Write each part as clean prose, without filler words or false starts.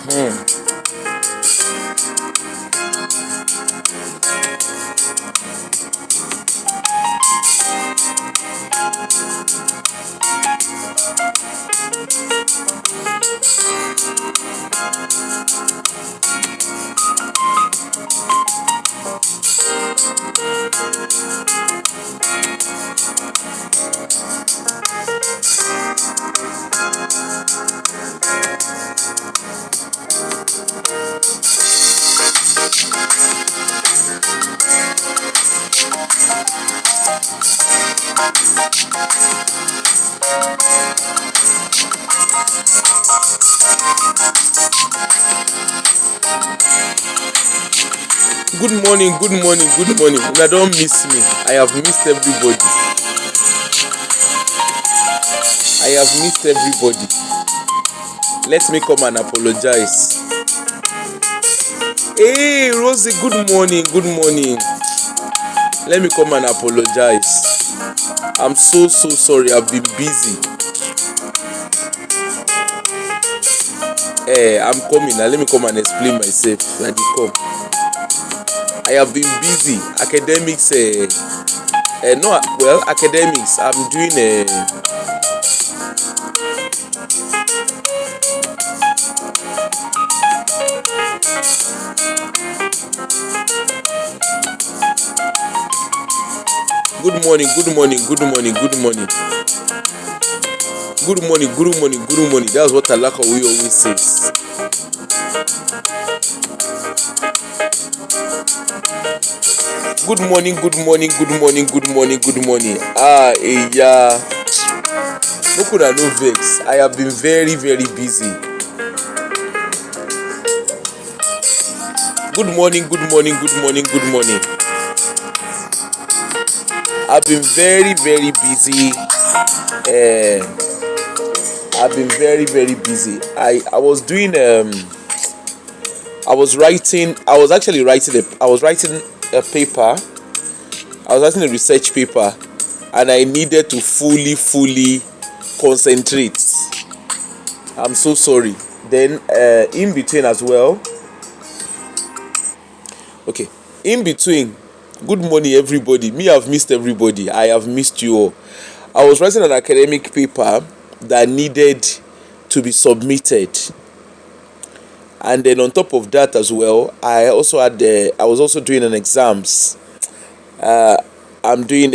Good morning, good morning, good morning. Una don't miss me. I have missed everybody. I have missed everybody. Let me come and apologize. Hey, Rosie, good morning, good morning. Let me come and apologize. I'm so sorry. I've been busy. I'm coming now. Let me come and explain myself. Let me come. I have been busy. Academics, academics. I'm doing good morning, good morning, good morning, good morning. Good morning, good morning, good morning. That's what Alaka we always says. Good morning, good morning, good morning, good morning, good morning. Yeah. No could I no vex. I have been very busy. Good morning, good morning, good morning, good morning. I've been very busy. I've been very busy. I was doing I was actually writing a paper. I was writing a research paper, and I needed to fully concentrate. I'm so sorry. Then in between as well. Okay. In between. Good morning everybody. Me, I've missed everybody. I have missed you all. I was writing an academic paper that needed to be submitted. And then on top of that as well, I was also doing an exams. I'm doing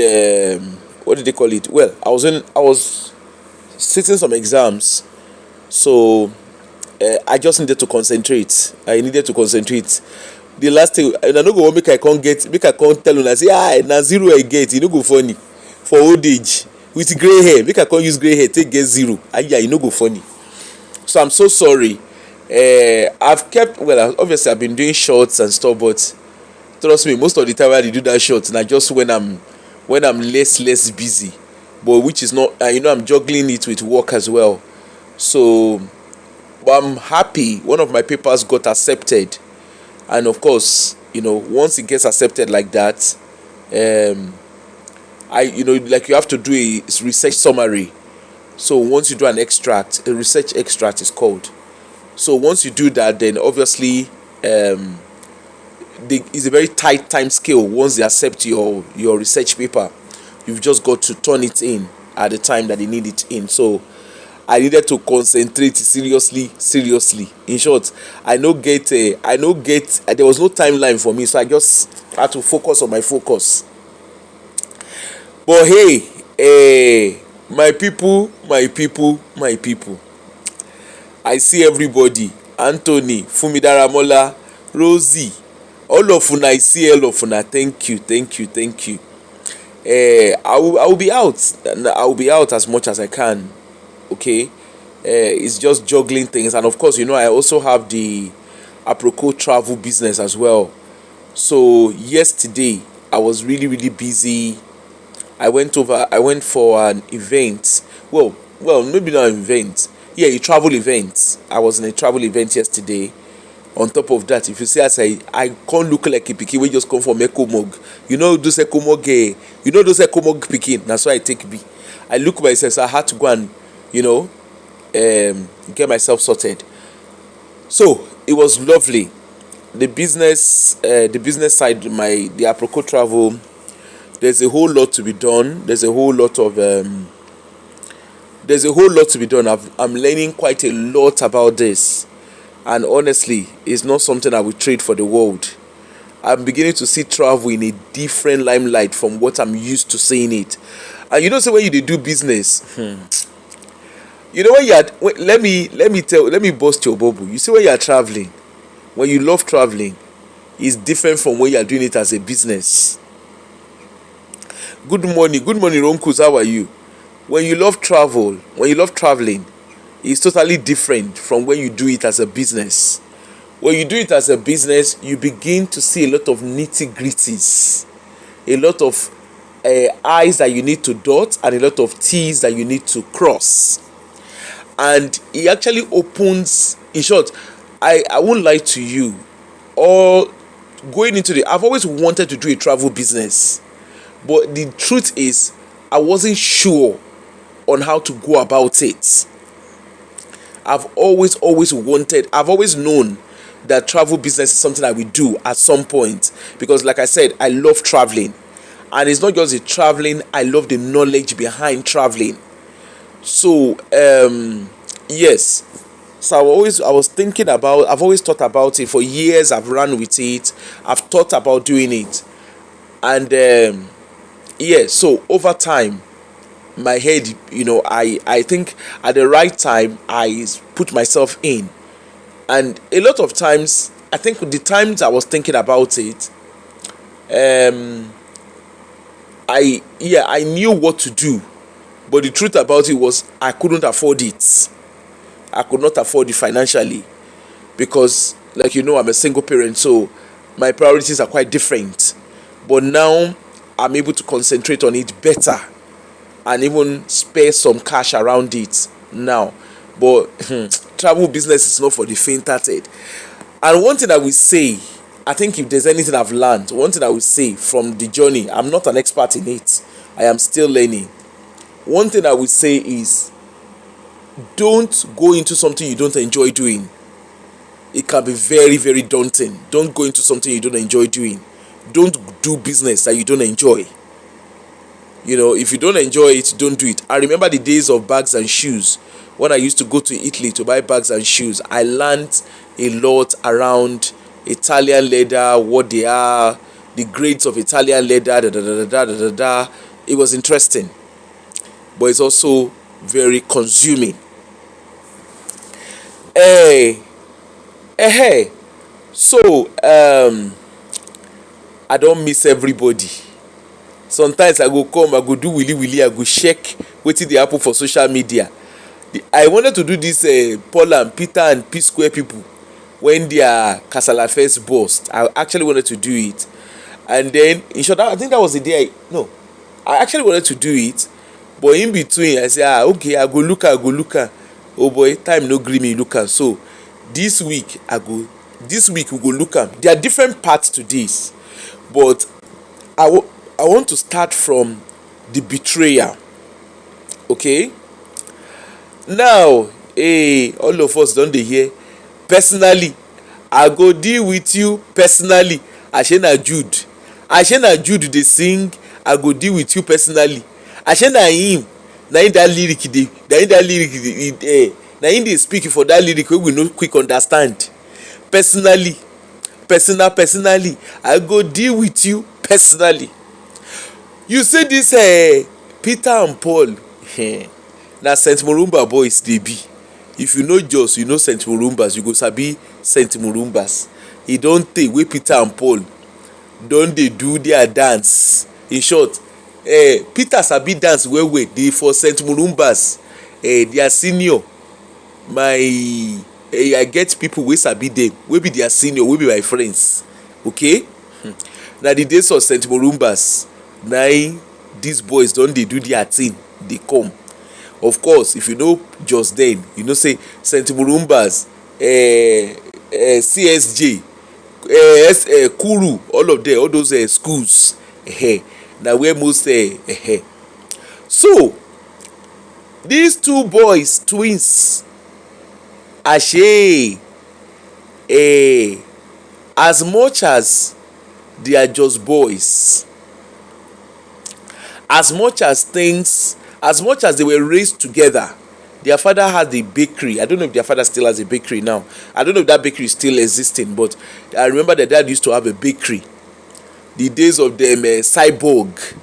what did they call it? Well, I was sitting some exams, so I just needed to concentrate. The last thing, and I no go make I can't tell you, I say na zero I get. You no go funny for old age with gray hair. Make I can't use gray hair take get zero. You no go funny. So I'm so sorry. Obviously I've been doing shorts and stuff, but trust me, most of the time when I do that short, and just when I'm less busy, but which is not, I'm juggling it with work as well. So, but I'm happy one of my papers got accepted, and of course, once it gets accepted like that, like you have to do a research summary. So once you do a research extract is called. So once you do that, then obviously it's a very tight time scale. Once they accept your research paper, you've just got to turn it in at the time that they need it in. So I needed to concentrate seriously. In short, there was no timeline for me, so I just had to focus on my focus. But hey, my people, I see everybody. Anthony, Fumidaramola, Rosie, all of una, I see all of una. Thank you. I will be out. I will be out as much as I can. Okay, it's just juggling things, and of course, I also have the Aproko travel business as well. So yesterday I was really busy. I went for an event. Well, maybe not an event. Yeah, a travel event. I was in a travel event yesterday. On top of that, if you see, I can't look like a pikin wey just come from Ekomog. Those Ekomog pikin. That's why I take B. I look myself, so I had to go and get myself sorted. So it was lovely. The business side, the Aproko travel. There's a whole lot to be done. There's a whole lot to be done. I'm learning quite a lot about this, and honestly, it's not something I will trade for the world. I'm beginning to see travel in a different limelight from what I'm used to seeing it. And you know, so when you dey do business, you know when you are let me bust your bubble. You see, when you are traveling, when you love traveling, it's different from when you are doing it as a business. Good morning, Ronkus. How are you? When you love traveling, it's totally different from when you do it as a business. When you do it as a business, you begin to see a lot of nitty gritties, a lot of I's that you need to dot, and a lot of T's that you need to cross. And it actually opens, in short, I won't lie to you, or going into the I've always wanted to do a travel business, but the truth is I wasn't sure on how to go about it. I've always known that travel business is something I will do at some point, because like I said, I love traveling. And it's not just the traveling, I love the knowledge behind traveling. So yes. So I've always thought about it for years. I've run with it. I've thought about doing it. And yeah, so over time, my head, I think at the right time I put myself in. And a lot of times, I think the times I was thinking about it, I knew what to do, but the truth about it was I couldn't afford it. I could not afford it financially, because, like, I'm a single parent, so my priorities are quite different. But now I'm able to concentrate on it better and even spare some cash around it now. But travel business is not for the faint-hearted. And one thing I will say, I think if there's anything I've learned, one thing I will say from the journey, I'm not an expert in it. I am still learning. One thing I will say is, don't go into something you don't enjoy doing. It can be very, very daunting. Don't go into something you don't enjoy doing. Don't do business that you don't enjoy. If you don't enjoy it, don't do it. I remember the days of bags and shoes. When I used to go to Italy to buy bags and shoes, I learned a lot around Italian leather, what they are, the grades of Italian leather, da da da da da da da. It was interesting, but it's also very consuming. Hey, hey. So I don't miss everybody. Sometimes I go come, I go do willy willy, I go check wetin dey happen for social media. I wanted to do this Paul and Peter and Psquare people when their kasala first burst. I actually wanted to do it, and then in short, I think that was the day I actually wanted to do it, but in between I say, okay, I go look am. Oh boy, time no gree me look am. So this week we go look am. There are different parts to this, but I want to start from the betrayal. Okay, now, all of us don dey hear personally. I go deal with you personally. Ashe na Jude dey sing I go deal with you personally. Ashe na him, na him that lyric dey na him dey speak for that lyric wey we no quick understand. Personally, personally, I go deal with you personally. You see this Peter and Paul, na St. Murumba boys dey be. If you know Jos, you know St. Murumbas, you go sabi St. Murumbas. E don tey wey Peter and Paul don dey do their dance. In short, Peter sabi dance well well. Dey for St. Murumbas, their senior, I get people wey sabi dem, wey be their senior, wey be my friends. Okay, na the days of St. Murumbas na these boys don dey do their thing dey come. Of course, if you know just then, you know say St. Murumbas, CSJ, Kuru, all of them, all those schools, na where most so these two boys, twins, ashe as much as they are just boys, as much as they were raised together, their father had a bakery. I don't know if their father still has a bakery now. I don't know if that bakery is still existing, but I remember that dad used to have a bakery. The days of them cyborg.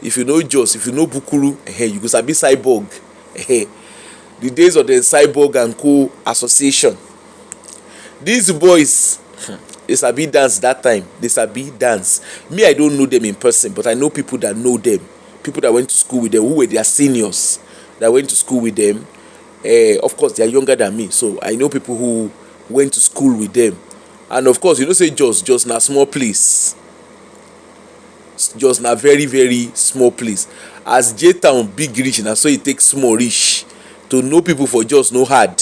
If you know Jos, if you know Bukuru, you go sabi cyborg. The days of the cyborg and co association. These boys, they sabi dance that time. They sabi dance. Me, I don't know them in person, but I know people that know them. People that went to school with them, who were their seniors, that went to school with them. Of course, they are younger than me, so I know people who went to school with them. And of course, you know, say Jos na small place. Jos na very very small place. As J-Town big reach, na so it takes small reach. To know people for Jos no hard.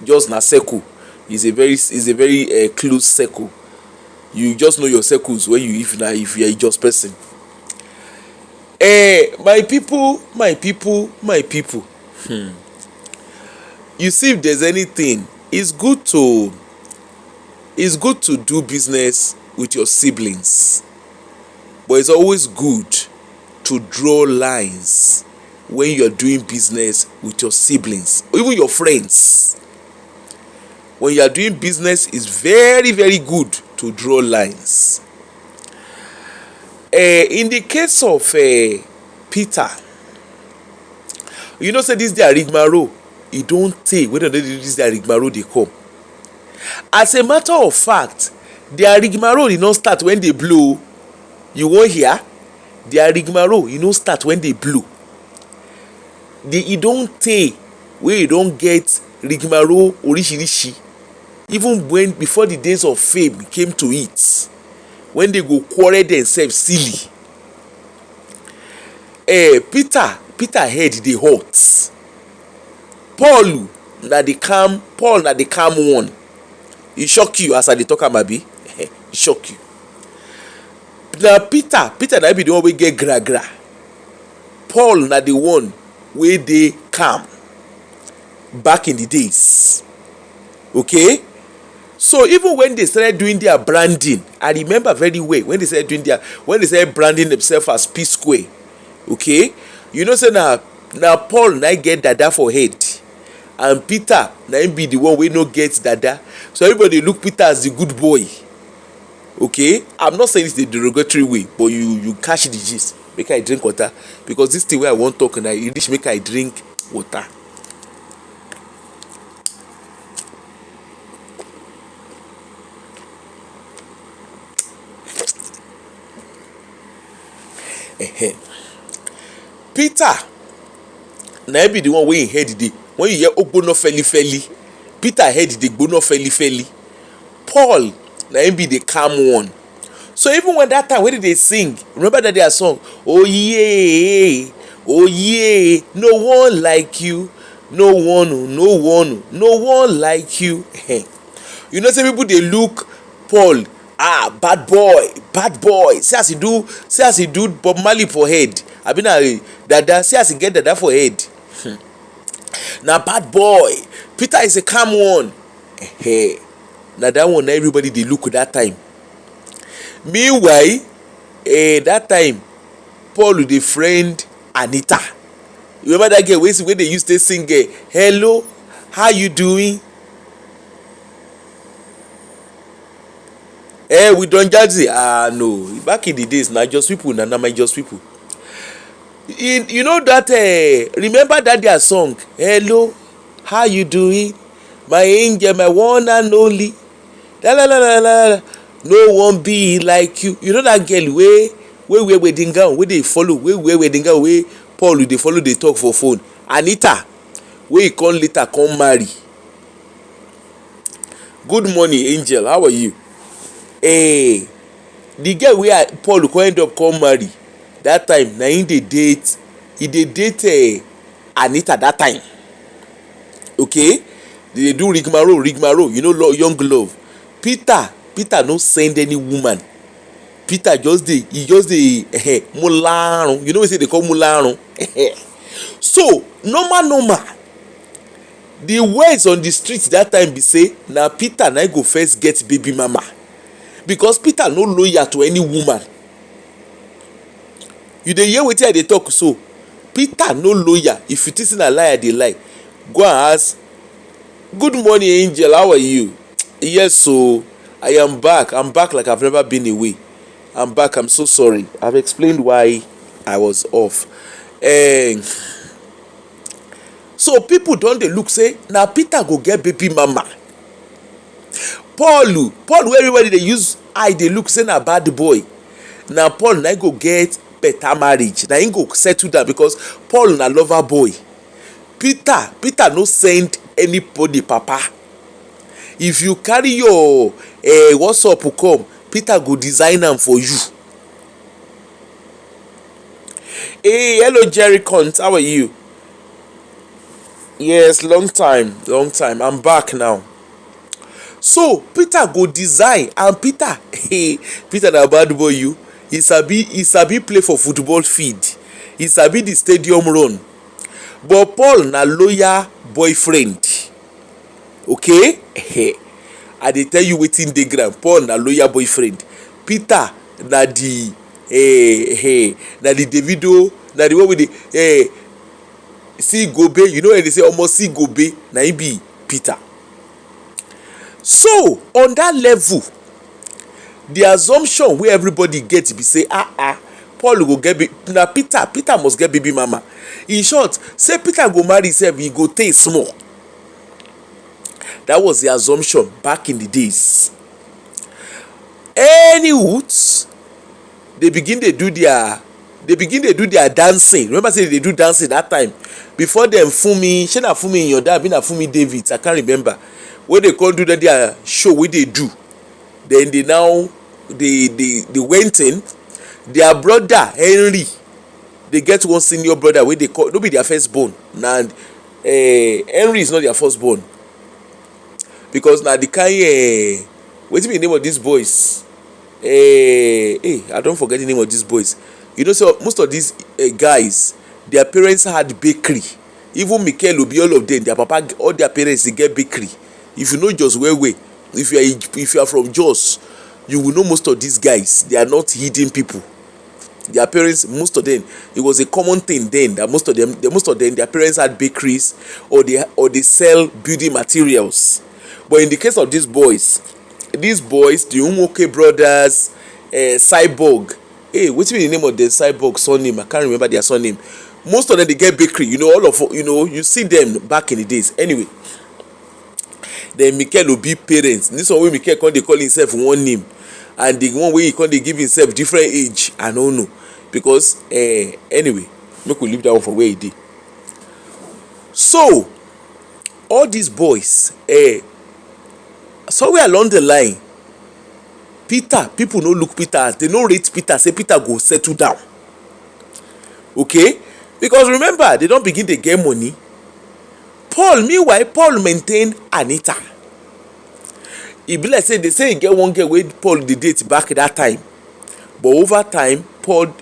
Jos na circle. Is a very close circle. You just know your circles when you if you are a Jos person. My people. You see, if there's anything, it's good to do business with your siblings, but it's always good to draw lines when you're doing business with your siblings or even your friends. When you are doing business, it's very very good to draw lines. In the case of Peter, you know, say this their rigmarole, e don tey wey dem dey do this their rigmarole dey come. As a matter of fact, their rigmarole e no start when they blow. You wan hear? Their rigmarole e no start when they blow. E don tey wey e don get rigmarole orishirishi, even before the days of fame came to it, when they go quarrel themselves silly. Peter head dey hot. Paul na the calm one. E shock you as I dey talk am abi? E shock you. Na Peter na be the one wey get gra. Paul na the one wey dey calm back in the days. Okay? So even when they started doing their branding, I remember very well when they started branding themselves as Psquare. Okay? You know say na Paul na get dada for head, and Peter na him be the one wey no get dada. So everybody look Peter as the good boy. Okay? I'm not saying it's the derogatory way, but you catch the gist. Make I drink water, because this thing wey I wan talk na e reach make I drink water. Peter na be the one wey him head dey, when you hear ogbono feli, Peter head dey gbono feli. Paul na him be the calm one. So even when that time when they sing, remember that their song, oh yeah, no one like you, no one like you. You know, some people they look Paul, bad boy. See as he do Bob Marley for head. I been dada, see as he get dada for head. Now bad boy. Peter is a calm one. Now that one, everybody they look that time. Meanwhile, that time, Paul with a friend Anita. Remember that girl when they used to sing, hello, how you doing? We don't judge. No. Back in the days, now just people, now my just people. You know that, remember that their song, hello, how you doing? My angel, my one and only. La. No one be like you. You know that girl wey wear wedding gown, wey dey follow, wey wear wedding gown, wey Paul dey follow dey talk for phone. Anita, wey he come later come marry. Good morning, angel. How are you? The girl wey Paul come end up come marry that time, na him dey date. He dey date Anita that time. Okay, they dey do rigmarole. You know, young love. Peter no send any woman. Peter just dey mularun. You know what they call mularun? So normal. the words on the street that time be say na Peter na go first get baby mama, because Peter no loyal to any woman. You dey hear wetin I dey talk so? Peter no loyal. If you think say na lie I dey lie, go and ask. Good morning, Angel, how are you? Yes, so I am back. I'm back like I've never been away. I'm back. I'm so sorry. I've explained why I was off. So people don dey look say na Peter go get baby mama. Paul wey everybody dey use eye dey look say na bad boy, na Paul na go get better marriage, na him go settle down, because Paul na lover boy. Peter no send anybody papa. If you carry your WhatsApp come, Peter go design am for you. Hey, hello Jerry Cunt, how are you? Yes, long time. I'm back now. So Peter go design, and Peter na bad boy. He sabi play for football field, he sabi the stadium run. But Paul na loyal boyfriend. Okay? I dey tell you wetin dey ground. Paul na loyal boyfriend. Peter na the Davido, na the one with the see gobe. You know when they say almost see gobe, na him be Peter. So on that level, the assumption wey everybody get be say Paul go get na Peter must get baby mama. In short, say Peter go marry himself, he go take small. That was the assumption back in the days. Any woods, they begin to do their dancing. Remember say they do dancing that time before them Fumi, shey na Fumi in your dad, be na Fumi David, I can't remember. When they come do that their show, wey they do, then they went in. Their brother Henry, they get one senior brother wey they call, no be their firstborn. Now Henry is not their firstborn, because na the kind wetin be the name of these boys? I don't forget the name of these boys. You know, so most of these guys, their parents had bakery. Even Mikel Obi, all of them, their papa, all their parents, they get bakery. If you know Jos well, if you are from Jos, you will know most of these guys. They are not hidden people. Their parents, most of them, it was a common thing then that most of them, their parents had bakeries, or they sell building materials. But in the case of these boys, the Umoke brothers, Cyborg, what's the name of the Cyborg surname? I can't remember their surname. Most of them, they get bakery. You know, you see them back in the days. Anyway, then Mikel Obi parents. This one wey Mikel come dey call himself one name, and the one wey he come dey give himself different age. I don't know, because anyway, make we leave that one for where he dey. So all these boys, somewhere along the line, people no look Peter as, they no rate Peter, say Peter go settle down. Okay, because remember, they don't begin to get money. Meanwhile, Paul maintain Anita. E be like say they say he get one girl wey Paul dey date back that time, but over time Paul,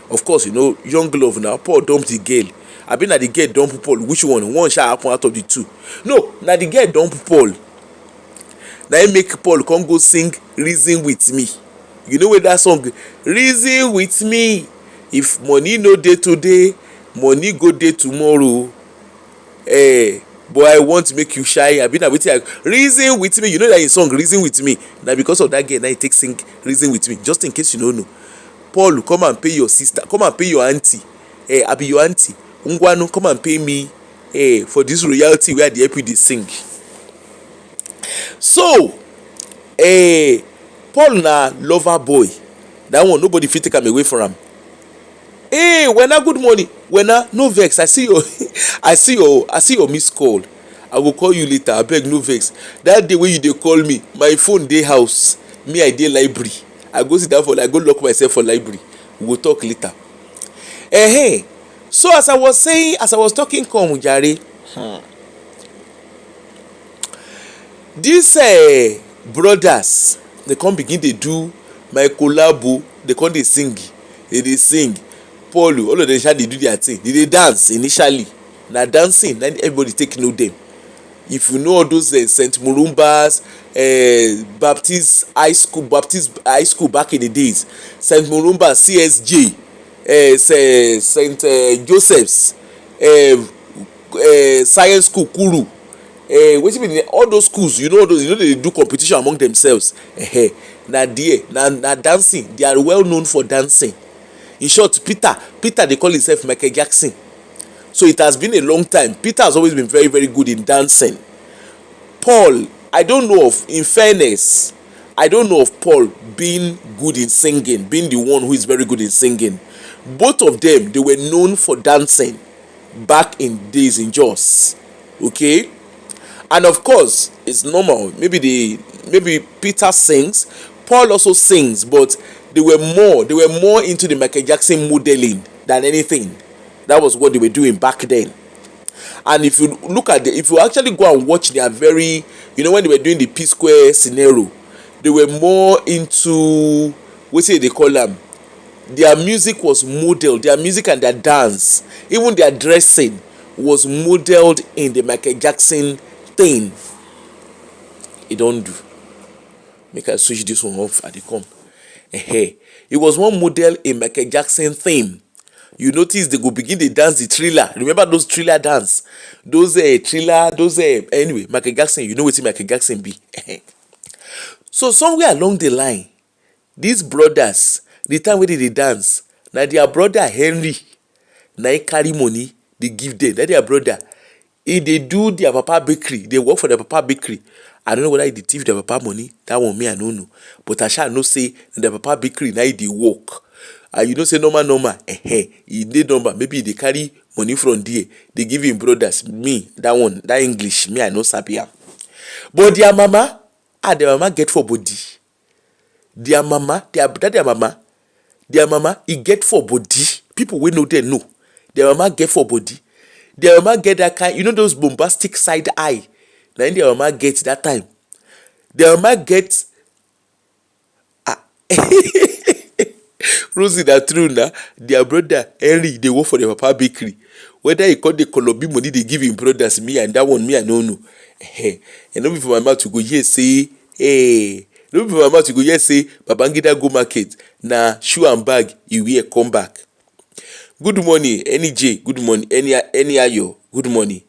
of course, you know, young love now, Paul dump the girl. I been na the girl dump Paul. Which one shall happen out of the two? No, na the girl dump Paul. Na him make Paul come go sing Reason With Me. You know where that song, Reason With Me, if money no dey today, money go dey tomorrow. But I want to make you shy. I been na wetin Reason With Me. You know that in song Reason With Me, na because of that girl na he take sing Reason With Me. Just in case you don't know, Paul, come and pay your sister, come and pay your auntie. I be your auntie. Ungwanu, come and pay me for this royalty where the EP dey sing. So Paul na lover boy. That one nobody fit take am away from am. Wena, good morning. Wena, no vex. I see your missed call. I will call you later. Abeg, no vex. That day when you dey call me, my phone dey house. Me, I dey library. I go sit down I go lock myself for library. We will talk later. So as I was talking, come Jare. These brothers, they come begin to do my collabo. They come dey sing. They sing. Paul, all of them shall they do their thing. They dance initially. Now dancing, then everybody take know them. If you know all those St. Murumbas, Baptist high school back in the days, St. Murumba, CSJ, St. Joseph's, science school Kuru, wetin be all those schools, you know, those, you know, they do competition among themselves. Na there, na dancing, they are well known for dancing. In short, Peter dey call himself Michael Jackson. So it has been a long time. Peter has always been very, very good in dancing. Paul, I don't know of, in fairness, I don't know of Paul being good in singing, being the one who is very good in singing. Both of them, they were known for dancing back in days in Jos. Okay? And of course, it's normal. Maybe Peter sings, Paul also sings, but they were more into the Michael Jackson modeling than anything. That was what they were doing back then. And if you look at if you actually go and watch their very, you know, when they were doing the Psquare scenario, they were more into, what say they call them, their music was modeled, their music and their dance, even their dressing was modeled in the Michael Jackson thing. It don't do. Make I switch this one off at the come. It was one model in Michael Jackson theme. You notice they go begin dey dance the Thriller. Remember those Thriller dance? Those Thriller, those anyway, Michael Jackson, you know wetin Michael Jackson be. So somewhere along the line, these brothers, the time wey they dey dance, na their brother Henry na him carry money dey give them. Na their brother, he dey do their papa bakery, dey work for their papa bakery. I don't know whether he dey thief their papa money, that one me I no know, but I sha know say na their papa bakery na he dey work. And you know say normal, he dey normal, maybe he dey carry money from there, dey give him brothers. Me, that one, that English, me I no sabi am. But their mama get for body. Their mama, their mama, e get for body. People wey know them know. Their mama get for body. Their mama get that kind, you know those bombastic side eye. Na im their mama get that time. Their mama get Rosie, that true na, their brother Henry dey work for their papa bakery. Whether he call the Colobi money they give him brothers, me and that one me I no know. And no be for my mouth to go here say, no be for my mouth to go here say Babangida go market, na shoe and bag he wear come back. Good morning, NJ. Good morning, any Ayo. Good morning.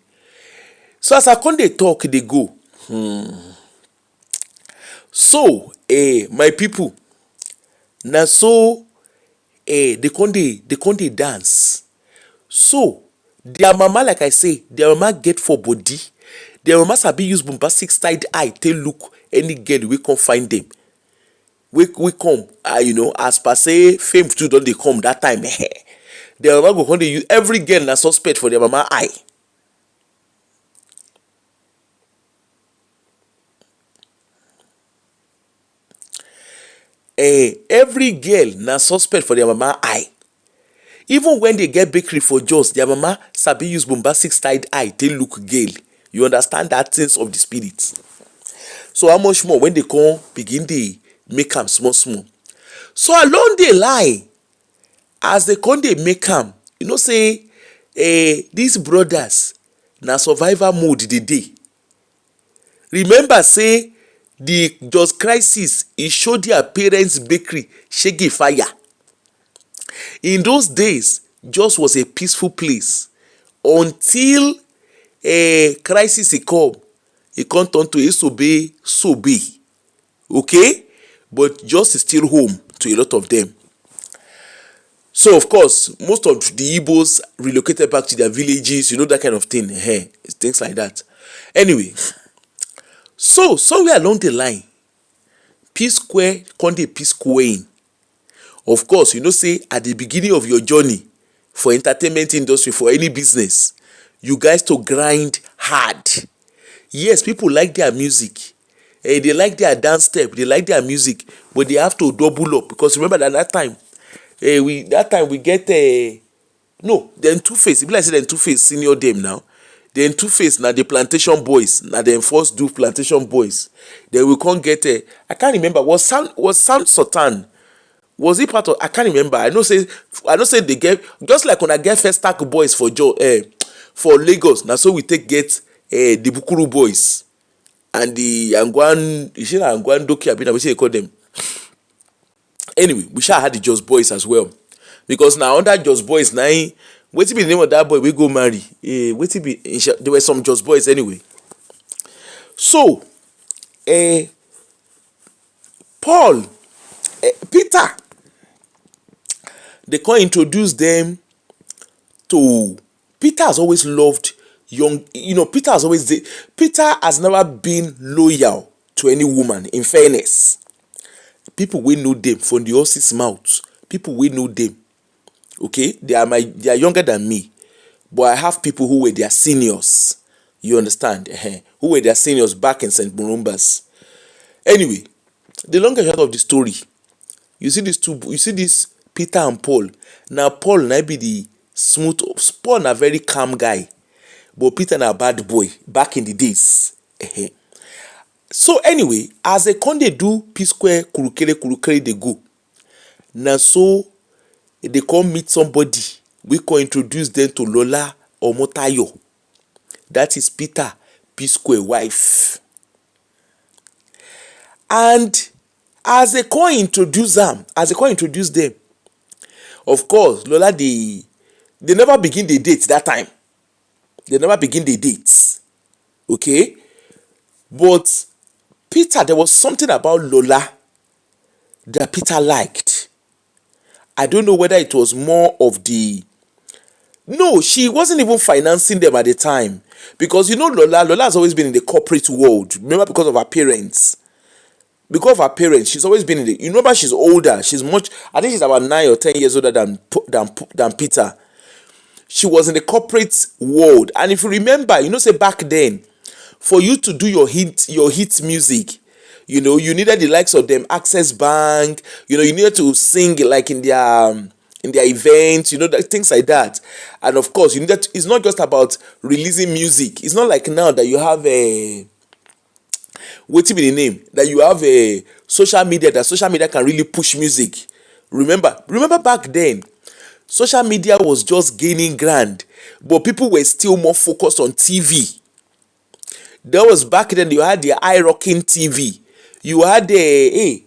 So as I come dey talk, dey go. So, my people, na so they come dey dance. So their mama, like I say, their mama get for body. Their mama sabi use bombastic side eye take look any girl wey come find them. We come, you know, as per say fame too don dey come that time. Their mama go come dey use every girl na suspect for their mama eye. Every girl na suspect for their mama eye. Even when they get bakery for Jos, their mama sabi use bombastic side eye take look girl. You understand that things of the spirit. So how much more when they come begin dey make am small. So along the line, as they come dey make am, you know say these brothers na survival mode dey dey. Remember say the Jos crisis, e show their parents bakery shege fire. In those days, Jos was a peaceful place until a crisis e come turn to sobe. Okay? But Jos is still home to a lot of them. So of course, most of the Igbos relocated back to their villages, you know, that kind of thing. Things like that. Anyway, so somewhere along the line, Psquare come dey Psquaring. Of course, you know say at the beginning of your journey for entertainment industry, for any business, you guys to grind hard. Yes, people like their music. They like their dance step, they like their music, but they have to double up, because remember that time, we get no, then Two-Face. If I say then Two-Face senior them now, then Two-Face na the Plantation Boys, na them first do Plantation Boys. Then we can't get I can't remember, was Sam Sultan. Was he part of? I can't remember. I know say they get, just like when I get First Stack Boys for for Lagos. Now so we take get the Bukuru boys and the Angwan, Doki Abina, we say they call them. Anyway, we shall have the Just Boys as well. Because now under Just Boys, now, wait till be the name of that boy we go marry. Wait till be, there were some Just Boys anyway. So, Paul, Peter, they can introduce them to. Peter has always loved young, Peter has never been loyal to any woman, in fairness. People will know them from the horse's mouth. People will know them. Okay, they are younger than me, but I have people who were their seniors. You understand? Who were their seniors back in St. Murumbas. Anyway, the long and short of the story, you see this Peter and Paul. Now Paul na be the smooth. Paul na very calm guy, but Peter na bad boy back in the days. So anyway, as they come dey do Psquare kurukere dey go. Now so they come meet somebody. We can introduce them to Lola Omotayo. That is Peter Psquare wife. And as they come introduce them, of course, Lola they never begin the date that time. They never begin the dates. Okay? But Peter, there was something about Lola that Peter liked. I don't know whether it was more of the... No, she wasn't even financing them at the time. Because Lola has always been in the corporate world. Remember, because of her parents. Because of her parents, she's always been in the... remember, she's older. She's much... I think she's about 9 or 10 years older than Peter. She was in the corporate world. And if you remember, say back then, for you to do your hit music, you needed the likes of them Access Bank. You needed to sing like in their events, things like that. And of course, it's not just about releasing music. It's not like now that you have what be the name? That you have a social media, that social media can really push music. Remember back then, social media was just gaining ground, but people were still more focused on TV. There was back then, you had the iRocking TV. You had the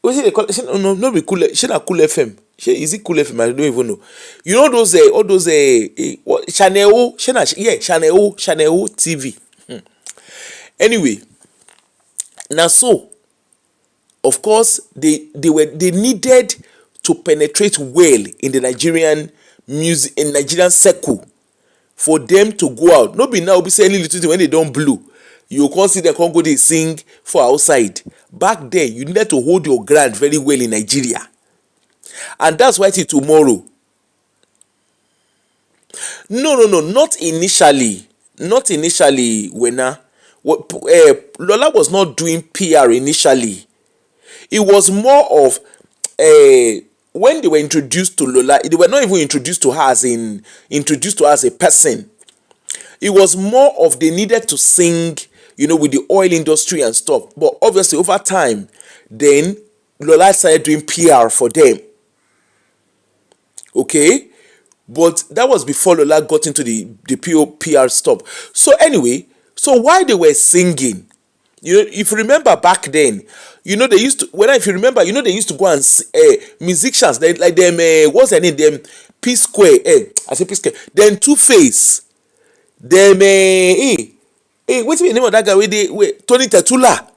what's it they call it? No, be cool. She not Cool FM. Is it Cool FM? I don't even know. Those all those what Channel Channel TV. Anyway, now so of course they needed to penetrate well in the Nigerian music, in Nigerian circle, for them to go out. No be now be saying little thing when they don't blow. You can't see them, can't go they sing for outside. Back then, you needed to hold your ground very well in Nigeria. And that's why till tomorrow. No, not initially. Not initially, Wena. Lola was not doing PR initially. It was more of when they were introduced to Lola, they were not even introduced to her as a person. It was more of they needed to sing, with the oil industry and stuff. But obviously over time, then Lola started doing PR for them. Okay? But that was before Lola got into the PR stuff. So anyway, so while they were singing, if you remember back then, they used to, if you remember, they used to go and musicians, like them, what's their name? Them Psquare, I say Psquare. Then Two-Face. Them, what's the name of that guy? Tony Tetula.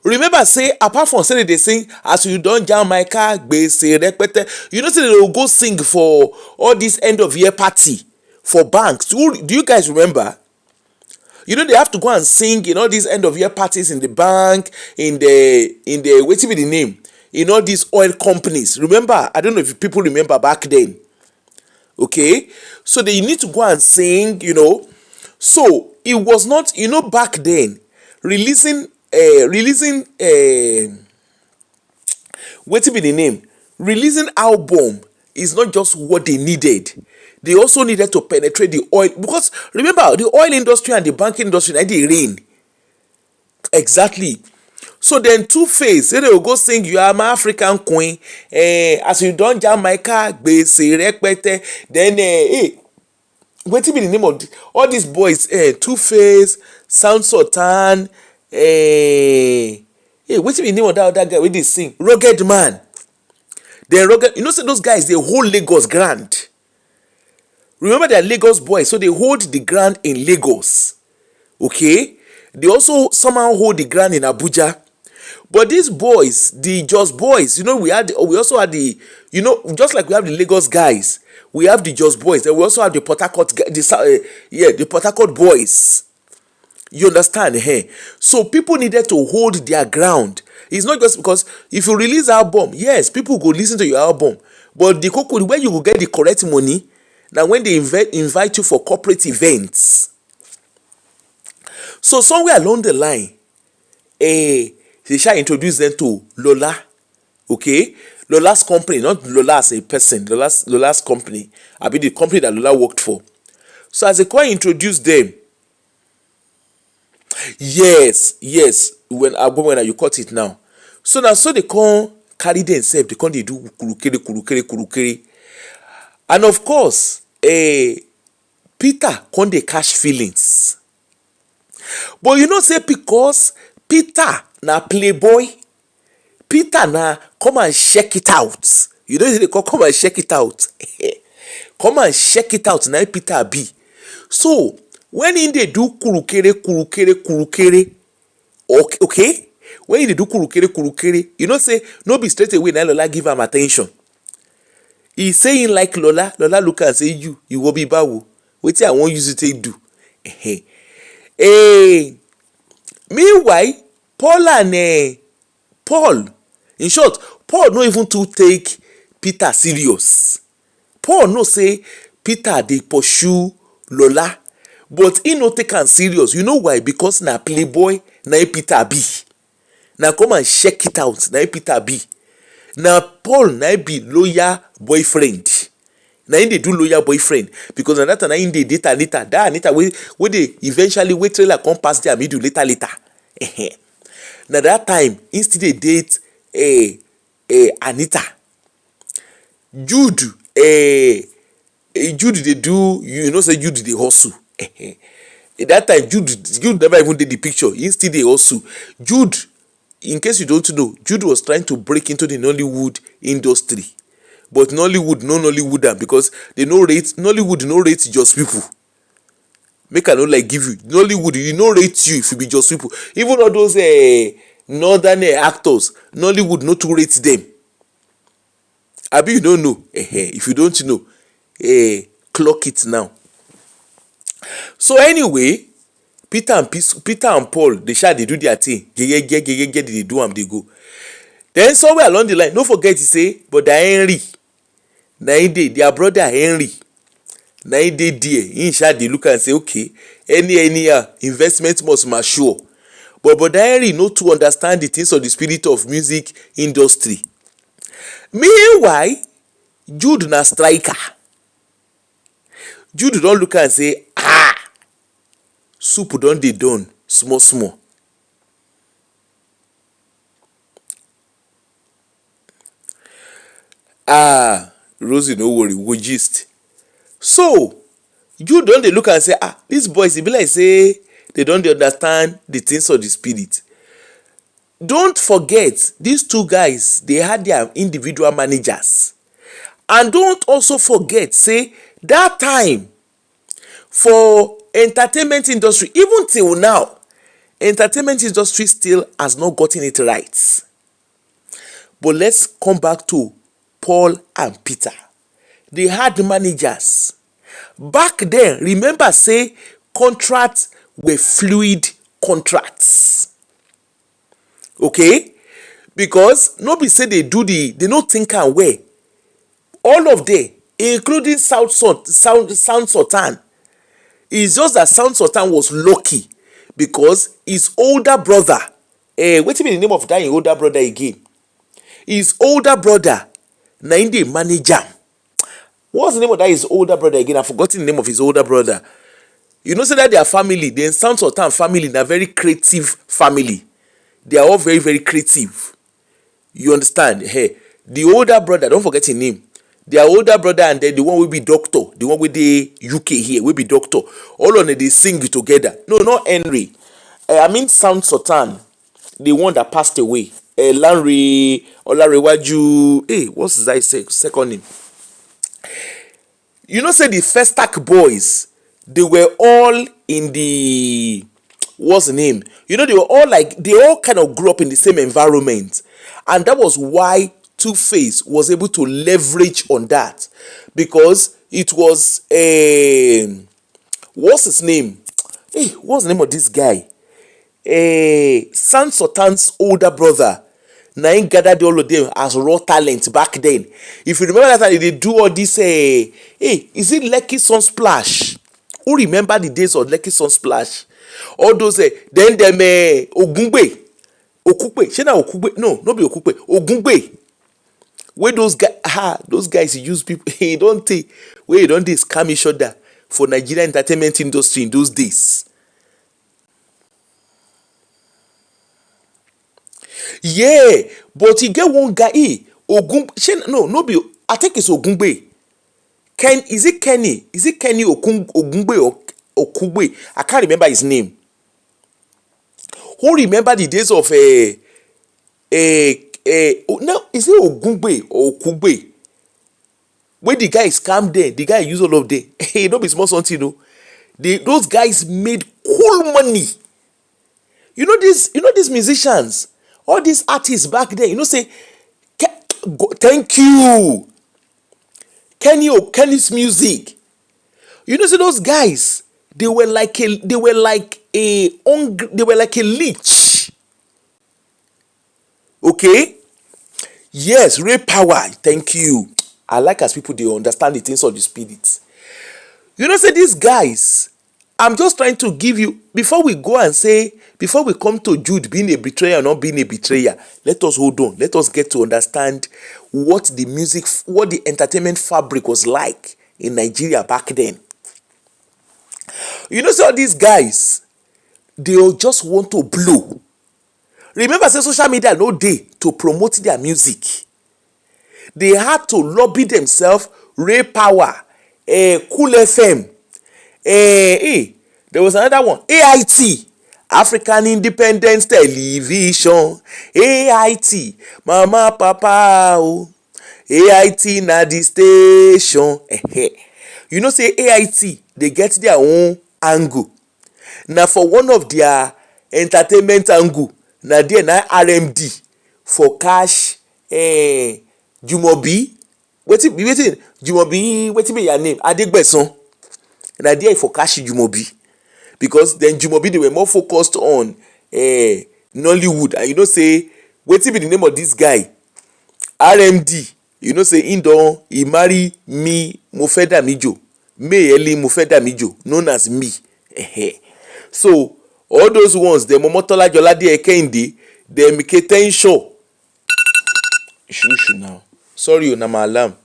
Remember, say, apart from saying they sing, as you don't jam my car, say, say they will go sing for all this end of year party for banks. Do you guys remember? They have to go and sing in all these end of year parties in the bank, in the what's the name? In all these oil companies. Remember? I don't know if people remember back then. Okay? So they need to go and sing, So it was not, back then, releasing what's be the name? Releasing album is not just what they needed. They also needed to penetrate the oil, because remember, the oil industry and the banking industry, they reign. Exactly. So then Two-Face, they will go sing "You Are My African Queen," as you don't jam my car, say repete. Then wetin be the name of all these boys? Two-Face, Sound Sultan, wetin be the name of that other guy wey dey sing? Rugged Man. Then rugged, you know say those guys dey hold Lagos ground. Remember they are Lagos boys, so they hold the ground in Lagos. Okay, they also somehow hold the ground in Abuja. But these boys, the Jos boys, we also had the, just like we have the Lagos guys, we have the Jos boys, then we also have the Port Harcourt, the Port Harcourt boys. You understand? So people needed to hold their ground. It's not just because if you release album, yes, people go listen to your album, but the koko where you go get the correct money, now when they invite you for corporate events. So somewhere along the line, they shall introduce them to Lola. Okay, Lola's company, not Lola as a person, Lola's company. I mean the company that Lola worked for. So as they come introduce them, yes, when you cut it now. So now so they come carry themselves, they come they do kurukere. And of course, Peter come dey catch feelings. But you know say because Peter na playboy, Peter na come and check it out. You know they call come and check it out. Come and check it out na Peter be. So when he dey do kurukere, okay, when he dey do kurukere, you know say no be straight away na Lola give am attention. He say him like Lola look and say you will be bawo. Wetin I wan use you take do? Meanwhile, Paul, in short, Paul no even too take Peter serious. Paul know say Peter dey pursue Lola, but he no take am serious. You know why? Because na playboy na Peter be. Na come and check it out na Peter be. Na Paul na be loyal boyfriend. Na him dey do loyal boyfriend because na that time na him dey date Anita. That Anita wey dey eventually wey trailer come pass there middle later. Na that time him still dey date Anita. Jude dey do, you know say Jude dey hustle. That time Jude never even did the picture. He still dey hustle. Jude, in case you don't know, Jude was trying to break into the Nollywood industry. But Nollywood no Nollywood am because Nollywood no rate just people. Make I no like give you Nollywood, you no rate you if you be just people. Even all those northern actors, Nollywood no to rate them. Abi you don't know. If you don't know, clock it now. So anyway, Peter and Paul, they do their thing. They do am, they go. Then somewhere along the line, don't forget to say, but Henry, na him dey, their brother Henry, na him dey there. Him dey look and say, okay, any investment must mature. But Henry no too understand the things of the spirit of music industry. Meanwhile, Jude na striker. Jude don look and say, soup don dey done small. Rosie, no worry, we go gist. So Jude don dey look and say, these boys, e be like say they don dey understand the things of the spirit. Don't forget, these two guys, they had their individual managers. And don't also forget, say, that time for entertainment industry, even till now, entertainment industry still has not gotten it right. But let's come back to Paul and Peter. They had managers. Back then, remember say contracts were fluid contracts. Okay? Because no be say they no think am well. All of them, including Sound Sultan. It's just that Sound Sultan was lucky because his older brother, wetin be the name of that older brother again? His older brother, na him dey manage am. What's the name of that his older brother again? I forgot the name of his older brother. You know, say that their family, the Sound Sultan family, na very creative family. They are all very, very creative. You understand? The older brother, don't forget his name. their older brother and then the one will be doctor, the one with the UK here will be doctor. All on they sing together. No, not Henry. I mean Sound Sultan, the one that passed away. Lanre Olarewaju. Hey, what's his second name? You know, say the first stack boys, they were all in the, what's the name? You know, they were all like, they all kind of grew up in the same environment, and that was why Two-Face was able to leverage on that, because it was a, what's his name? Hey, what's the name of this guy? San Sultan's older brother. Na him gathered all of them as raw talent back then. If you remember that time they do all this, hey, is it Lekki Sunsplash? Who remember the days of Lekki Sunsplash? All those, then them Ogungbe, Okugbe, shey na Okugbe? No, no be Okugbe, Ogungbe. Where those guys use people, he don't take, where you don't scam each other for Nigerian entertainment industry in those days. Yeah, but he get one guy, no be, I think it's Ogungbe. Is it Kenny Ogungbe or Okugbe? I can't remember his name. Who remember the days of no, is it Ogungbe or Okugbe? When the guy scam there, the guy use all of them. Hey, don't be small something, you know. Those guys made cool money. You know these musicians, all these artists back then, you know, say, thank you, Kenny's music. You know, say those guys, they were like a leech. Okay? Yes, Ray Power, thank you. I like as people, they understand the things of the spirit. You know, say these guys, I'm just trying to give you, before we come to Jude being a betrayer or not being a betrayer, let us hold on. Let us get to understand what the entertainment fabric was like in Nigeria back then. You know, so all these guys, they all just want to blow. Remember, say social media no day to promote their music. They had to lobby themselves, Ray Power, Cool FM, there was another one, AIT, African Independence Television, AIT, Mama Papa, oh, AIT na the station. You know, say AIT, they get their own angle. Now for one of their entertainment angle, na there na RMD for cash, Jumobi, wetin Jumobi, wetin be your name? Adegbeson. Na there for cash Jumobi, because then Jumobi, they were more focused on Nollywood, and you know, say wetin be the name of this guy? RMD. You know, say he marry me Mofedamijo, Mayeli Mofedamijo, known as me. So all those ones, the Momotola Jolade Ekende, the Mketen Show. Now. Sorry, na my alarm.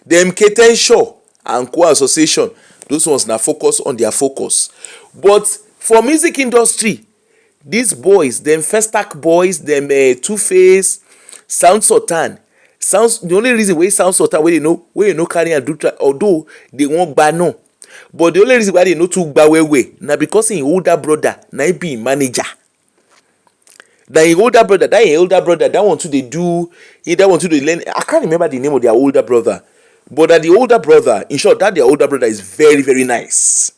The Mketen Show and Co Association, those ones now focus on their focus. But for music industry, these boys, them first stack boys, them Two-Face, Sound Sultan. The only reason why Sound Sultan, where you know carry and do, although they won't ban no. But the only reason why they know to buy way now, because his older brother now he be manager. That his older brother, that one too they do, that one too they learn. I can't remember the name of their older brother, but that the older brother, in short, that their older brother is very, very nice.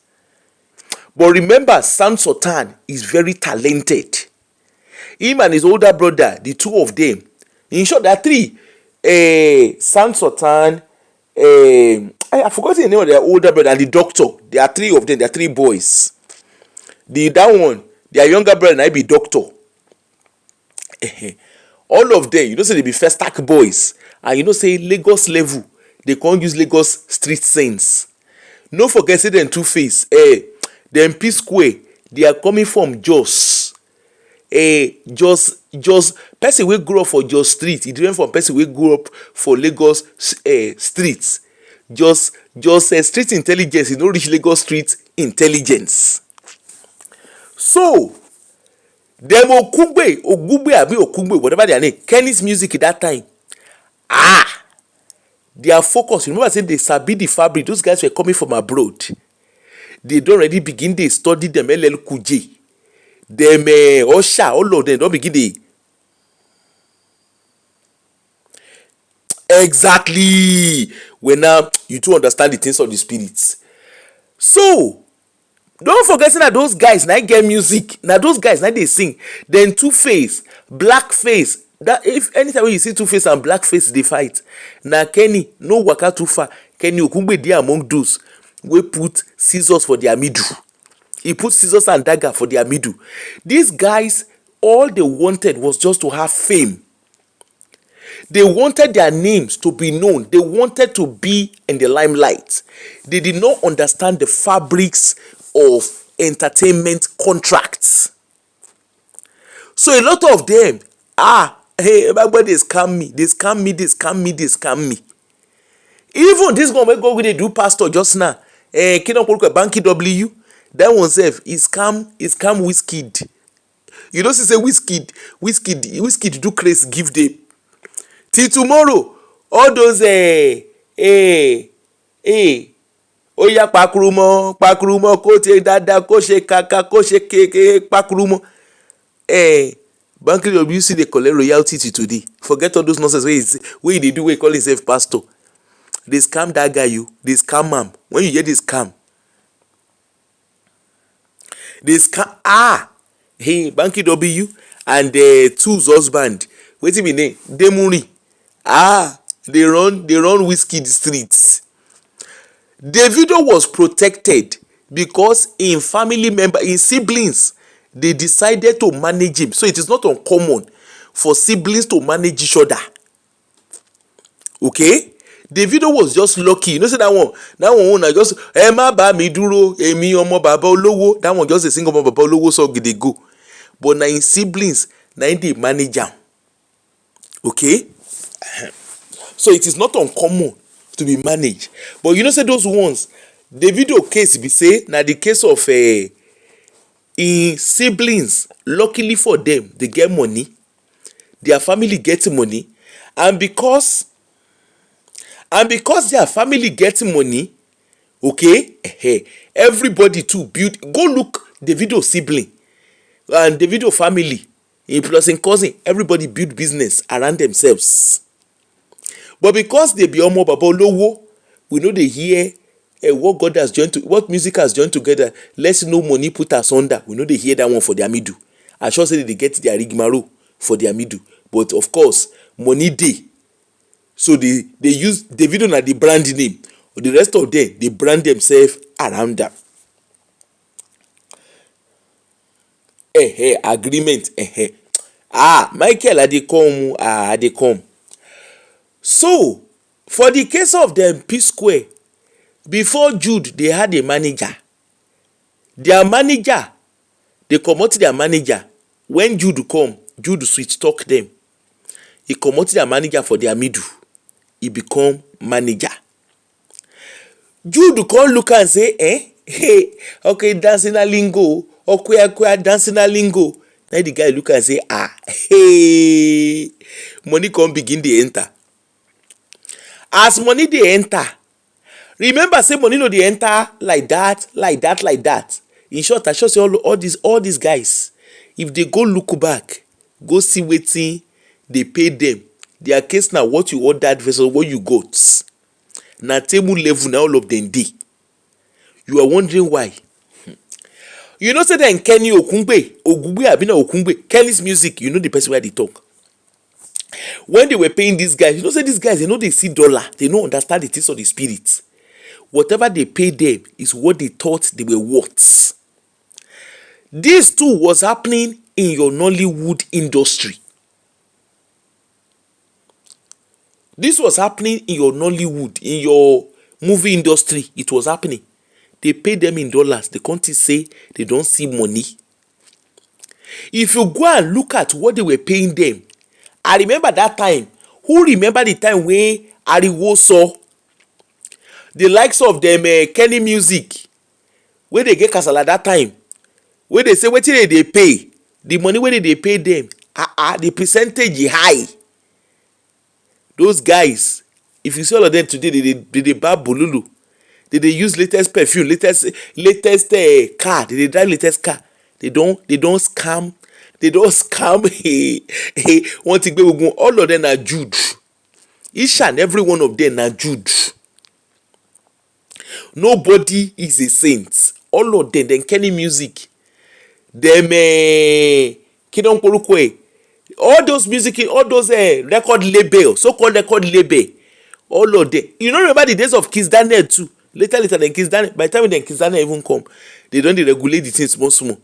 But remember, Sound Sultan is very talented. Him and his older brother, the two of them, in short, there are three. Sound Sultan, I forgot the name of their older brother and the doctor. There are three of them. There are three boys. That one, their younger brother, and be doctor. All of them, you know, say they be first stack boys, and you know, say Lagos level, they can't use Lagos street sense. No forget, say them Two-Face, them Psquare, they are coming from Jos. Jos person wey grow up for Jos street, e different from person wey grow up for Lagos streets. Jos street intelligence, e no reach Lagos street intelligence. So dem Ogungbe, whatever their name, Kenny's music at that time, their focus, remember I said they sabi the fabric. Those guys were coming from abroad. They don already begin dey study them LL Cool J, them Usher, all of them don begin dey. Exactly. When now you too understand the things of the spirits. So don't forget say na those guys na get music, na those guys na dey sing. Then Two-Face, Blackface. That if anytime when you see Two-Face and Blackface dey fight, na Kenny no waka too far. Kenny Okungbe dey among those wey put scissors for their middle. He put scissors and dagger for their middle. These guys, all they wanted was just to have fame. They wanted their names to be known. They wanted to be in the limelight. They did not understand the fabrics of entertainment contracts. So a lot of them, hey, everybody scam me. They scam me, they scam me, they scam me. Even this one wey go dey do pastor just now, Kingdom Banky W, that one sef is scam Wizkid. You know say Wizkid do craze give them. Till tomorrow, all those oya pakurumo kó ṣe dáadáa kó ṣe kàkà kó ṣe kéèké pakurumo. Banky W still dey collect royalty till today. Forget all those nonsense wey he dey do wey he call himself pastor. They scam that guy, they scam am. When you hear this scam, they scam hey Banky W and Two's husband, wetin be name? Demuri. They run Wizkid streets. Davido was protected because in family member, in siblings, they decided to manage him. So it is not uncommon for siblings to manage each other. Okay? Davido was just lucky. You know say that one na just má bá mi dúró èmi ọmọ bàbá olówó. That one just a single ọmọ bàbá olówó song dey go. But na in siblings na in dey manage am. Okay? So it is not uncommon to be managed. But you know say those ones, Davido case be say na the case of in siblings. Luckily for them, they get money. Their family gets money, and because their family gets money, okay, everybody too build. Go look Davido sibling and Davido family, plus in cousin, everybody build business around themselves. But because they be omo baba olowo, we know they hear what God has joined to, what music has joined together. Let's no money put us under. We know they hear that one for their middle. I sure say they get their rigmarole for their middle. But of course, money dey. So they use Davido na the brand name. The rest of them, they brand themselves around that. Agreement. Michael, I dey come. So, for the case of them Psquare, before Jude, they had a manager. Their manager, they comot their manager. When Jude come, Jude switch talk them. He comot their manager for their middle. He become manager. Jude come look and say, hey, okay, dancing a lingo. Okay, dancing a lingo. Now the guy look and say, hey, money come begin dey enter. As money dey enter, remember say money no dey enter like that. In short, I sure say all these guys, if they go look back, go see wetin they pay them. Their case now, what you ordered versus what you got. Na table level na all of them dey. You are wondering why. You know say then Kenny Ogungbe abi na Okungbe, Kenny's music, you know the person where they talk. When they were paying these guys, you know say these guys, they know they see dollar, they don't understand the things of the spirit. Whatever they pay them is what they thought they were worth. This too was happening in your Nollywood industry. This was happening in your Nollywood, in your movie industry. It was happening. They pay them in dollars. The country say they don't see money. If you go and look at what they were paying them, I remember that time. Who remember the time where Ariwo saw the likes of them Kenny Music, where they get kasala that time, where they say wetin they pay, the money where they pay them, the percentage is high. Those guys, If you see all of them today, they buy bolulu. They use latest perfume, latest car. They drive latest car. They don't scam. They don't scam. Want to go? All of them are Jude. Each and every one of them are Jude. Nobody is a saint. All of them Kenny music. Them Kidon Porukwe. All those music, all those record label, so-called record label. All of them. You know, remember the days of Kiss Daniel too. Later than Kiss Daniel. By the time Kiss Daniel even come, they don't regulate the things small.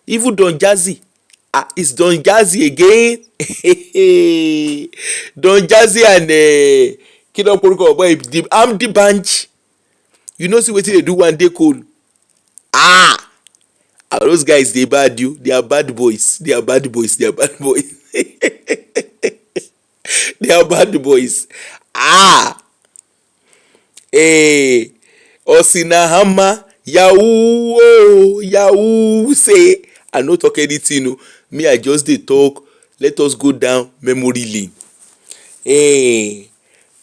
Even Don Jazzy. It's Don Jazzy again. Don Jazzy and Kidon Porukwe boy. I'm the bunch. You know, see what they do one day cool. Those guys, they bad you. They are bad boys. They are bad boys. They are bad boys. They are bad boys. Osinahama Yahoo say I no talk anything. No. Me, I just dey talk. Let us go down memory lane.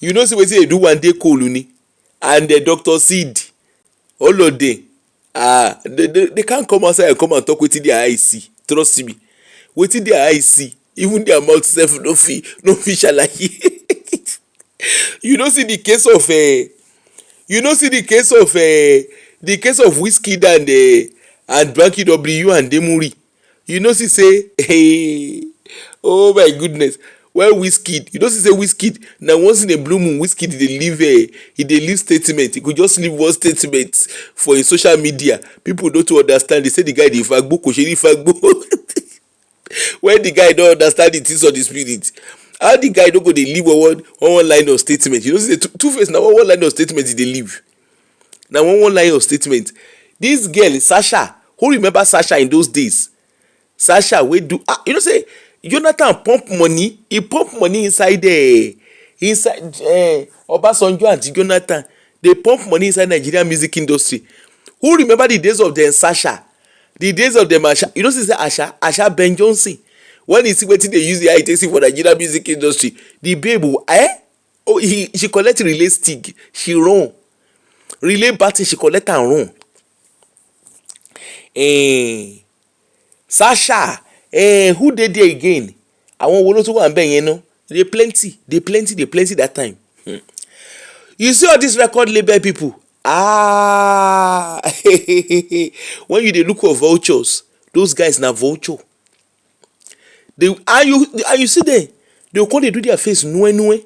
You know, see what they do one day cool, and the Dr. Seed. All of them. They can't come outside and come and talk wetin their eyes see. Trust me. Wetin their eyes see. Even their mouth sef no fit shalaye. You know see the case of the case of Wizkid and Banky W and Demuri. You know see say oh my goodness. Well, Wizkid, you know say Wizkid na once in a blue moon Wizkid dey leave statement. He could just leave one statement for his social media. People don't understand. They say the guy dey fagbo kò ṣe ní fagbo. When the guy don't understand the things of the spirit, how the guy don't go dey leave one line of statement? You know say Two-Face na one line of statement he dey leave. Na one line of statement. This girl Sasha, who remember Sasha in those days? Sasha wey do you know say Jonathan pump money. He pump money inside Obasanjo and Jonathan. They pump money inside Nigerian music industry. Who remember the days of them Sasha? The days of them Asha. You know say Asha Ben Johnson. When he see wetin they use the ITC for Nigerian music industry, the babe she collect relay stick. She run. Relay batting she collect and run. Sasha. Who dey there again? Àwọn wo ló tún wà ńbẹ̀ yẹn náà? They plenty that time. You see all these record label people? When you dey look for vultures, those guys na vulture. You see them? They go come dey do their face nwe.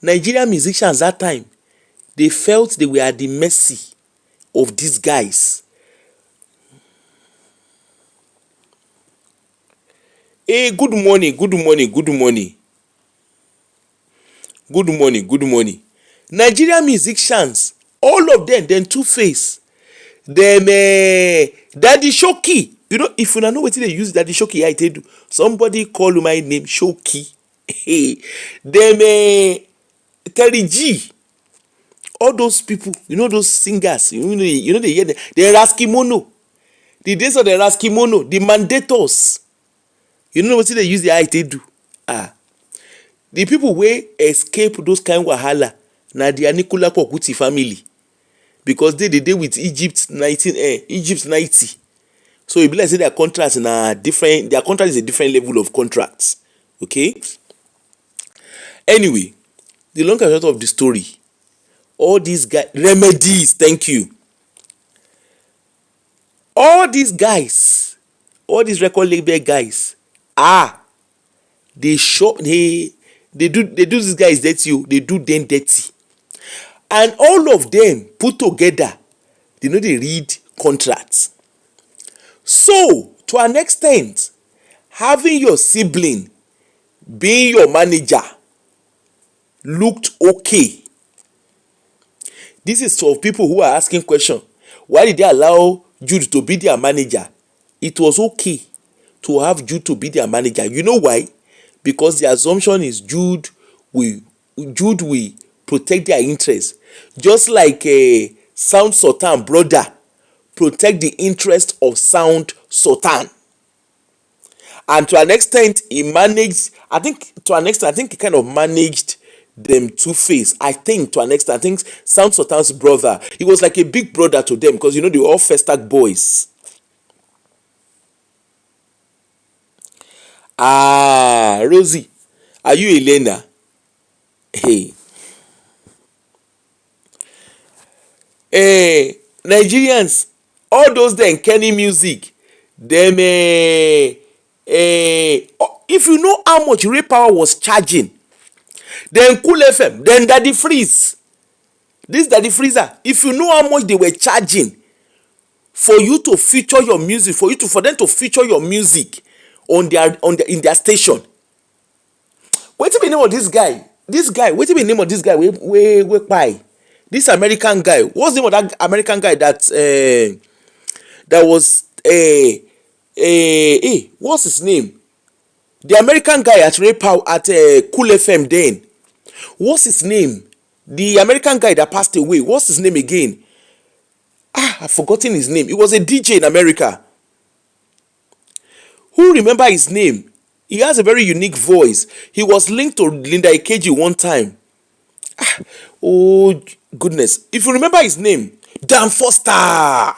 Nigerian musicians that time, they felt they were at the mercy of these guys. Good morning. Nigerian musicians, all of them Two-Face, them Daddy Shoki. You know, if you know wetin they use Daddy Shoki, I tell you, somebody call my name Shoki. Them Terry G. All those people, you know those singers, you know they hear them. The Raskimono. The days of the Raskimono, the Mandators. You know what they use the eye to do? The people wey escape those kind wahala na the Anikulapo Kuti family, because they dey with Egypt 90. So e be like say their contracts na different. Their contract is a different level of contracts. Okay. Anyway, the long and short of the story, all these guys, remedies. Thank you. All these guys, all these record label guys. They do these guys dirty. They do them dirty, and all of them put together, they know they read contracts. So to an extent, having your sibling being your manager looked okay. This is for people who are asking question. Why did they allow Jude to be their manager? It was okay to have Jude to be their manager. You know why? Because the assumption is Jude will protect their interests, just like a Sound Sultan brother protect the interest of Sound Sultan. And to an extent, he managed. I think he kind of managed them Two-Face, I think, to an extent. I think Sound Sultan's brother. He was like a big brother to them because they were all Festac boys. Ah, Rosie, are you Elena? Hey, Nigerians, all those then Kenny music, them if you know how much Ray Power was charging, then Cool FM, then Daddy Freeze, this Daddy Freezer, if you know how much they were charging for you to feature your music, for them to feature your music on their in their station. Wetin be the name of this guy? Wetin be the name of this guy? We kpai. This American guy. What's the name of that American guy that was what's his name? The American guy at Cool FM then. What's his name? The American guy that passed away. What's his name again? I've forgotten his name. He was a DJ in America. Who remember his name? He has a very unique voice. He was linked to Linda Ikeji one time. Oh goodness. If you remember his name, Dan Foster.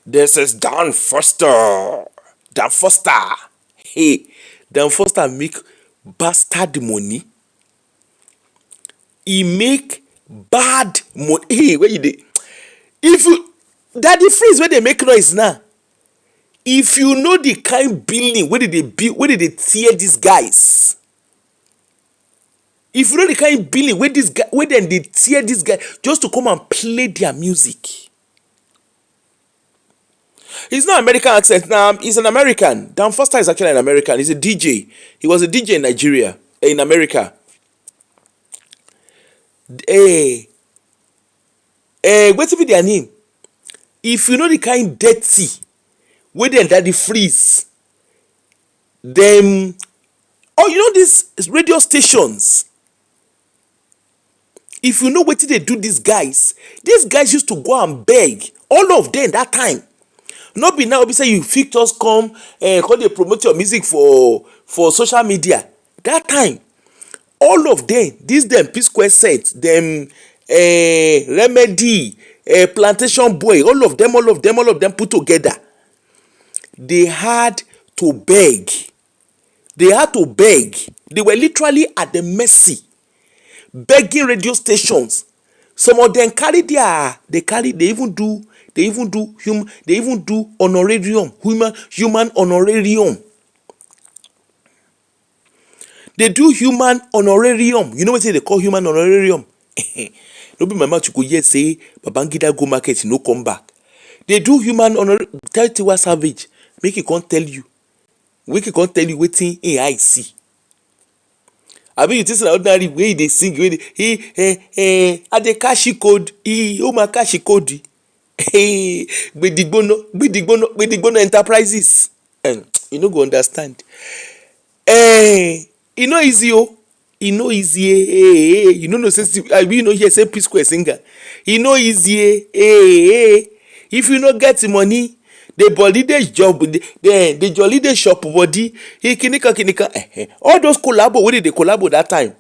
This is Dan Foster. Dan Foster. Hey, Dan Foster make bastard money. He make bad money. Hey, where you dey? If you Daddy Freeze where they make noise now. If you know the kind building where did they tear these guys? If you know the kind building where then they tear these guys just to come and play their music. He's not American accent now. He's an American. Dan Foster is actually an American. He's a DJ. He was a DJ in Nigeria, in America. Wait to be their name. If you know the kind dirty, where then Daddy Freeze, them, oh, you know these radio stations. If you know what they do, these guys used to go and beg. All of them that time. Not be now, be say you fictors come and how they promote your music for social media. That time, all of them, them Psquare set, them Remedy, Plantation Boy, all of them put together. They had to beg. They were literally at the mercy, begging radio stations. Some of them they even do honorarium, human honorarium. They do human honorarium. You know what they call human honorarium? No be my mouth you go hear say Babangida go market, no come back. They do human honorarium. Tell Tiwa Savage, make it can't tell you. Make it can't tell you wetin I see. I mean, it is an ordinary way they sing. At the cash code, my cash code. Bidigbono Enterprises. You no go understand. E no easy o. E no easy. You know say we no hear say Psquare singer. E no easy. If you no get money, the body dey job, the jolly dey shop body. Kinika. All those collabo wey dey collabo that time.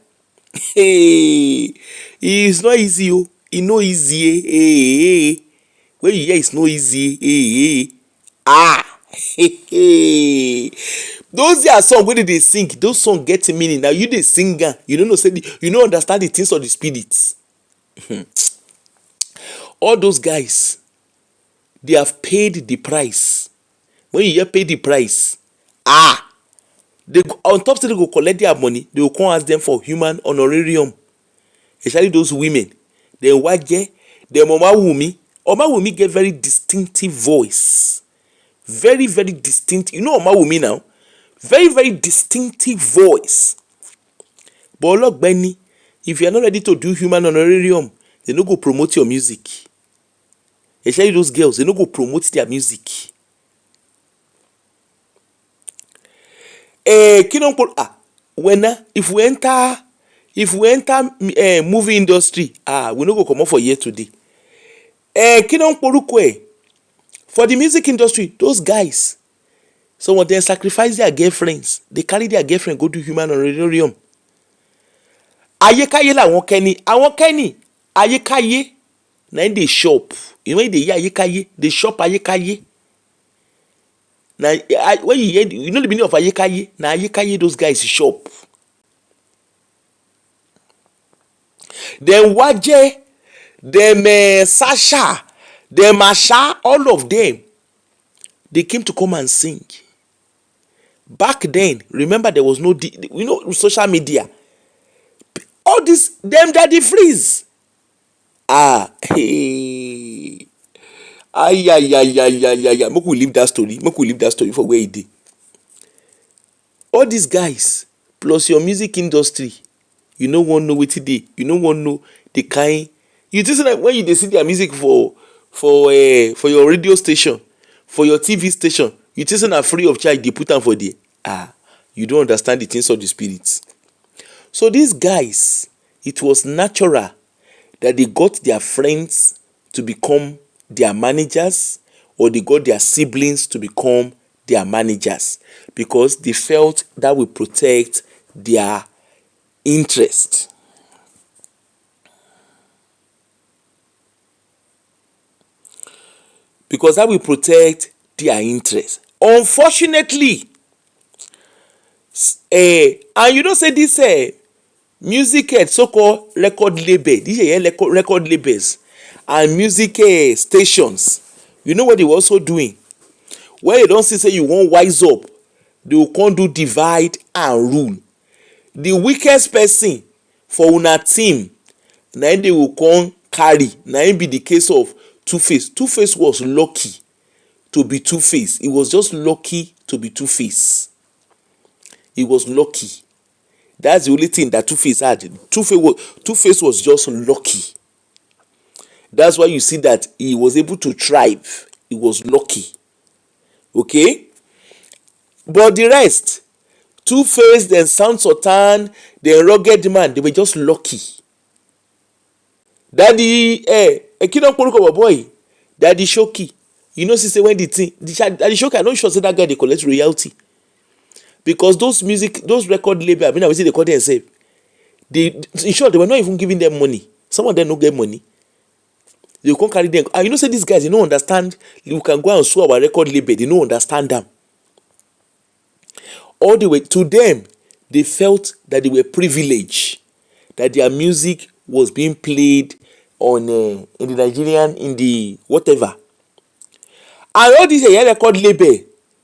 It's not easy o. E no easy. When you hear it's no easy. Those are songs where they sing. Those songs get meaning. Now you the singer, you don't know say you don't understand the things of the spirits. All those guys, they have paid the price. When you hear pay the price, they go, on top say they go collect their money. They will come ask them for human honorarium. Especially those women. They waje, they Omawumi get very distinctive voice. Very, very distinct. You know Omawumi now? Very, very distinctive voice. But Benny, if you are not ready to do human honorarium, they no go promote your music. Especially those girls, they no go promote their music. If we enter movie industry, we no go come up for year today. For the music industry, those guys, some of them sacrifice their girlfriends. They carry their girlfriend go to human honorarium. ayékáyé làwọn kẹ́ni, àwọn kẹ́ni ayékáyé na im dey shop. You know when you dey hear ayékáyé, dey shop ayékáyé. Na when you hear, you know the meaning of ayékáyé, na ayékáyé those guys shop. Dem Waje, dem Sasha, dem Asha, all of them, they came to come and sing. Back then, remember there was no social media. All this, them Daddy Freeze. Hey. Make we leave that story. Make we leave that story for where e dey. All these guys plus your music industry, you no wan know wetin dey. You no wan know the kind. You think say like when you dey see their music for your radio station, for your TV station, you think say na free of charge dey put am for there. You don't understand the things of the spirit. So these guys, it was natural that they got their friends to become their managers, or they got their siblings to become their managers, because they felt that will protect their interest. Because that will protect their interest. Unfortunately, and you know say this music so-called record label, these record labels and music stations, you know what they were also doing? When you don't say you wan wise up, they will come do divide and rule. The weakest person for una team, na im they will come carry. Na im be the case of Two-Face. Two-Face was lucky to be Two-Face. He was just lucky to be Two-Face. He was lucky. That's the only thing that Two-Face had. Two-Face was just lucky. That's why you see that he was able to thrive. He was lucky. Okay? But the rest, Two-Face, then Sound Sultan, then Rugged Man, they were just lucky. Daddy, Kingdom Protocol boy, Daddy Shoki. You know, say when the thing, Daddy Shoki, I'm not sure say that guy they collect royalty. Because those record label, I mean, I would say they call themselves. In short, they were not even giving them money. Some of them don't get money. They can't carry them. And you know, say these guys, they don't understand. You can go and sue our record label. They don't understand them. All the way to them, they felt that they were privileged, that their music was being played on in the Nigerian, in the whatever. And all these record label,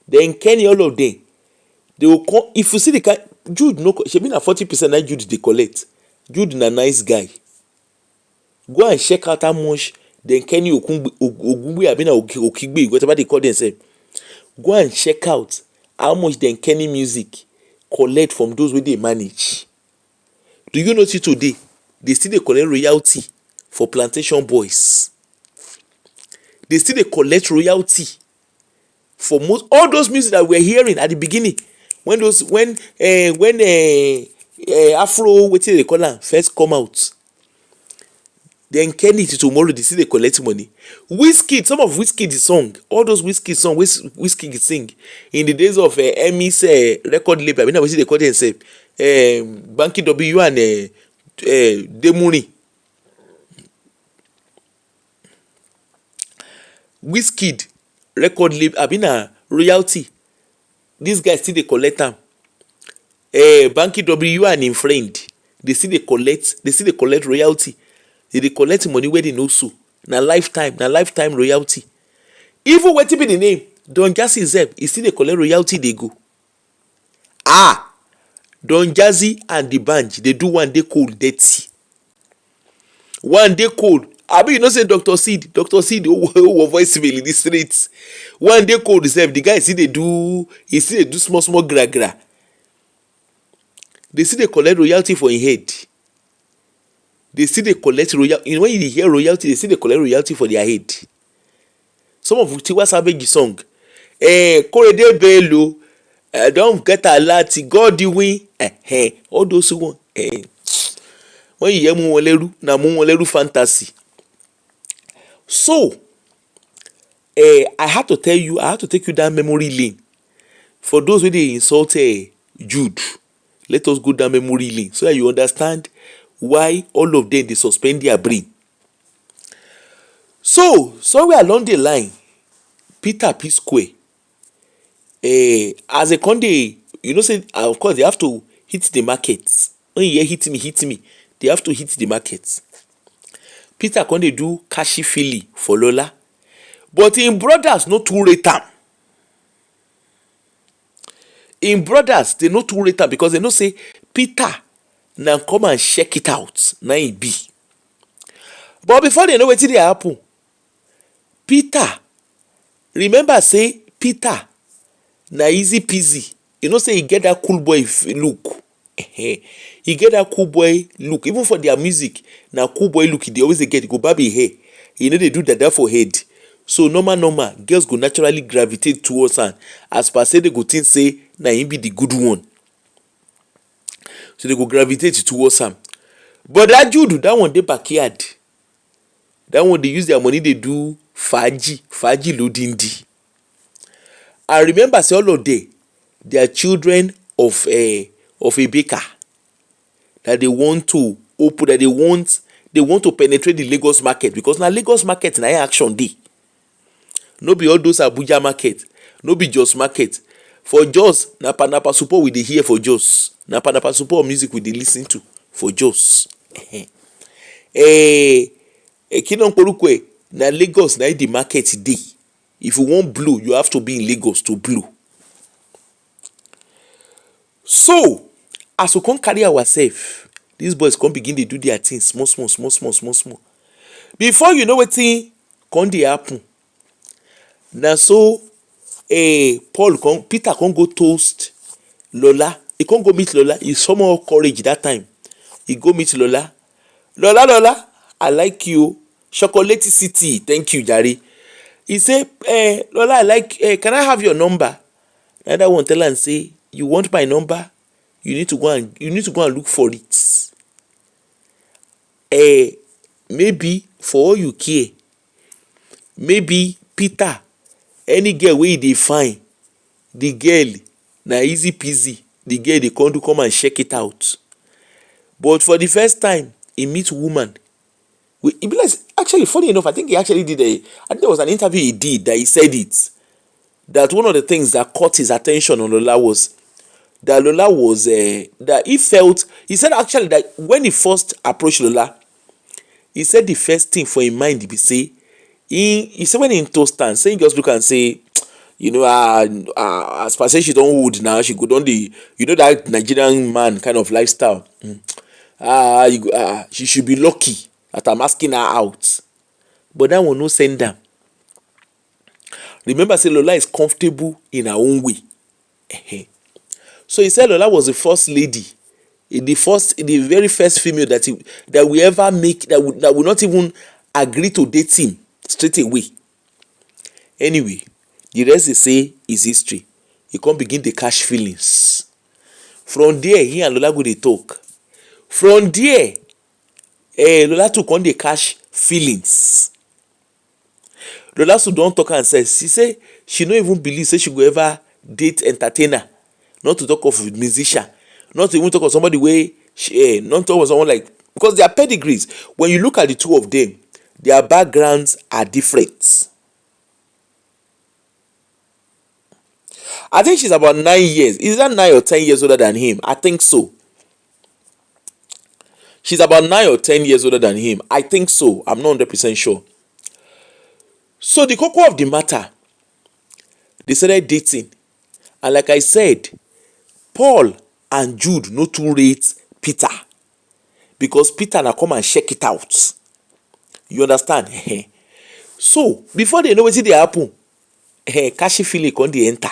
then Kenny, all of them, they will come. If you see the kind, Jude, no, she been at 40% that Jude they collect. Jude is a nice guy. Go and check out how much then Kenny Ogungbe, I mean Okigbe, whatever they call themselves. Go and check out how much then Kenny music collect from those where they manage. Do you notice today they still they collect royalty for Plantation Boys? They still they collect royalty for most all those music that we're hearing at the beginning. When Afro, what they call them, first come out, then Kenny to tomorrow they see they collect money. Wizkid, some of Wizkid's song, all those Wizkid songs, Wizkid sing in the days of Emmy's record label. I mean, I see they call themselves Banky W and Demuni. Wizkid record label, I mean royalty. These guys still they collect them. Banky W and him friend, they still they collect royalty. They collect money where they know so. Na lifetime royalty. Even wetin be the name, Don Jazzy sef, e still dey collect royalty dey go. Don Jazzy and the band, they do one day cold dirty. One day cold. Abi you know say Dr. Seed who voicemail in the streets. One day cold sef, the guy still dey do small gra. They still dey collect royalty for him head. They still dey collect royalty. You know, when you hear royalty, they still dey collect royalty for their head. Some of Tiwa Savage song, Korede Bello, don't get a lot, God the win, all those one. When you hear Muwaleru, na Muwaleru fantasy. So, I have to take you down memory lane. For those who they insult Jude, let us go down memory lane so that you understand why all of them dey suspend their brain. So somewhere along the line, Peter Psquare, as they come dey, say of course they have to hit the market. When you hear hit me, they have to hit the market. Peter come dey do cashy feely for Lola, but im brothers no too rate am. Im brothers dey no too rate am because they know say Peter na come and check it out na e be. But before they know wetin dey happen, Peter, remember say Peter na easy peasy. You know say e get that cool boy look. E get that cool boy look. Even for their music, na cool boy look e dey always dey get. E go barb im hair. E no dey do dada for head. So normal girls go naturally gravitate towards am, as per say they go think say na him be the good one. So they go gravitate towards am. But that Jude, that one dey backyard. That one dey use their money dey do faji lodindi. I remember say all of them, they are children of a baker that they want to open, that they want to penetrate the Lagos market, because na Lagos market na action dey. No be all those Abuja market, no be Jos market. For Jos, na Panapa support we dey hear for Jos. Na Panapa support music we dey listen to for Jos. Kinonkorukwe, na Lagos na the market dey. If you want blow, you have to be in Lagos to blow. So, as we come carry ourselves, these boys come begin dey do their things small. Before you know wetin come dey happen, na so Peter come go toast Lola. He come go meet Lola. He summon courage that time. He go meet Lola. Lola, I like you. Chocolate City, thank you, Jare. He say, Lola, I like. Can I have your number? Another one tell am say, you want my number? You need to go and look for it. Maybe for all you care, maybe Peter, any girl wey dey fine, the girl na easy peasy. The girl dey come and check it out. But for the first time he meet woman, e be like, actually funny enough, I think he actually did I think there was an interview he did that he said it, that one of the things that caught his attention on Lola was that that he said actually that when he first approached Lola, he said the first thing for him mind be say, he said when he toast am, say he just look and say, as per say she don old now, she go don dey, that Nigerian man kind of lifestyle. She should be lucky that I'm asking her out. But that one no send am. Remember say Lola is comfortable in her own way. So he said Lola was the first lady, the very first female that we ever make, that would not even agree to date him straight away. Anyway, the rest they say is history. He come begin dey catch feelings. From there, he and Lola go dey talk. From there, Lola too come dey catch feelings. Lola too don talk and say, she say she no even believe say she go ever date entertainer, not to talk of musician, not to even talk of somebody wey not talk of someone like, because their pedigrees, when you look at the two of them, their backgrounds are different. I think she's about 9 years. Is that 9 or 10 years older than him? I think so. She's about 9 or 10 years older than him. I think so. I'm not 100% sure. So the cocoa of the matter, they started dating. And like I said, Paul and Jude no too rate Peter, because Peter na come and check it out. You understand? So before they know wetin dey happen, cashy feeling come dey enter.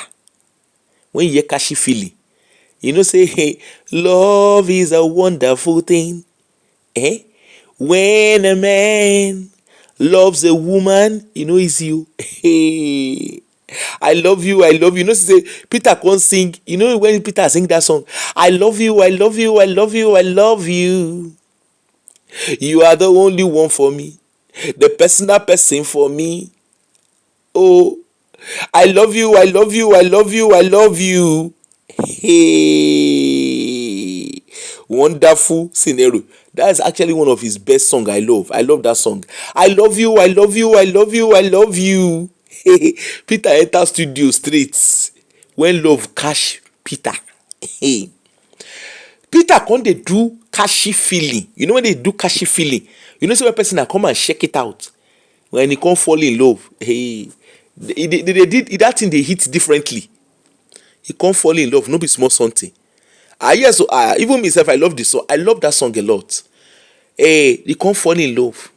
When you hear cashy feeling, you know say, hey, love is a wonderful thing. When a man loves a woman, is you. Hey, I love you. You know, say Peter can't sing. You know when Peter sing that song, I love you. You are the only one for me, the personal person for me. Oh, I love you. Hey, Wonderful scenario. That's actually one of his best song. I love that song. I love you, I love you, I love you, I love you. Peter enter studio straight when love catch Peter. Peter come dey do catchy feeling. You know when they do catchy feeling, you know say one person na come and check it out when he come fall in love. They did that thing, dey hit differently. He come fall in love, no be small something. Yes, so even myself, I love this song. I love that song a lot. He come fall in love.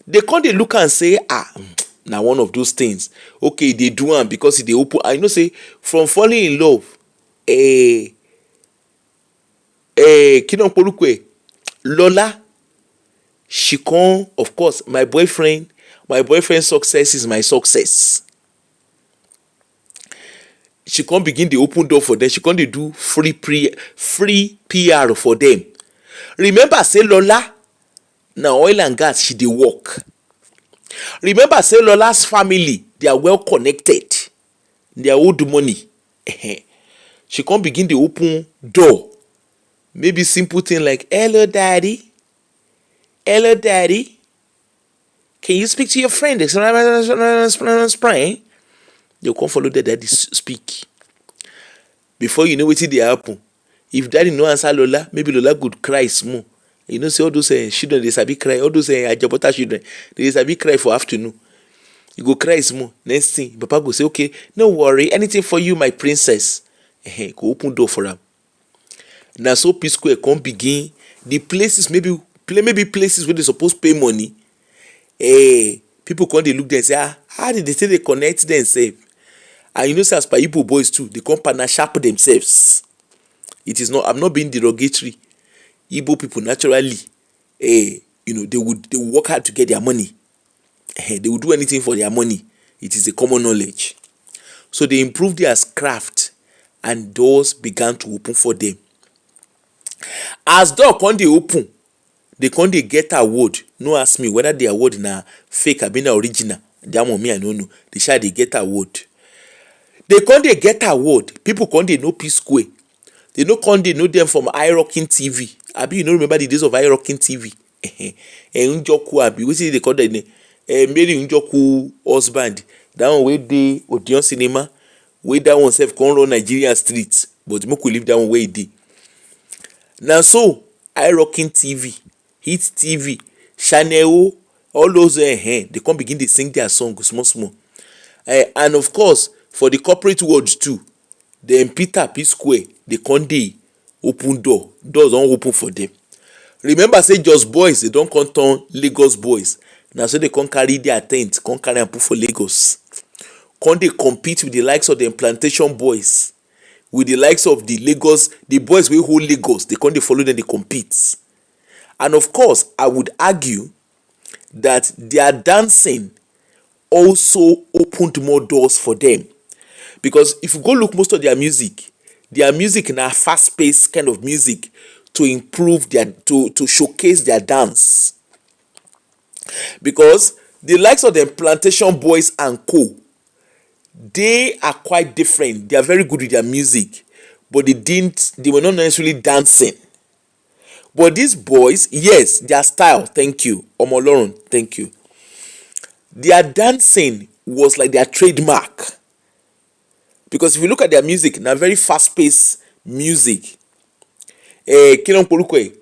They come dey look and say, na one of those things. Okay, they do am because they open. I know say from falling in love, Kidon Polukwe, Lola, she come, of course, my boyfriend's success is my success. She come begin the open door for them. She come dey do free PR for them. Remember say Lola na oil and gas she dey work. Remember say Lola's family, they are well connected. They are old money. She come begin the open door. Maybe simple thing like, hello daddy, can you speak to your friend? They'll come follow the daddy speak. Before you know wetin dey happen, if daddy no answer Lola, maybe Lola could cry small. You know say all those children dey sabi cry, all those ajabota children, they sabi cry for afternoon. You go cry small. Next thing, papa go say, okay, no worry, anything for you, my princess. Go open door for am. Na so Psquare come begin the places, maybe places where they suppose pay money. People come dey look there and say, how did they say they connect themselves? And you know say as per Igbo boys too, they come partner sharp themselves. It is not, I'm not being derogatory. Igbo people naturally, they would work hard to get their money. They would do anything for their money. It is a common knowledge. So they improved their craft and doors began to open for them. As door come dey open, they come dey get award. No ask me whether the award na fake or na original. That one me I no know. They shall dey get award. They come dey get award. People come dey know Psquare. They no come dey know them from iRocking TV. Abi you no remember the days of iRocking TV? Njoku abi wetin they call that name? Mary Njoku husband. That one wey dey Odeon Cinema. Wey that one sef come run Nigeria street. But make we leave that one where e dey. Now so iRocking TV, Hit TV, Channel, all those they come begin to sing their song small. And of course for the corporate world too, then Peter Psquare, they come dey open doors don open for them. Remember say Just Boys, they don come turn Lagos Boys. Now so they come carry their tent, come carry and put for Lagos. Come dey compete with the likes of the Plantation Boys. With the likes of the Lagos, the boys wey hold Lagos, they come dey follow them, they compete. And of course, I would argue that their dancing also opened more doors for them. Because if you go look most of their music na fast-paced kind of music to improve to showcase their dance. Because the likes of the Plantation Boys and co, they are quite different. They are very good with their music, but they were not necessarily dancing. But these boys, yes, their style, thank you. Omoloron, thank you. Their dancing was like their trademark. Because if you look at their music, na very fast-paced music. Kidon Polukwe,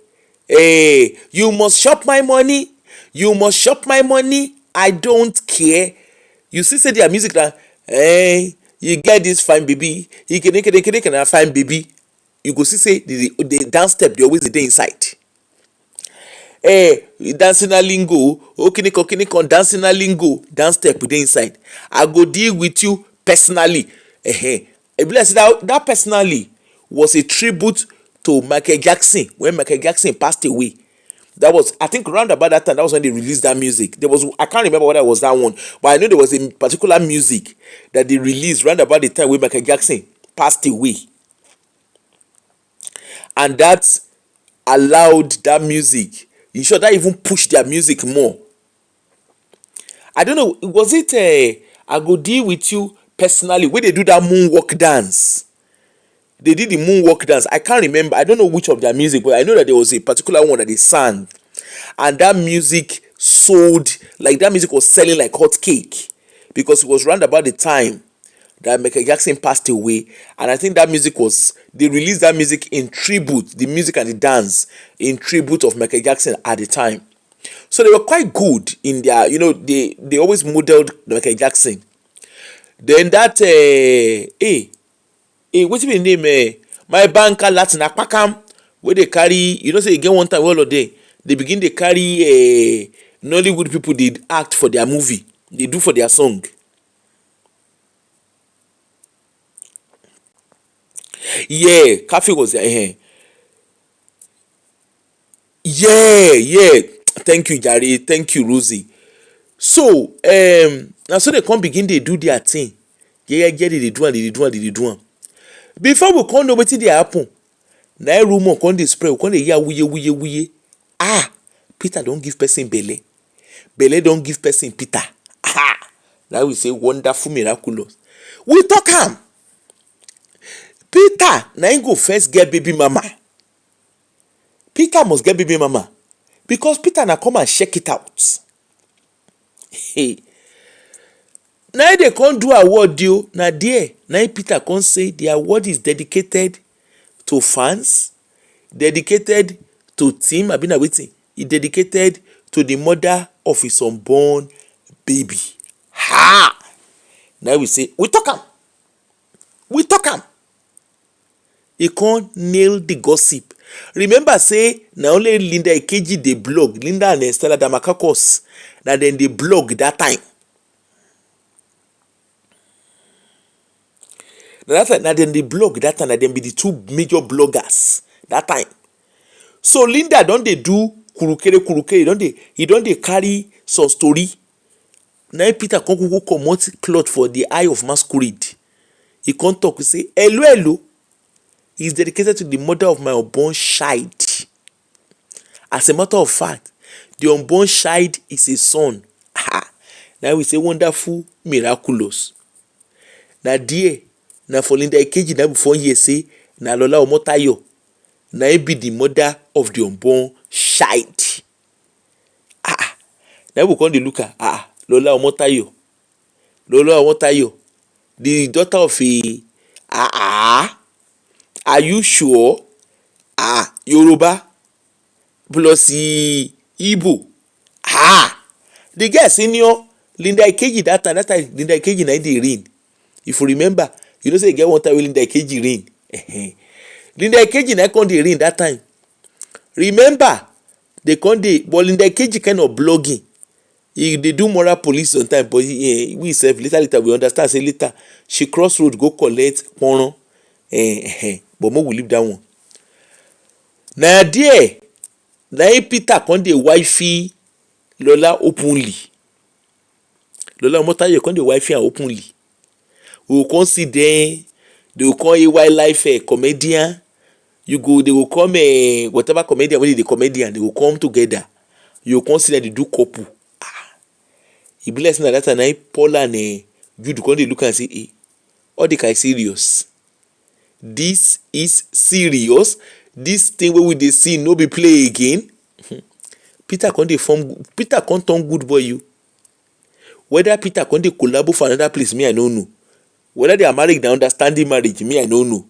you must shop my money. You must shop my money. I don't care. You see, say their music na, you get this fine baby. You can a fine baby. You go see say the dance step, they always dey inside. Dancing a lingo, kiniko, dancing a lingo, dance step dey inside. I go deal with you personally. I believe that personally was a tribute to Michael Jackson when Michael Jackson passed away. That was, I think, around about that time. That was when they released that music. I can't remember whether it was that one, but I know there was a particular music that they released around about the time when Michael Jackson passed away, and that allowed that music. In short, that even pushed their music more. I don't know. Was it I go deal with you personally? Where they do that moonwalk dance. they did the moonwalk dance. I can't remember. I don't know which of their music, but I know that there was a particular one that they sang, and that music sold, like that music was selling like hot cake, because it was round about the time that Michael Jackson passed away. And I think that music was, they released that music in tribute, the music and the dance in tribute of Michael Jackson at the time. So they were quite good in their, they always modeled Michael Jackson. Then that what's the name, my banker Latin Akpakam, where they carry, say again one time all of day they begin, they carry Nollywood people, did act for their movie, they do for their song. Yeah, Cafe was there. Yeah. Thank you, Jare. Thank you, Rosie. So, now so they come begin, they do their thing. Yeah, they do am. Before we come know wetin dey happen, na rumor come dey spread, we come dey hear wuye. Ah, Peter don give person belle. Belle don give person Peter. Ah, now we say wonderful, miraculous. We talk am. Peter na him go first get baby mama. Peter must get baby mama, because Peter na come and check it out. Hey, na they come do award deal. Na there na Peter come say the award is dedicated to fans, dedicated to team. I been waiting. He dedicated to the mother of his unborn baby. Ha! Now we say we talk am. He can't nail the gossip. Remember say na only Linda Ikeji dey blog, Linda and Stella Damakakos, na dem dey blog that time. Na dem dey blog that time, na dem be the two major bloggers that time. So Linda don dey do kurukere, he don dey carry some story. Na Peter come kuku comot cloth for the eye of masquerade. He come talk, say hello. He is dedicated to the mother of my unborn child. As a matter of fact, the unborn child is a son. Now we say wonderful, miraculous. Na there, na for Linda Ikeji, na before here say na Lola Omotayo, na he be the mother of the unborn child. Now we come dey look at Lola Omotayo, the daughter of a are you sure? Yoruba plus Igbo. The girl senior Linda Ikeji that time Linda Ikeji na dey reign. If you remember, say get one time Linda Ikeji reign. Linda Ikeji na come dey reign that time. Remember, they come dey, but Linda Ikeji kind of blogging. They do moral police sometimes, but we self later we understand, say later she cross road go collect pono. But mo we leave that one. Na there na Peter come dey wifey Lola openly. Lola Omotayo come dey wifey am openly. We will come see them, they will call a wildlife comedian. They will come whatever comedian, when they comedian, they will come together. You will come see that they do couple. He be like that time Paul and Jude come dey look and say, all the guy serious. This is serious. This thing wey we dey see no be play again. Peter come turn good boy you. Whether Peter come dey collabo for another place, me I no know. Whether they are married, na understanding marriage, me I no know.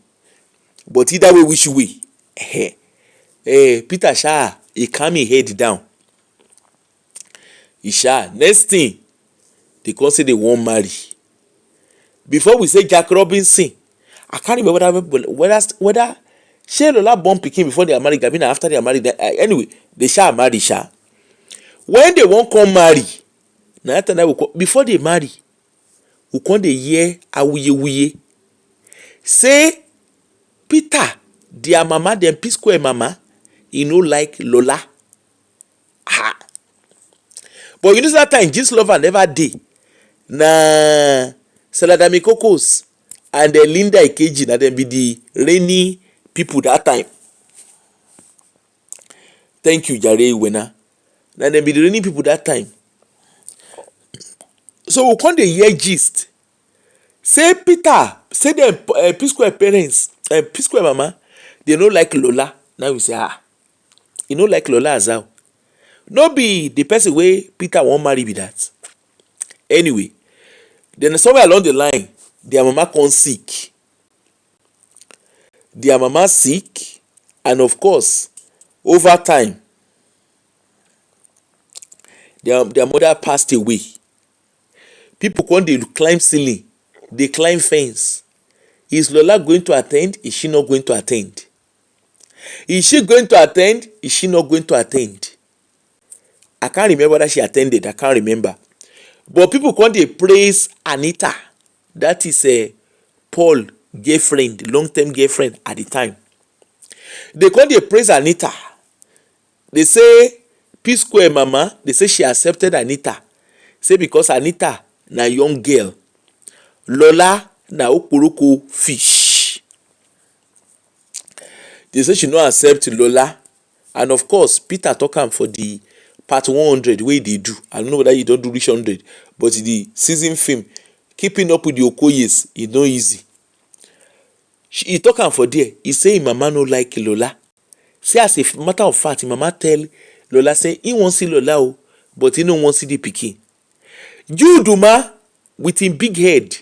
But either way, which way, Peter sha, he calm him head down. He sha, next thing they come say they wan marry. Before we say Jack Robinson, I can't remember whether she Lola born pikin before they are married, I mean after they are married. Anyway, they shall marry sha. When they won't come marry, na that time before they marry, we come dey hear awuyewuye. Say Peter, their mama, dem Psquare mama, he no like Lola. But that time, Jesus lover never dey. Na Saladami Kokos and Linda Ikeji, na dem be the rainy people that time. Thank you, Jare Wena. Na dem be the rainy people that time. So we come dey hear gist. Say Peter, say dem Psquare parents, Psquare mama, they no like Lola. Now we say, you no like Lola as how? No be the person wey Peter wan marry be that. Anyway, then somewhere along the line, their mama come sick. Their mama sick, and of course, over time, their mother passed away. People come dey climb ceiling, dey climb fence. Is Lola going to attend? Is she not going to attend? Is she going to attend? Is she not going to attend? I can't remember whether she attended. I can't remember. But people come dey praise Anita. That is Paul girlfriend, long-term girlfriend at the time. They come dey praise Anita. They say Psquare mama, they say she accepted Anita. Say because Anita na young girl. Lola na okporoko fish. They say she no accept Lola. And of course, Peter talk am for the part 100 wey dey do. I don't know whether you don do reach 100, but the season film, keeping up with the Okoyes, e no easy. He talk am for there. He say him mama no like Lola. Say as a matter of fact, him mama tell Lola say he wan see Lola o, but he no wan see the pikin. Jude ma with him big head,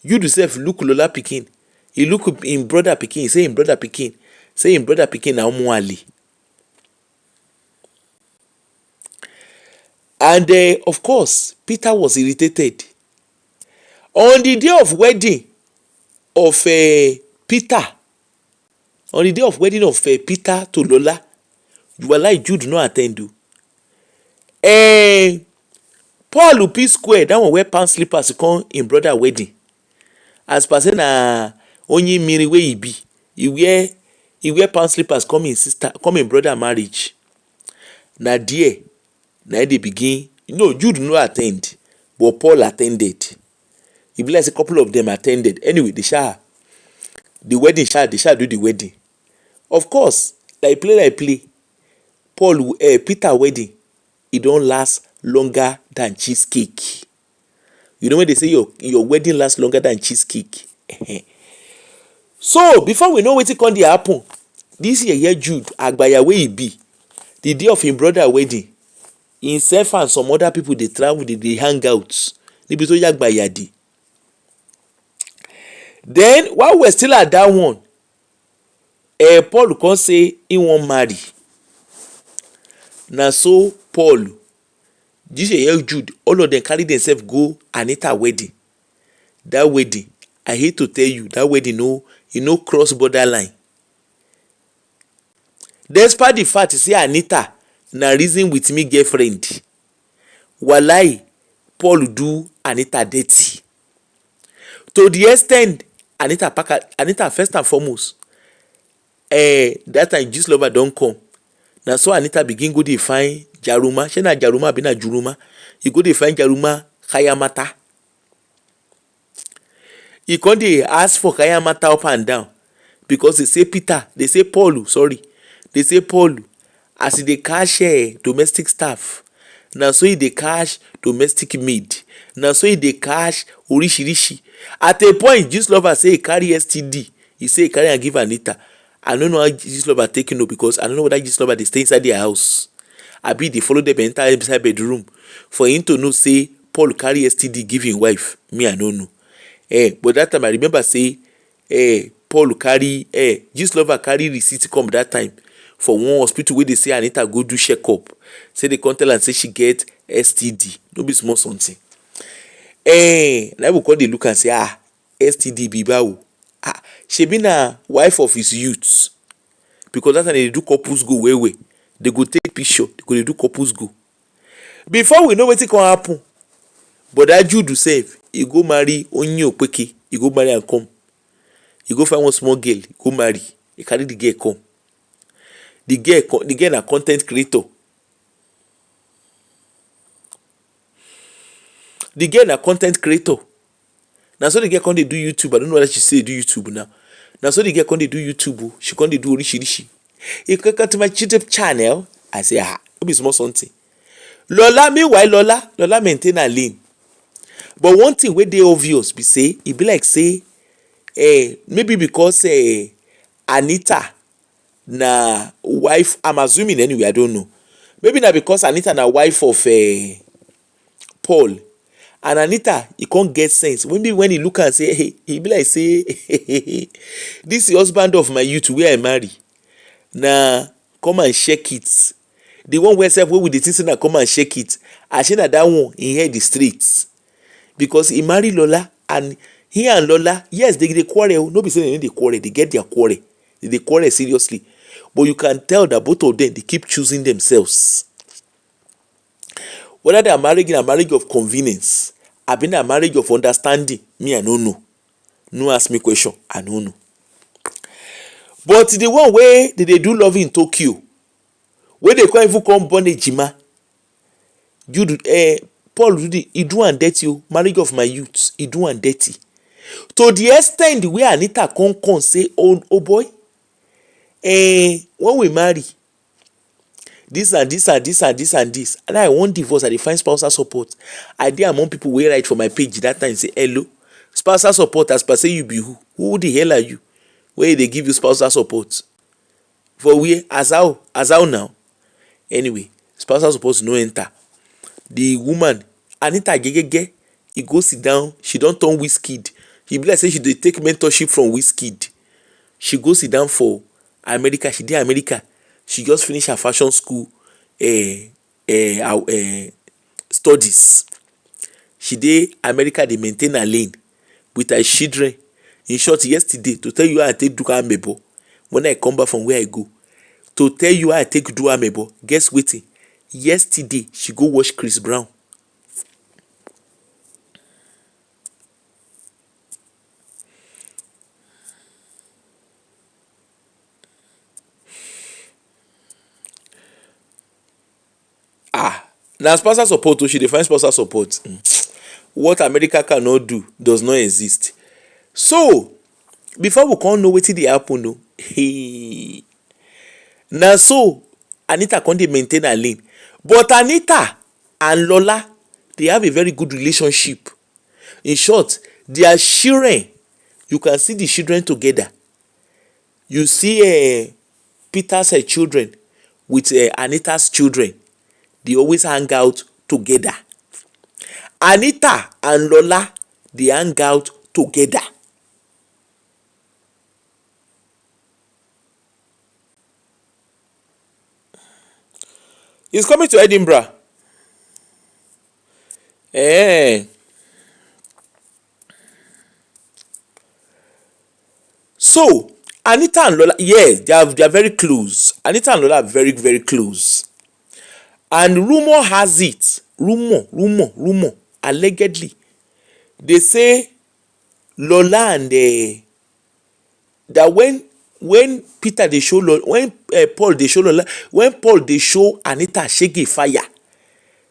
Jude sef look Lola pikin. He look him brother pikin. He say him brother pikin. Say him brother pikin na Omuali. And of course, Peter was irritated. On the day of wedding of Peter, on the day of wedding of Peter to Lola, you were like Jude no attend to. Paul Psquare, that one wear pants slippers come in brother wedding. As per say na only miri wey he be, he wear pants slippers come in brother marriage. Na there, na they begin. No, Jude no attend, but Paul attended. It be like a couple of them attended. Anyway, the wedding they do the wedding. Of course, like play. Peter wedding, it don't last longer than cheesecake. You know when they say your wedding lasts longer than cheesecake. So before we know wetin come dey happen, this year Jude agbaya wey he be, the day of him brother wedding, himself and some other people dey travel, dey hang out. Níbi tó yá agbaya dey. Then while we're still at that one, Paul come say he wan marry. Na so Paul, this year Jude, all of them carry themselves go Anita wedding. That wedding, I hate to tell you, that wedding no cross border line. Despite the fact say Anita na reason with me girlfriend, walai Paul do Anita dirty. To the extent Anita first and foremost, that time Jesus lover don come. Na so Anita begin go dey find Jaruma. Shey na Jaruma abi na Juruma? You go dey find Jaruma Kayamata. He come dey ask for Kayamata up and down because they say Paul, as he dey cash domestic staff, na so he dey cash domestic maid, na so he dey cash orishirishi. At a point, Jesus lover say he carry STD. He say he carry and give Anita. I don't know how Jesus lover take no because I don't know whether Jesus lover dey stay inside their house. Abi dey follow them enter inside bedroom for him to know say Paul carry STD give him wife. Me I no know. But that time I remember say Paul carry Jesus lover carry receipt come that time for one hospital where they say Anita go do check up. Say they come tell and say she get STD. No be small something. Now we call the look and say STD be bawo. She be na wife of his youth. Because that time they do couples go way. They go take picture. They go do couples go. Before we know wetin can happen, but that Jude sef, he go marry Onyi Opeke. He go marry and come. He go find one small girl. He go marry. He carry the girl come. The girl na content creator. The girl na content creator. Na so the girl come dey do YouTube. I don't know whether she say do YouTube now. Na so the girl come dey do YouTube. She come dey do orishirishi. He come to my YouTube channel. I say no be small something. Lola maintain her lane. But one thing wey dey obvious be say e be like say maybe because Anita na wife, I'm assuming anyway, I don't know. Maybe na because Anita na wife of Paul, and Anita he can't get sense. Maybe when he look and say, hey, he be like say, this is husband of my youth where I marry. Na come and shake it. The one where self wey with the thing say na come and shake it. I say na that one in head the streets. Because he marry Lola, and he and Lola, yes, they quarrel. No be say they quarrel, they get their quarrel. They quarrel seriously. But you can tell that both of them, they keep choosing themselves. Whether they are married in a marriage of convenience, I been a marriage of understanding, me I don't know. No ask me question, I don't know. But the one way they do love in Tokyo, where they can't even come born a jima, you do Paul he do and dirty you, marriage of my youths, he do and dirty. To the extent where Anita come say, oh boy, when we marry, this and this and this and this and this, and I want divorce, I dey find spousal support. I dey among people wey write for my page that time say, hello, spousal support as per say you be who? Who the hell are you? Where they give you spousal support? For where? As how now? Anyway, spousal support no enter. The woman, Anita gegege, he go sit down, she don turn Wizkid. He be like say she dey take mentorship from Wizkid. She go sit down for America, she dey America. She just finish her fashion school studies. She dey America dey maintain her lane with her children. In short, yesterday, to tell you how I take do amebo, when I come back from where I go, to tell you how I take do amebo, guess wetin? Yesterday, she go watch Chris Brown. Now spousal support, she dey find spousal support. What America cannot do does not exist. So before we come know wetin dey happen o, na so Anita come dey maintain her lane. But Anita and Lola, they have a very good relationship. In short, their children, you can see the children together. You see Peter's children with Anita's children. They always hang out together. Anita and Lola, they hang out together. He's coming to Edinburgh. So Anita and Lola, yes, they are very close. Anita and Lola are very, very close. And rumor has it, rumor, allegedly, they say Lola and that when Peter they show Lola, when Paul they show Lola, when Paul they show Anita shege fire,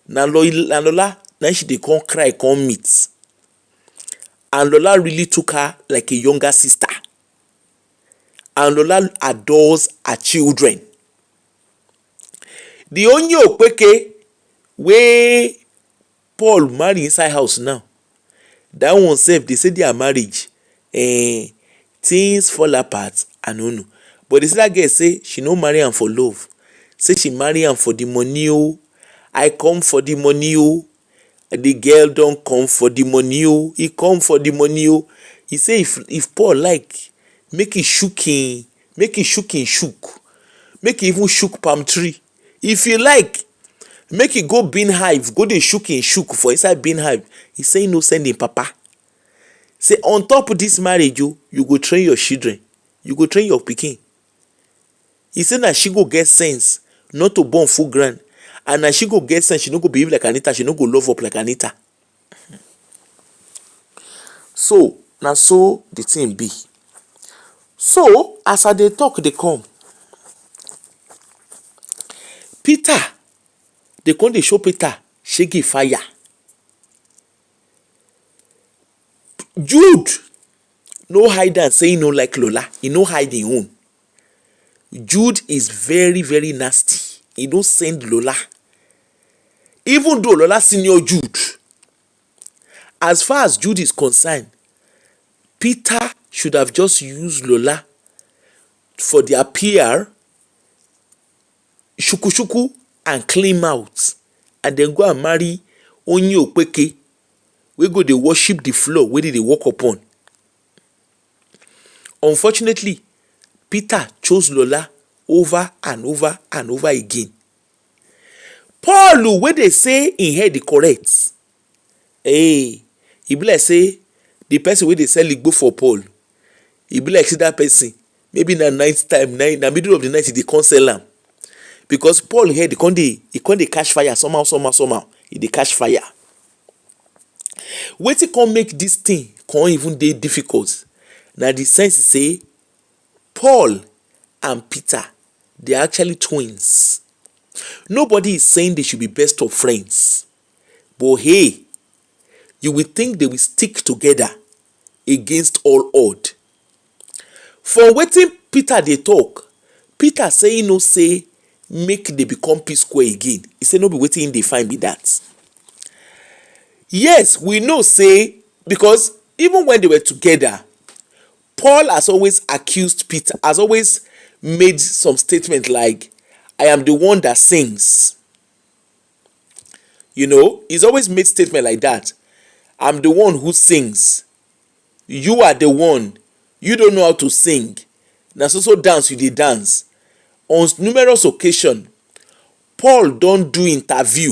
na Lola now she dey come cry, come meet. And Lola really took her like a younger sister. And Lola adores her children. The only okpeke wey Paul marry inside house now, that one sef dey say their marriage things fall apart, I no know. But the sister girl say she no marry am for love, say she marry am for the money o. I come for the money o. The girl don come for the money o. He come for the money o. He say if Paul like, make he shook him shook, make he even shook palm tree. If you like, make he go bean hive, go dey shook him shook for inside bean hive. He say he no send him papa. Say on top of this marriage you go train your children, you go train your pikin. He say na she go get sense not to born full ground, and na she go get sense, she no go behave like Anita, she no go love up like Anita. So na so the thing be. So as I dey talk dey come, Peter, they come dey show Peter shege fire. Jude no hide am say he no like Lola, he no hide him own. Jude is very, very nasty. He no send Lola. Even though Lola senior Jude, as far as Jude is concerned, Peter should have just used Lola for their PR, shuku shuku and clean mouth, and then go and marry onye opeke wey go dey worship the floor wey dey walk upon. Unfortunately, Peter chose Lola over and over and over again. Paul wey dey say im head dey correct, e be like say the person wey dey sell igbo for Paul, e be like say that person maybe na night time, na middle of the night e dey come sell am, because Paul head e come dey catch fire somehow, e dey catch fire. Wetin come make this thing come even dey difficult na the sense say Paul and Peter, they are actually twins. Nobody is saying they should be best of friends, but hey, you will think they will stick together against all odds. For wetin Peter dey talk, Peter say no say make they become Psquare again. He say no be wetin they find be that. Yes, we know say, because even when they were together, Paul has always accused Peter, has always made some statement like, I am the one that sings. He's always made statement like that. I'm the one who sings. You are the one. You don't know how to sing. Na so dance you dey dance. On numerous occasions, Paul don do interview.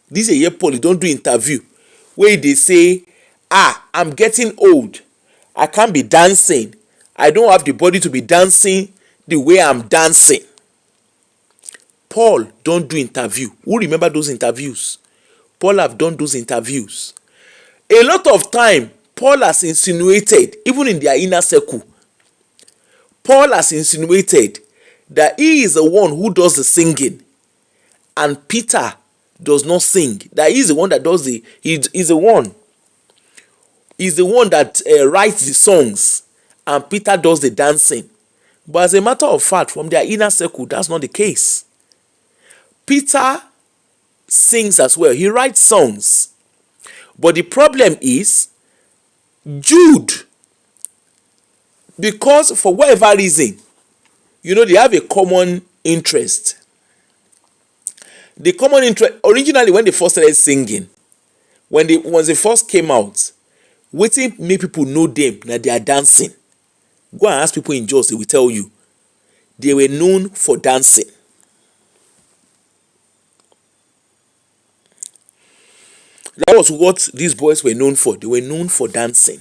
This year Paul don do interview where they say, I'm getting old. I can't be dancing. I don't have the body to be dancing the way I'm dancing. Paul don't do interview. Who remember those interviews? Paul have done those interviews. A lot of time, Paul has insinuated, even in their inner circle, Paul has insinuated that he is the one who does the singing and Peter does not sing. That he is the one that does he's the one that writes the songs and Peter does the dancing. But as a matter of fact, from their inner circle, that's not the case. Peter sings as well. He writes songs. But the problem is, Jude, because for whatever reason, they have a common interest. The common interest, originally when they first started singing, once they first came out, wetin make people know them that they are dancing. Go and ask people in Jos, they will tell you. They were known for dancing. That was what these boys were known for. They were known for dancing.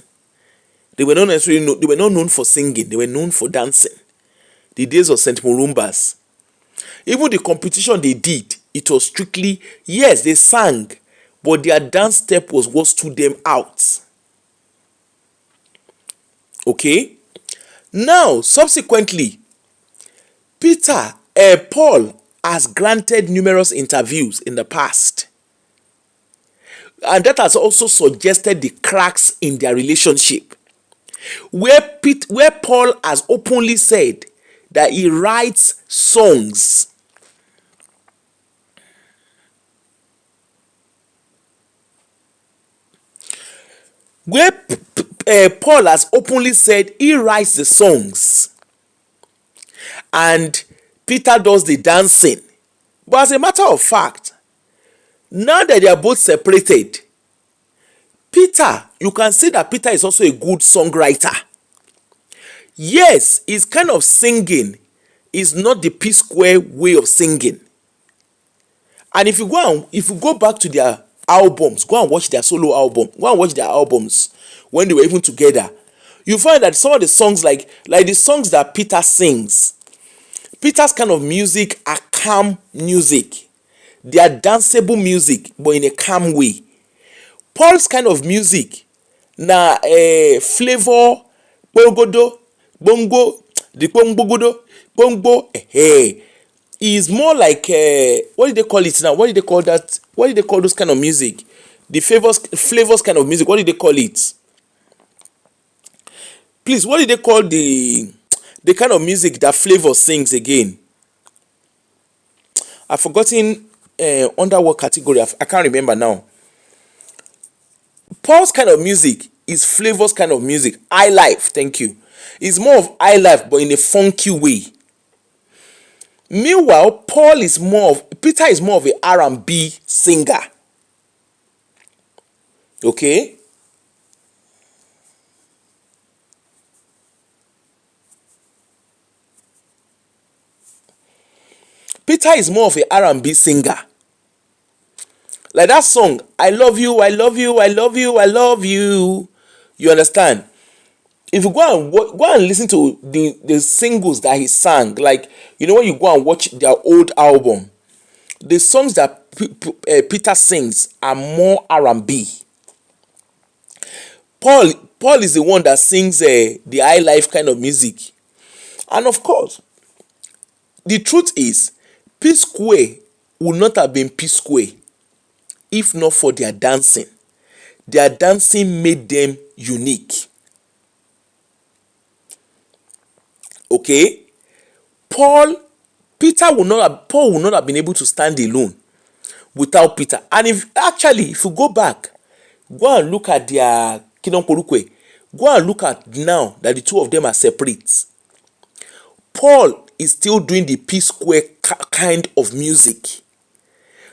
They were not necessarily they were not known for singing. They were known for dancing. The days of Saint Morumbas. Even the competition they did, it was strictly, yes, they sang, but their dance step was what stood them out. Okay? Now, subsequently, Paul has granted numerous interviews in the past. And that has also suggested the cracks in their relationship. Where Paul has openly said that he writes songs. Where Paul has openly said he writes the songs. And Peter does the dancing. But as a matter of fact, now that they are both separated, Peter, you can see that Peter is also a good songwriter. Yes, his kind of singing is not the Psquare way of singing. And if you go back to their albums, go and watch their solo album, go and watch their albums when they were even together, you find that some of the songs like the songs that Peter sings, Peter's kind of music are calm music. They are danceable music, but in a calm way. Paul's kind of music, na flavor, bongo, the bongo, is more like what do they call it now? What do they call that? What do they call those kind of music? The flavors kind of music. What do they call it? Please, what do they call the kind of music that Flavor sings again? I've forgotten under what category. I can't remember now. Paul's kind of music is Flavor's kind of music. High life, thank you. It's more of high life, but in a funky way. Meanwhile, Peter is more of a R&B singer. Okay? Peter is more of a R&B singer. Like that song, I love you, I love you, I love you, I love you. You understand? If you go and listen to the singles that he sang, like, you know, when you go and watch their old album, the songs that Peter sings are more R&B. Paul Paul is the one that sings the high life kind of music. And of course, the truth is, Psquare would not have been Psquare if not for their dancing. Their dancing made them unique. Okay? Paul would not have been able to stand alone without Peter. And if you go back, go and look at their Kingdom Porukwe, go and look at now that the two of them are separate. Paul is still doing the Psquare kind of music,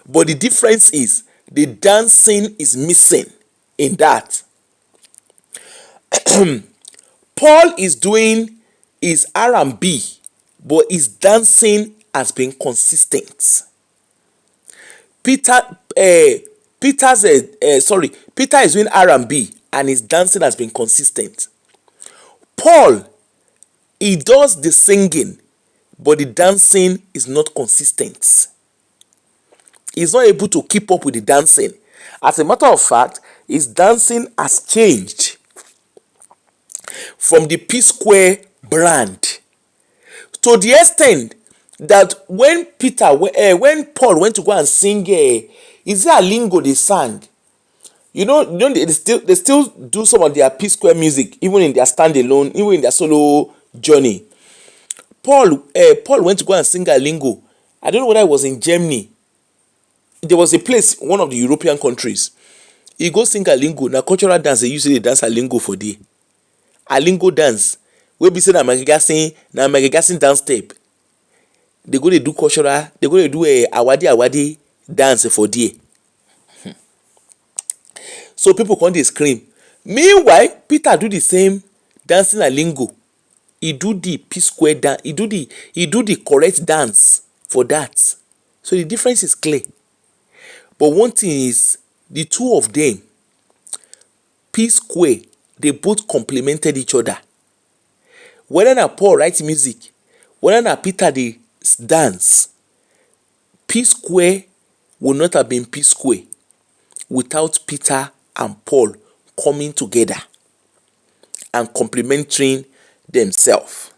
but the difference is the dancing is missing in that. Paul is doing his R&B, but his dancing has been consistent. Peter is doing R&B and his dancing has been consistent. Paul, he does the singing, but the dancing is not consistent. He's not able to keep up with the dancing. As a matter of fact, his dancing has changed from the Psquare brand to the extent that when Paul went to go and sing, is there a lingo they sang? They still do some of their Psquare music, even in their standalone, even in their solo journey. Paul went to go and sing a lingo. I don't know whether it was in Germany. There was a place, one of the European countries. He go sing a lingo. Now cultural dance, they usually dance a lingo for day. A lingo dance. We be saying na Magagassin dance step. They go to do cultural, they go to do a awadi dance for day. So people come dey scream. Meanwhile, Peter do the same dancing a lingo. He do the Psquare dance. He do the correct dance for that. So the difference is clear. But one thing is, the two of them, Psquare, they both complemented each other. Whether na Paul write music, whether na Peter dey dance, Psquare would not have been Psquare without Peter and Paul coming together and complementing themselves.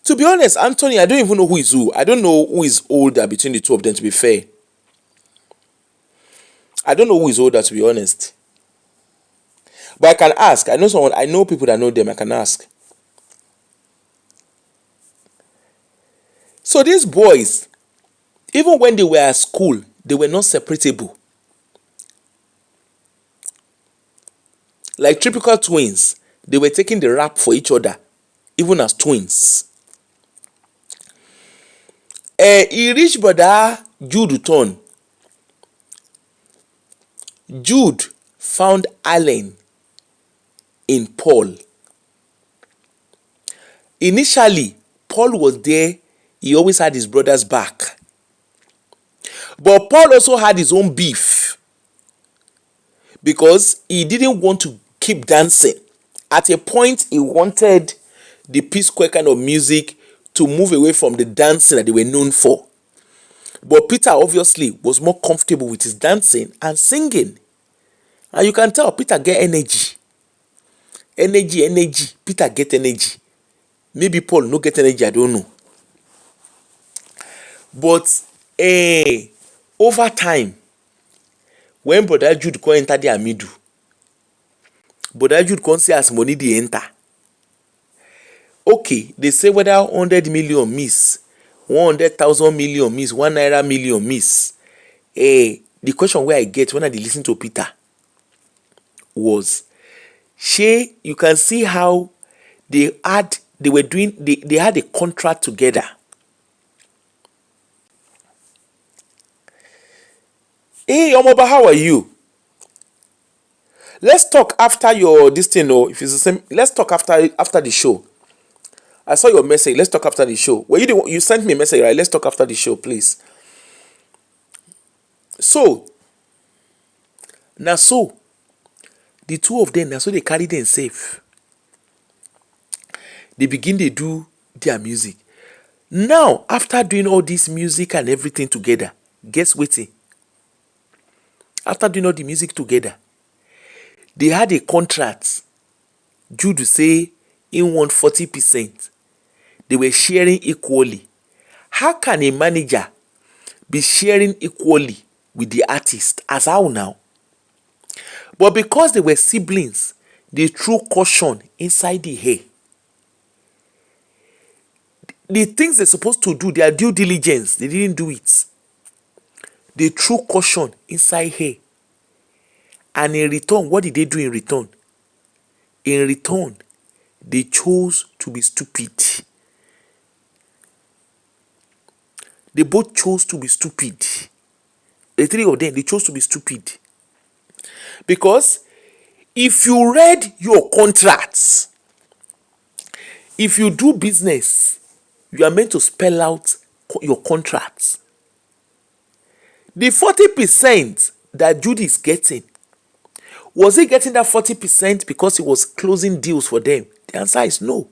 To be honest, Anthony, I don't even know who is who. I don't know who is older between the two of them, to be fair. I don't know who is older, to be honest. But I can ask. I know people that know them. I can ask. So these boys, even when they were at school, they were not separable. Like typical twins, they were taking the rap for each other, even as twins. He reached brother Jude turn. Jude found Allen in Paul. Initially, Paul was there. He always had his brother's back. But Paul also had his own beef because he didn't want to keep dancing. At a point, he wanted the Psquare kind of music to move away from the dancing that they were known for. But Peter obviously was more comfortable with his dancing and singing. And you can tell Peter get energy. Energy. Peter get energy. Maybe Paul no get energy, I don't know. But over time, when brother Jude come enter their middle, brother Jude come see as money dey enter. Okay, they say whether 100 million miss, 100,000 million miss, 1 naira million miss. The question where I get when I dey listen to Peter, was, you can see how they had a contract together. Hey, Omoba, how are you? Let's talk after your this thing, or if it's the same, let's talk after the show. I saw your message. Let's talk after the show. Well, you sent me a message, right? Let's talk after the show, please. So, now so the two of them, now so they carry them safe. They begin to do their music. Now, after doing all this music and everything together, guess what? After doing all the music together, they had a contract. Jude say he want 40%. They were sharing equally. How can a manager be sharing equally with the artist? As how now? But because they were siblings, they threw caution inside the hair. The things they're supposed to do, their due diligence, they didn't do it. They threw caution inside her. And in return, what did they do in return? In return, they chose to be stupid. They both chose to be stupid. The three of them, they chose to be stupid. Because if you read your contracts, if you do business, you are meant to spell out your contracts. The 40% that Judy is getting, was he getting that 40% because he was closing deals for them? The answer is no.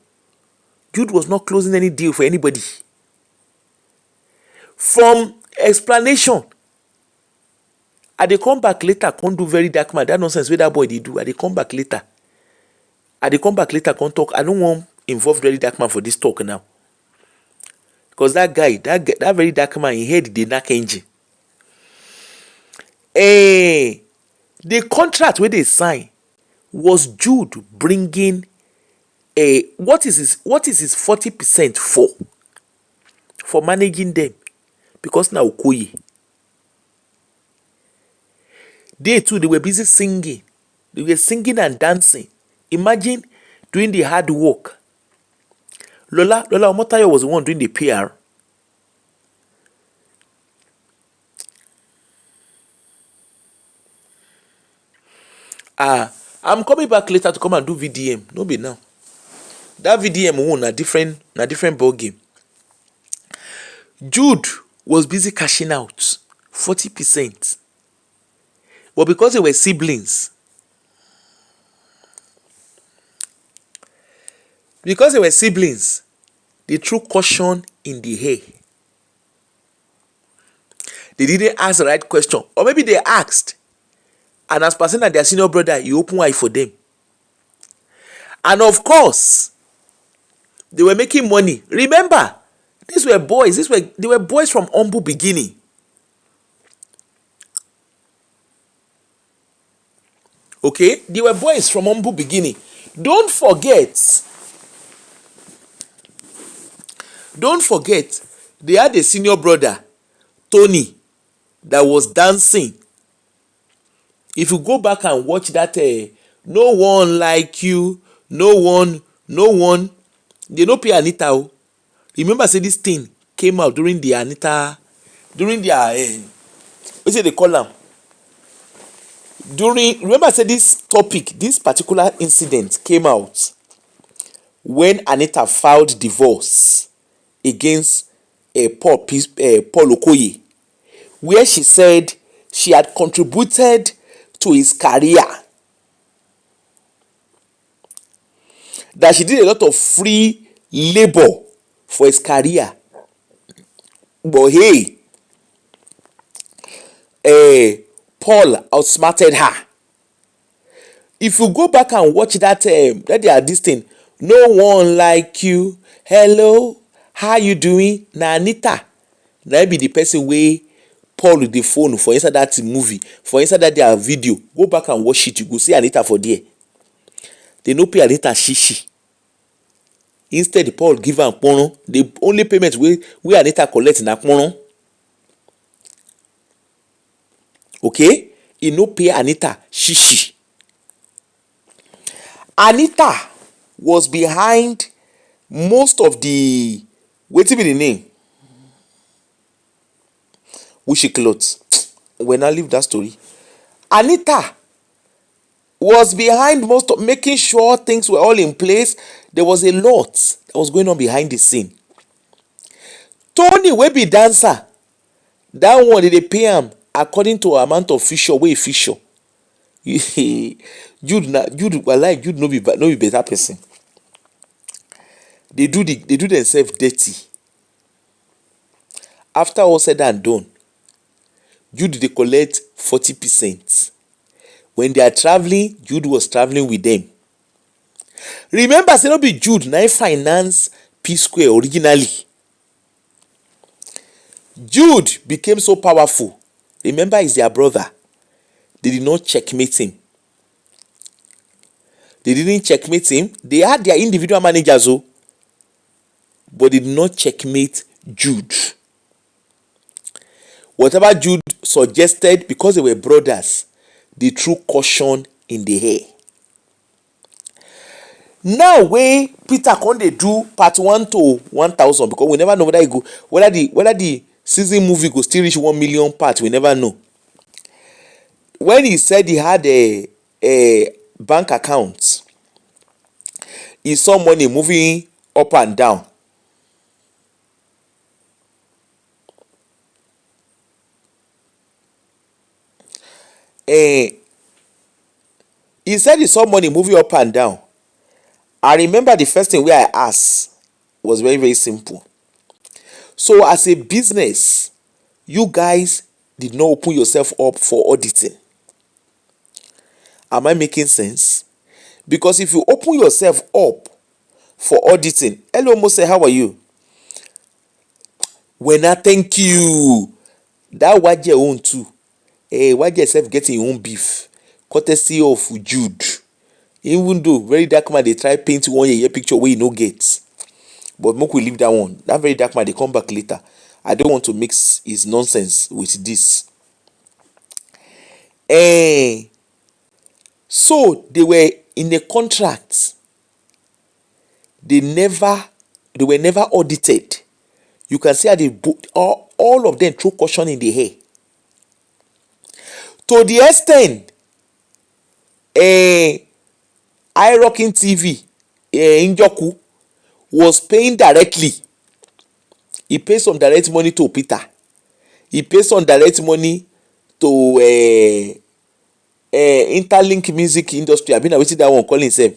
Jude was not closing any deal for anybody. From explanation, I dey come back later, can't do very dark man. That nonsense where that boy they do. I dey come back later. Can't talk. I don't want involve very dark man for this talk now. Because that guy, that very dark man, he had the knack engine. The contract where they sign was Jude bringing what is his 40% for managing them, because now Okoye, they too, they were busy singing, they were singing and dancing. Imagine doing the hard work. Lola Omotayo was the one doing the PR. I'm coming back later to come and do VDM. No be now. That VDM won a different ball game. Jude was busy cashing out 40%. But because they were siblings, they threw caution in the hair. They didn't ask the right question. Or maybe they asked, and as person and their senior brother, you open eye for them. And of course, they were making money. Remember, these were boys. They were boys from humble beginning. Okay? They were boys from humble beginning. Don't forget, they had a senior brother, Tony, that was dancing. If you go back and watch that, no one like you, no one, they don't pay Anita. Remember, say this thing came out during their, what's it they call them? Remember, say this particular incident came out when Anita filed divorce against Paul Okoye, where she said she had contributed to his career, that she did a lot of free labor for his career. But hey, Paul outsmarted her. If you go back and watch that they are this thing, no one like you, hello, how you doing? Na Anita, na be the person wey Paul with the phone for inside that movie, for inside that their video. Go back and watch it, you go see Anita for there. They no pay Anita shishi. Instead, Paul give am kpono. The only payment we Anita collect na kpono. Okay, he no pay Anita shishi. Anita was behind most of the wetin be the name wey she cloth. When I leave that story, Anita was behind most of making sure things were all in place. There was a lot that was going on behind the scene. Tony wey be dancer, that one dey pay am according to amount of feature wey e feature. Jude wallahi Jude no be better person. They do themselves dirty. After all said and done, Jude dey collect 40%. When they are traveling, Jude was traveling with them. Remember say no be Jude na finance Psquare originally. Jude became so powerful. Remember, he's their brother. They did not checkmate him. They didn't checkmate him. They had their individual managers, but they did not checkmate Jude. Whatever Jude suggested, because they were brothers, they threw caution in the air. Now wey Peter come dey do part 1 to 1,000, because we never know whether the season movie go still reach 1 million part. We never know. When he said he had a bank account, he saw money moving up and down. He said he saw money moving up and down. I remember the first thing wey I asked was very, very simple. So as a business, you guys did not open yourself up for auditing. Am I making sense? Because if you open yourself up for auditing, hello Mose, how are you? Wena, thank you. That Waje own too. Waje self getting his own beef, courtesy of Jude. Even though very dark man dey try paint 1 year picture wey e no get, but make we leave that one. That very dark man dey come back later. I don't want to mix his nonsense with this. So they were in a contract. They were never audited. You can see how they all of them threw caution in the air. To the extent, iRocking TV, Njoku, was paying directly. He paid some direct money to Peter. He paid some direct money to Interlink Music Industry. I mean, wetin that one call himself.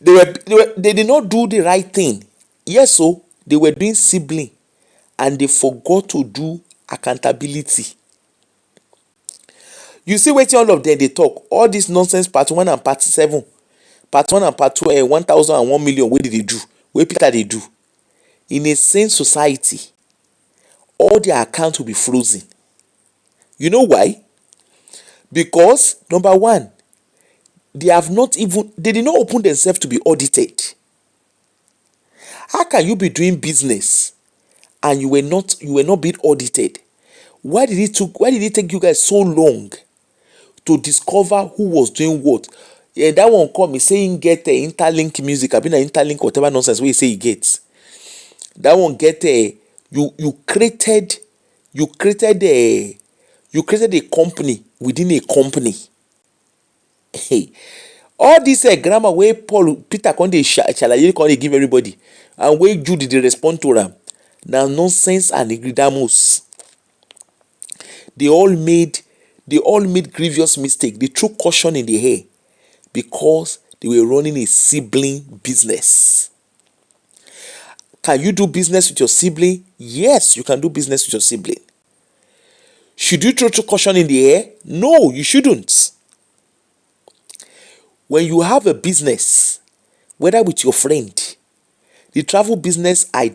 They did not do the right thing. Yes, so they were doing sibling, and they forgot to do accountability. You see wetin all of them dey talk, all this nonsense part 1 and part 7, part 1 and part 2, 1,000 and 1 million wey they do, wey Peter dey do. In a sane society, all their accounts will be frozen. You know why? Because number one, they did not open themselves to be audited. How can you be doing business and you were not being audited? Why did it take you guys so long to discover who was doing what? That one come, he saying get Interlink Music. I mean Interlink whatever nonsense wey he say he gets. That one get you created a company within a company. Hey, all this grammar wey Peter come dey shalaye come dey give everybody, and wey Jude dey respond to am, na nonsense and igridamus. They all made grievous mistake. They threw caution in the air because they were running a sibling business. Can you do business with your sibling? Yes, you can do business with your sibling. Should you throw caution in the air? No, you shouldn't. When you have a business, whether with your friend, the travel business I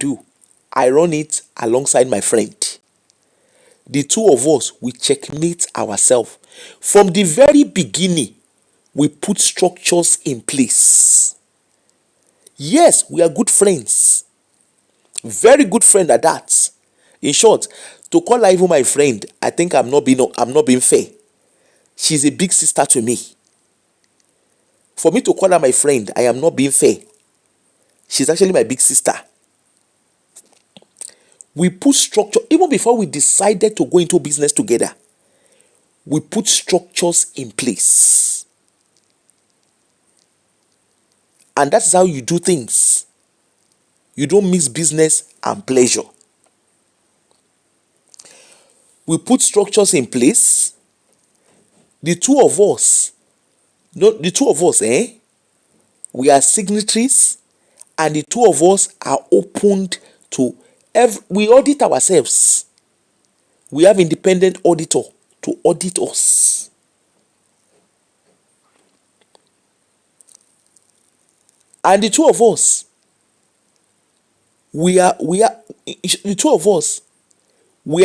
run it alongside my friend. The two of us, we checkmate ourselves. From the very beginning, we put structures in place. Yes, we are good friends. Very good friend at that. In short, to call her even my friend, I think I'm not being fair. she's a big sister to me. For me to call her my friend, I am not being fair. She's actually my big sister. We put structure, even before we decided to go into business together, we put structures in place. And that's how you do things. You don't mix business and pleasure. We put structures in place. The two of us, we are signatories, and the two of us are opened to we audit ourselves. We have independent auditor to audit us. And the two of us, we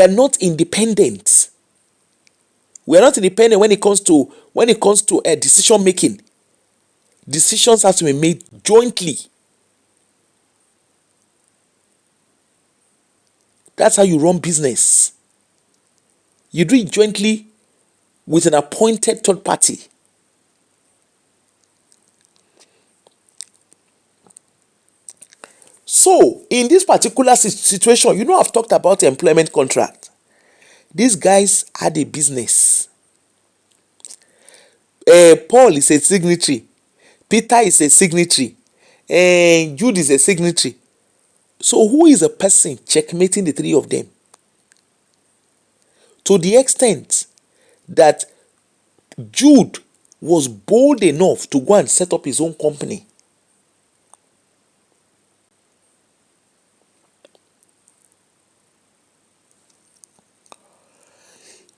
are not independent. We are not independent when it comes to decision making. Decisions have to be made jointly. That's how you run business. You do it jointly with an appointed third party. So, in this particular situation, I've talked about employment contract. These guys had a business. Paul is a signatory. Peter is a signatory. Jude is a signatory. So, who is the person checkmating the three of them? To the extent that Jude was bold enough to go and set up his own company.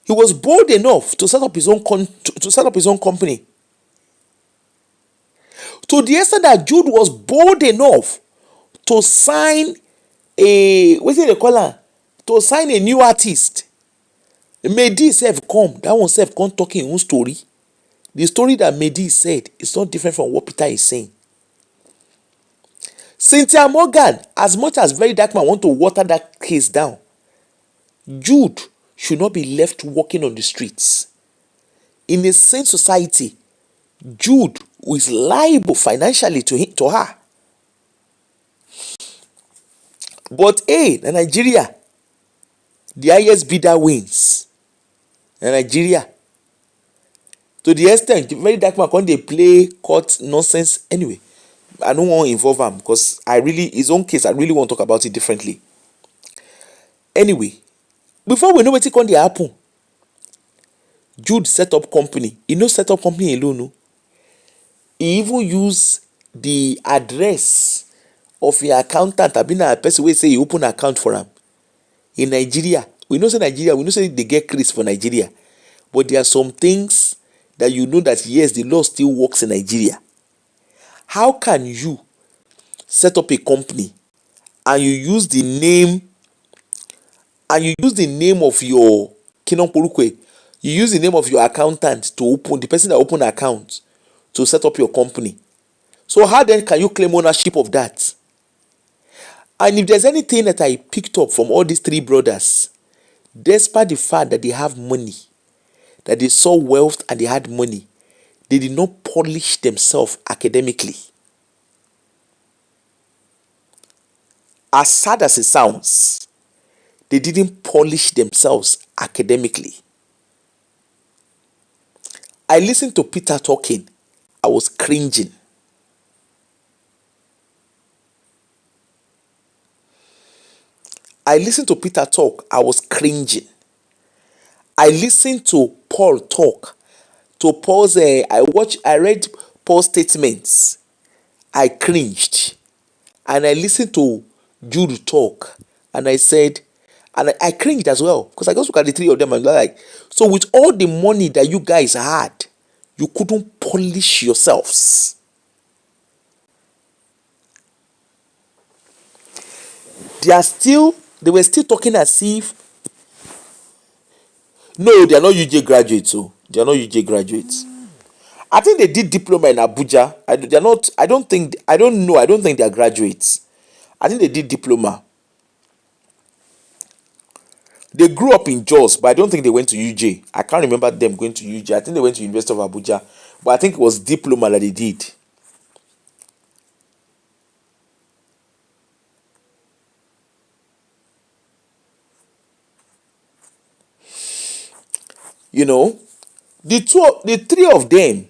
He was bold enough to set up his own company. To the extent that Jude was bold enough to sign a new artist. Mehdi self come. That one self come talking his own story. The story that Mehdi said is not different from what Peter is saying. Cynthia Morgan, as much as Very Dark Man want to water that case down, Jude should not be left walking on the streets. In a sane society, Jude is liable financially to her. But in Nigeria, the highest bidder wins. In Nigeria, to the extent Very Dark Man when they play court nonsense anyway. I don't want to involve him because his own case, I really want to talk about it differently. Anyway, before we know what it dey happen, Jude set up company. He no set up company alone. No. He even use the address of your accountant. I've been a person wey say he open account for him. In Nigeria, we know say they get craze for Nigeria. But there are some things that that yes, the law still works in Nigeria. How can you set up a company and you use the name of your you use the name of your accountant to open the person that open account to set up your company? So how then can you claim ownership of that? And if there's anything that I picked up from all these three brothers, despite the fact that they have money, that they saw wealth and they had money, they did not polish themselves academically. As sad as it sounds, they didn't polish themselves academically. I listened to Peter talking. I was cringing. I listened to Peter talk. I was cringing. I listened to Paul talk. I read Paul's statements. I cringed. And I listened to Jude talk. And I said, and I cringed as well. Because I just look at the three of them and like, so with all the money that you guys had, you couldn't polish yourselves. They were still talking as if, no, they are not UJ graduates. So they are not UJ graduates. I think they did diploma in Abuja. I don't think they are graduates. I think they did diploma. They grew up in Jos, but I don't think they went to UJ. I can't remember them going to UJ. I think they went to University of Abuja, but I think it was diploma that they did. You know, the three of them,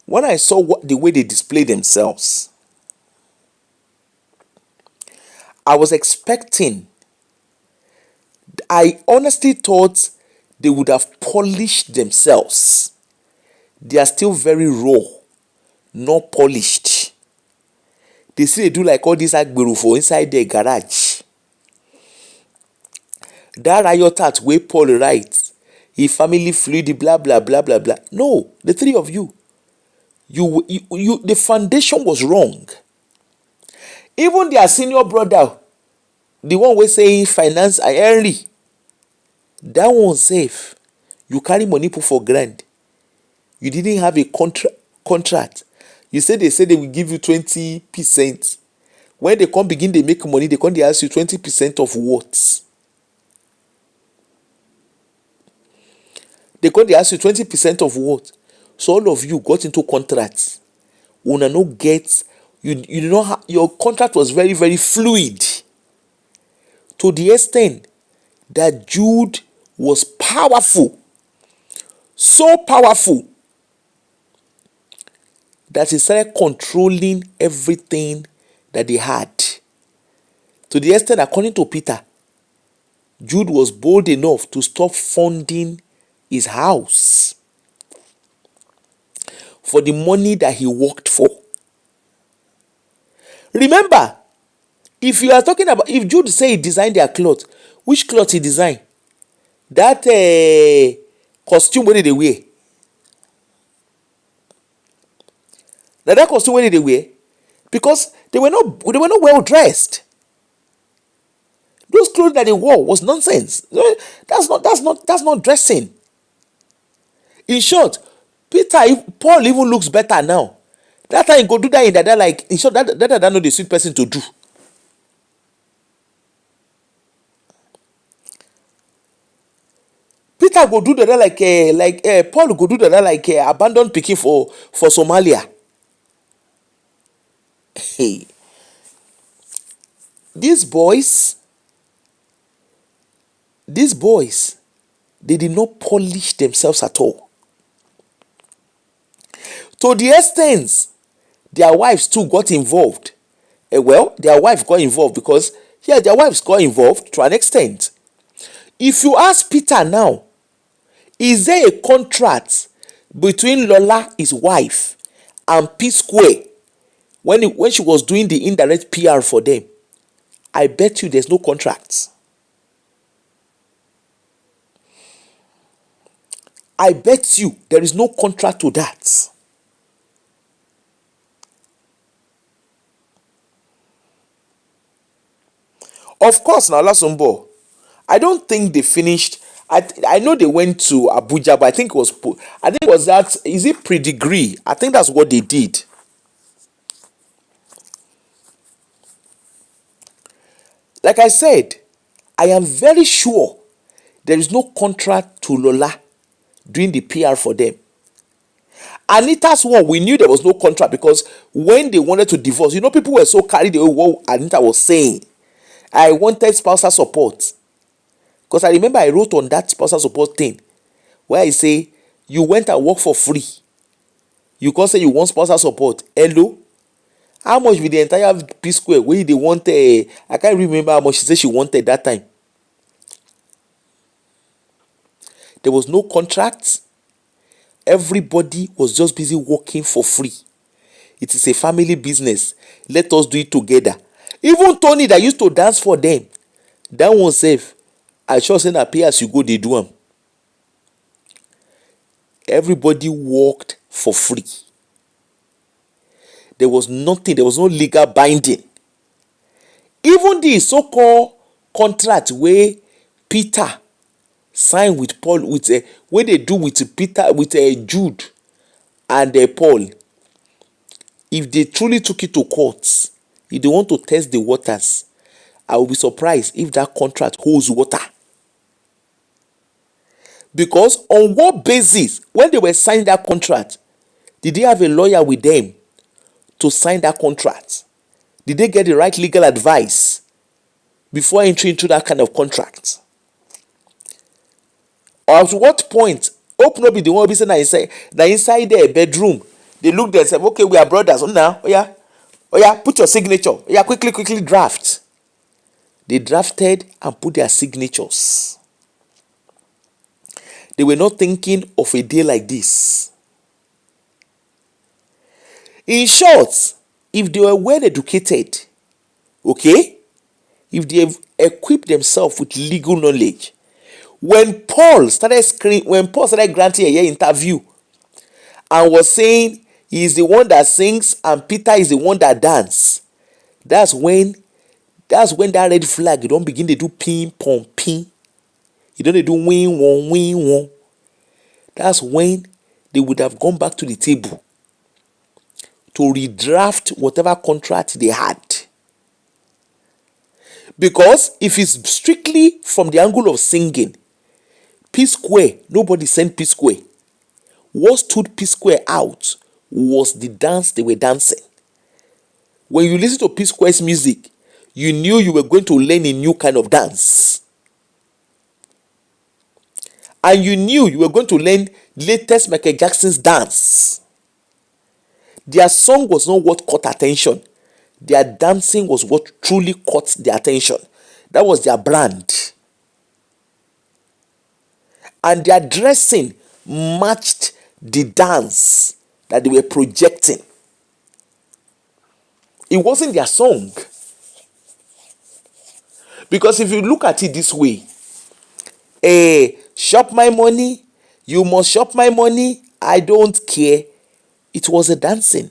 when I saw the way they displayed themselves, I was expecting, I honestly thought they would have polished themselves. They are still very raw, not polished. They say they do like all this agbero for inside their garage. That riot act wey Paul write, he family fluid, blah blah blah blah blah. No, the three of you, the foundation was wrong. Even their senior brother, the one wey say finance and Henry, that one safe. You carry money put for ground. You didn't have a contract. You say they will give you 20%. When they come begin, they make money, they come, they ask you 20% of what? They come, they ask you 20% of what? So all of you got into contracts. Una no get, you know how your contract was very, very fluid. To the extent that Jude was powerful. So powerful that he started controlling everything that they had. To the extent, according to Peter, Jude was bold enough to stop funding his house for the money that he worked for. Remember, if you are talking about, if Jude say he designed their cloth, which cloth he designed? That costume wey they wear. Na that costume wey they wear, because they were not well dressed. Those clothes that they wore was nonsense. That's not dressing. In short, Paul even looks better now. That time he go do that in that, like, in short, that know the sweet person to do. Peter go do that like Paul go do that like abandoned pikin for Somalia. Hey, these boys, they did not polish themselves at all. To the extent their wives too got involved. Well, their wife got involved because, yeah, their wives got involved to an extent. If you ask Peter now, is there a contract between Lola, his wife, and Psquare when she was doing the indirect PR for them? I bet you there's no contract. I bet you there is no contract to that. Of course, now Lasumbo, I don't think they finished. I know they went to Abuja, but I think it was that, is it pre-degree? I think that's what they did. Like I said, I am very sure there is no contract to Lola doing the PR for them. Anita's one, we knew there was no contract because when they wanted to divorce, people were so carried away what Anita was saying. I wanted spousal support. Because I remember I wrote on that spousal support thing where I say, you went and worked for free. You can't say you want spousal support. Hello? How much with the entire Psquare where they wanted? I can't remember how much she said she wanted that time. There was no contract. Everybody was just busy working for free. It is a family business. Let us do it together. Even Tony that used to dance for them, that one safe. I sure say na pay as you go, they do them. Everybody worked for free. There was nothing, there was no legal binding. Even the so-called contract where Peter signed with Paul, with where they do with Peter, with Jude and Paul, if they truly took it to court, if they want to test the waters, I will be surprised if that contract holds water. Because on what basis, when they were signing that contract, did they have a lawyer with them to sign that contract? Did they get the right legal advice before entering into that kind of contract? Or at what point, hope not be the one be saying that inside their bedroom, they look there and say, okay, we are brothers. Oh, now, oh yeah, put your signature. Oh yeah, quickly draft. They drafted and put their signatures. They were not thinking of a day like this. In short, if they were well educated, okay, if they have equipped themselves with legal knowledge, when Paul started granting a year interview and was saying he is the one that sings and Peter is the one that dance, that's when that red flag, you don't begin to do ping pong ping. You don't do win one. That's when they would have gone back to the table to redraft whatever contract they had. Because if it's strictly from the angle of singing, Psquare, nobody sent Psquare. What stood Psquare out was the dance they were dancing. When you listen to Psquare's music, you knew you were going to learn a new kind of dance. And you knew you were going to learn latest Michael Jackson's dance. Their song was not what caught attention. Their dancing was what truly caught their attention. That was their brand. And their dressing matched the dance that they were projecting. It wasn't their song. Because if you look at it this way, shop my money, you must shop my money, I don't care. It was a dancing.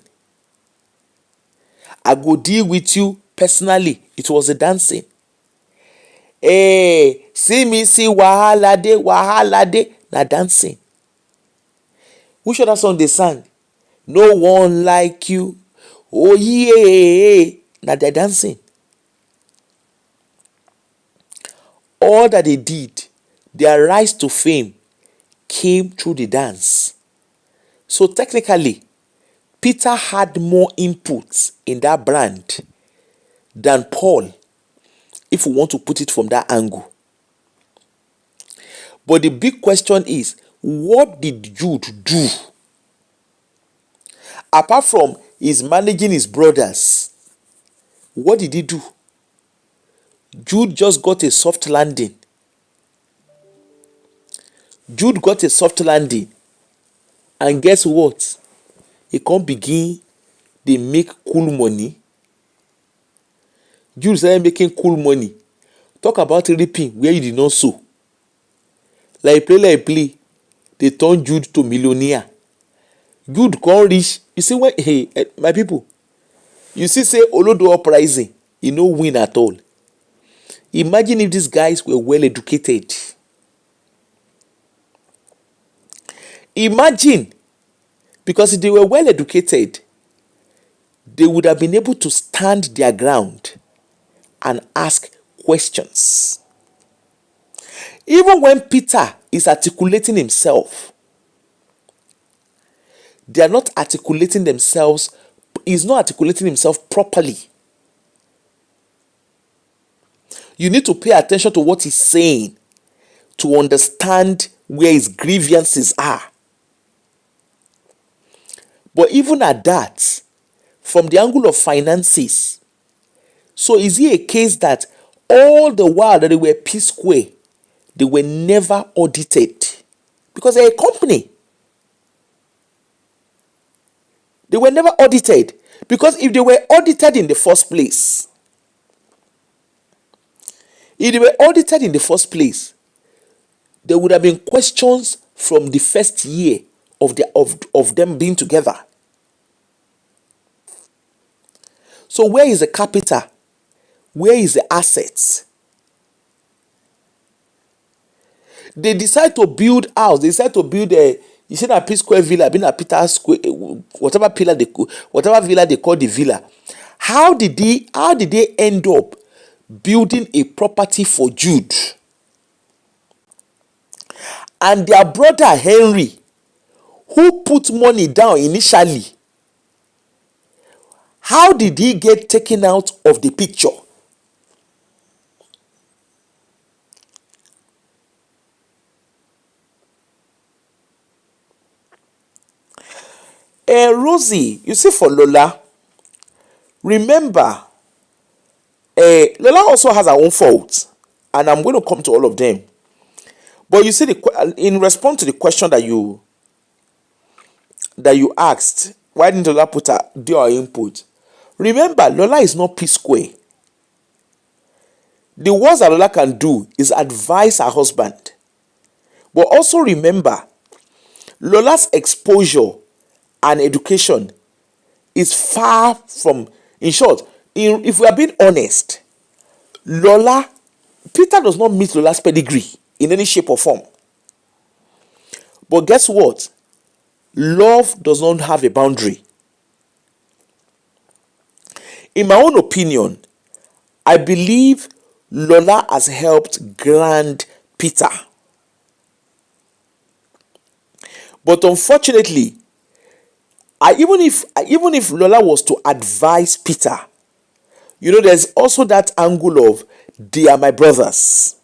I go deal with you personally. It was a dancing. See me see wahala de, na dancing. Which other song they sang? No one like you. Oh yeah, na they're dancing. All that they did, their rise to fame came through the dance. So technically, Peter had more inputs in that brand than Paul, if we want to put it from that angle. But the big question is, what did Jude do? Apart from his managing his brothers, what did he do? Jude just got a soft landing. Jude got a soft landing. And guess what? He can't begin, they make cool money. Jude started making cool money. Talk about reaping where you did not sow. Like play, they turn Jude to millionaire. Jude can't reach. You see when, my people, you see say Olodo uprising, he no win at all. Imagine if these guys were well educated. Imagine, because if they were well educated, they would have been able to stand their ground and ask questions. Even when Peter is articulating himself, they are not articulating themselves, he's not articulating himself properly. You need to pay attention to what he's saying to understand where his grievances are. But even at that, from the angle of finances, so is it a case that all the while that they were Psquare, they were never audited? Because they're a company. They were never audited. Because if they were audited in the first place, there would have been questions from the first year of them being together. So where is the capital? Where is the assets? They decide to build house. They decide to build you see that Psquare villa, being a Peter Square, whatever villa they call the villa. How did they end up building a property for Jude? and their brother Henry, who put money down initially, how did he get taken out of the picture? Rosie, you see, for Lola, remember, Lola also has her own faults, and I'm going to come to all of them. But you see, in response to the question that you asked, why didn't Lola do her input? Remember, Lola is not P-Square. The worst that Lola can do is advise her husband. But also remember, Lola's exposure and education is far from, in short, if we are being honest, Lola, Peter does not meet Lola's pedigree in any shape or form. But guess what? Love does not have a boundary. In my own opinion, I believe Lola has helped grand Peter. But unfortunately, even if Lola was to advise Peter, there's also that angle of they are my brothers.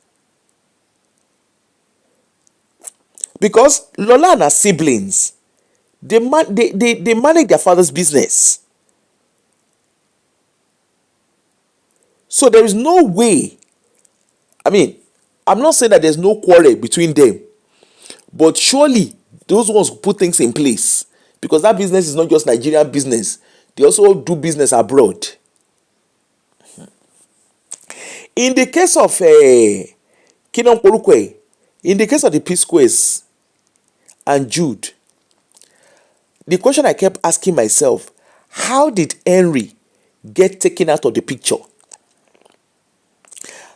Because Lola and her siblings, they manage their father's business. So there is no way. I mean, I'm not saying that there's no quarrel between them, but surely those ones put things in place, because that business is not just Nigerian business. They also do business abroad. In the case of Kingdom Polukwe, in the case of the Psquares and Jude, the question I kept asking myself, how did Henry get taken out of the picture?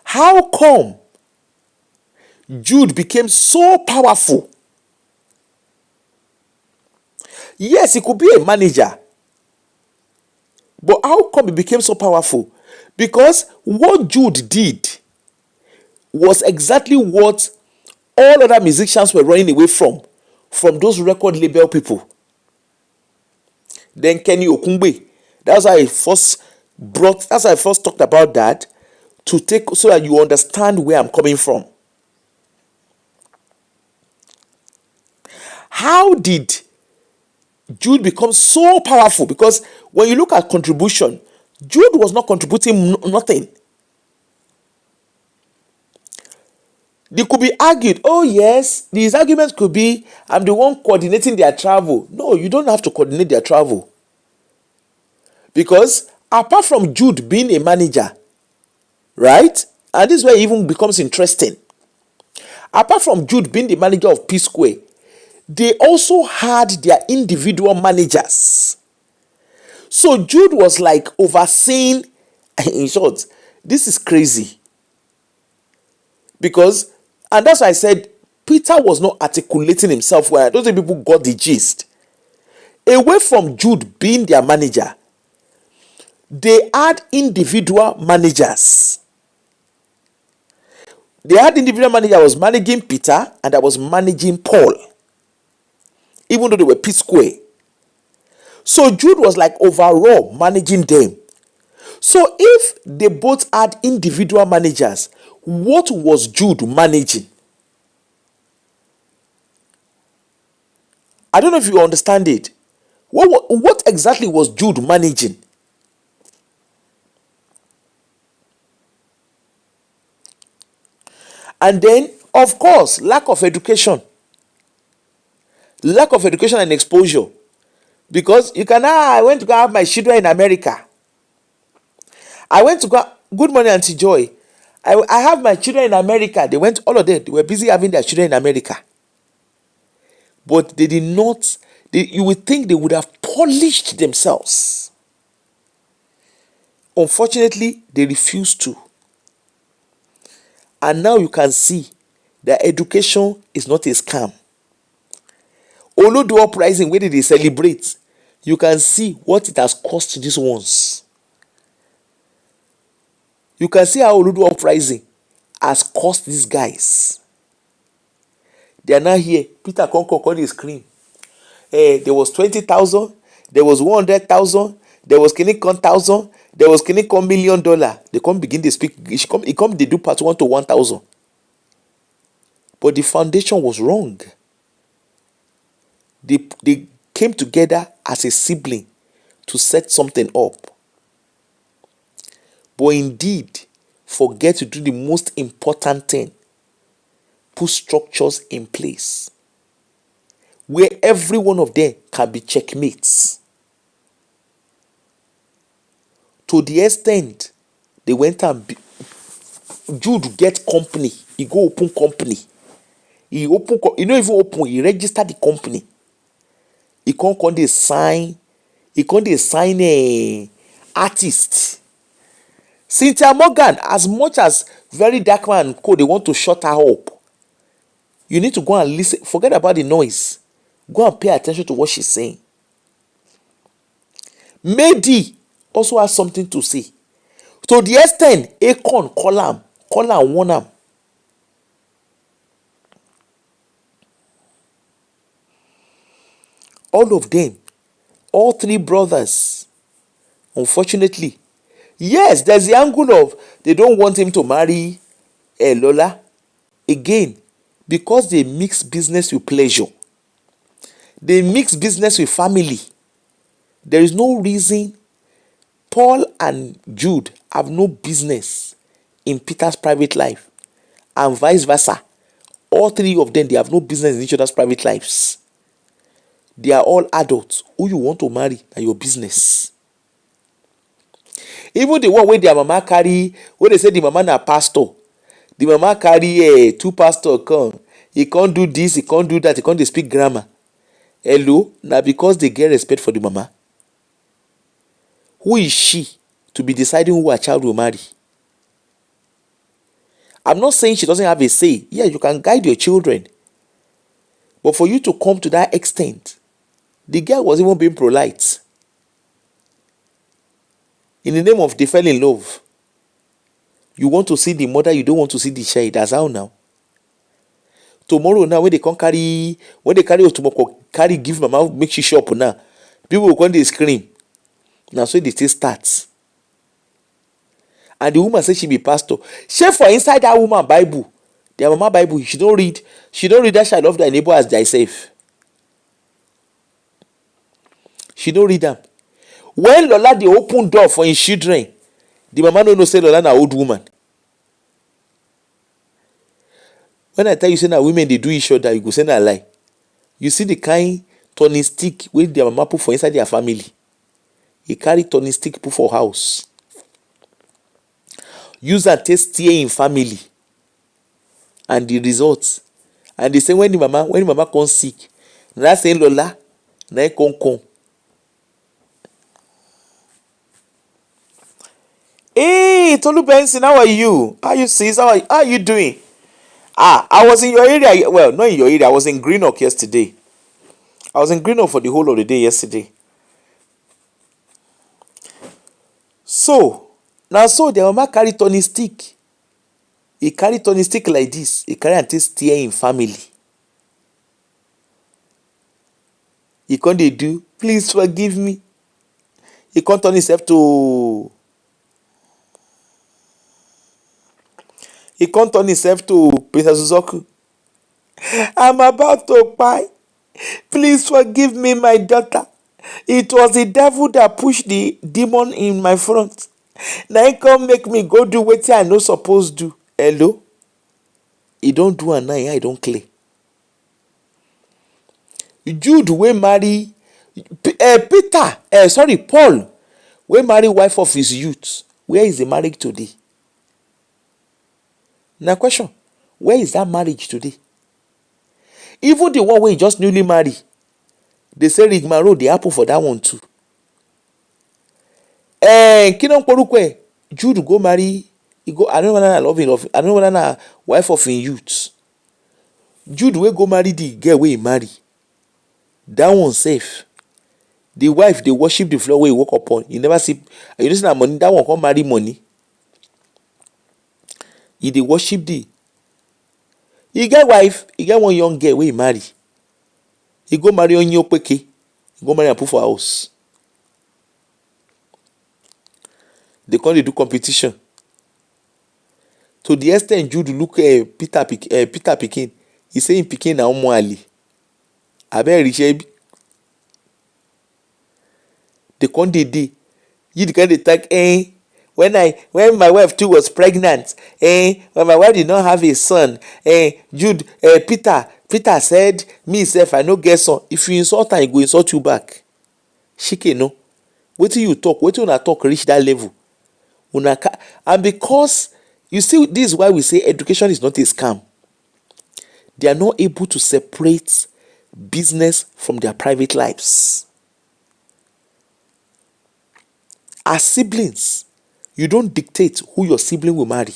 How come Jude became so powerful? Yes, he could be a manager, but how come he became so powerful? Because what Jude did was exactly what all other musicians were running away from those record label people. Then Kenny Okungbe, that's how I first talked about that, to take, so that you understand where I'm coming from. How did Jude become so powerful? Because when you look at contribution, Jude was not contributing nothing. They could be argued, oh yes, these arguments could be, I'm the one coordinating their travel. No, you don't have to coordinate their travel. Because apart from Jude being a manager, right? And this is where it even becomes interesting. Apart from Jude being the manager of Psquare, they also had their individual managers. So Jude was like overseeing, in short, this is crazy. Because, and that's why I said, Peter was not articulating himself well. I don't think people got the gist. Away from Jude being their manager, they had individual managers. They had individual manager that was managing Peter and that was managing Paul, even though they were P-Square. So Jude was like overall managing them. So if they both had individual managers, what was Jude managing? I don't know if you understand it. What exactly was Jude managing? And then, of course, lack of education and exposure. Because I went to go have my children in America. I went to go, good morning, Auntie Joy. I have my children in America. They went, all of them, they were busy having their children in America. But they did not, you would think they would have polished themselves. Unfortunately, they refused to. And now you can see that education is not a scam. Olodo uprising, where did they celebrate? You can see what it has cost these ones. You can see how Olodo uprising has cost these guys. They are now here. Peter come dey scream. There was 20,000, there was 100,000, there was kini 1,000, there was kini $1,000,000. They come begin dey speak. He come dey do part 1 to 1,000. But the foundation was wrong. They came together as a sibling to set something up. But indeed, forget to do the most important thing. Put structures in place where every one of them can be checkmates. To the extent they went and Jude get company. He go open company. He no even open, he register the company. He come dey sign. He come dey sign a artist. Cynthia Morgan, as much as very dark man co, they want to shut her up. You need to go and listen. Forget about the noise. Go and pay attention to what she's saying. Mehdi also has something to say. To the extent Akon call am, warn am. All of them, all three brothers, unfortunately, yes, there's the angle of they don't want him to marry Lola. Again, because they mix business with pleasure. They mix business with family. There is no reason Paul and Jude have no business in Peter's private life, and vice versa. All three of them, they have no business in each other's private lives. They are all adults. Who you want to marry na your business. Even the one wey their mama carry, wey they say the mama na pastor, the mama carry 2 pastor come, he can't do this, he can't do that, he can't dey speak grammar. Hello, na because they get respect for the mama. Who is she to be deciding who her child will marry? I'm not saying she doesn't have a say. Yeah, you can guide your children. But for you to come to that extent, the girl was even being polite. In the name of they fell in love. You want to see the mother, you don't want to see the child. That's how now. Tomorrow now, when they carry Otumoko, carry give mama, make she shop now. People will come, they scream. Now so they still starts. And the woman say she be pastor. She for inside that woman Bible. Their mama Bible, she don't read that she love thy neighbor as thyself. She don't read them. When Lola they open door for his children, the mama no know say Lola na old woman. When I tell you say na women they do each other, you go say na lie. You see the kind turning stick wey their mama put for inside their family. He carry turning stick put for house. Use and taste steer in family. And the results. And they say when the mama come sick, na say Lola, na come. Hey, Tolu Benson, how are you? How you sis? How are you doing? I was in your area. Well, not in your area. I was in Greenock yesterday. I was in Greenock for the whole of the day yesterday. So, now so their mama carry turning stick. He carry turning stick like this. He carry and take steer in family. He can't they do, please forgive me. He can't turn himself to Princess Uzoku. I'm about to buy. Please forgive me, my daughter. It was the devil that pushed the demon in my front. Now he come make me go do what I no supposed to do. Hello? He don't do and now I don't clear. Jude wey marry Paul wey marry wife of his youth. Where is the marriage today? Now question, where is that marriage today? Even the one wey just newly marry, they say rigmarole dey happen for that one too. Kinon Porukwe, Jude go marry, he go, I don't know whether I love him, I don't know whether na wife of him youth. Jude wey go marry the girl wey he marry. That one safe. The wife, they worship the floor where he walk upon. You never see, you listen to money, that one come marry money. He they worship e get wife, e get one young girl wey e marry, e go marry onye opeke, e go marry am put for house. They come dey do competition to the ex ten t Jude look Peter pikin, he say him pikin na omo ale. Abeg reach shebi. They come dey you come dey talk when my wife too was pregnant, when my wife did not have a son, Jude Peter said me sef I no get son. If you insult am, he go insult you back. Shike no. Wetin you talk, wetin una talk reach that level. And because you see, this is why we say education is not a scam. They are not able to separate business from their private lives. As siblings, you don't dictate who your sibling will marry.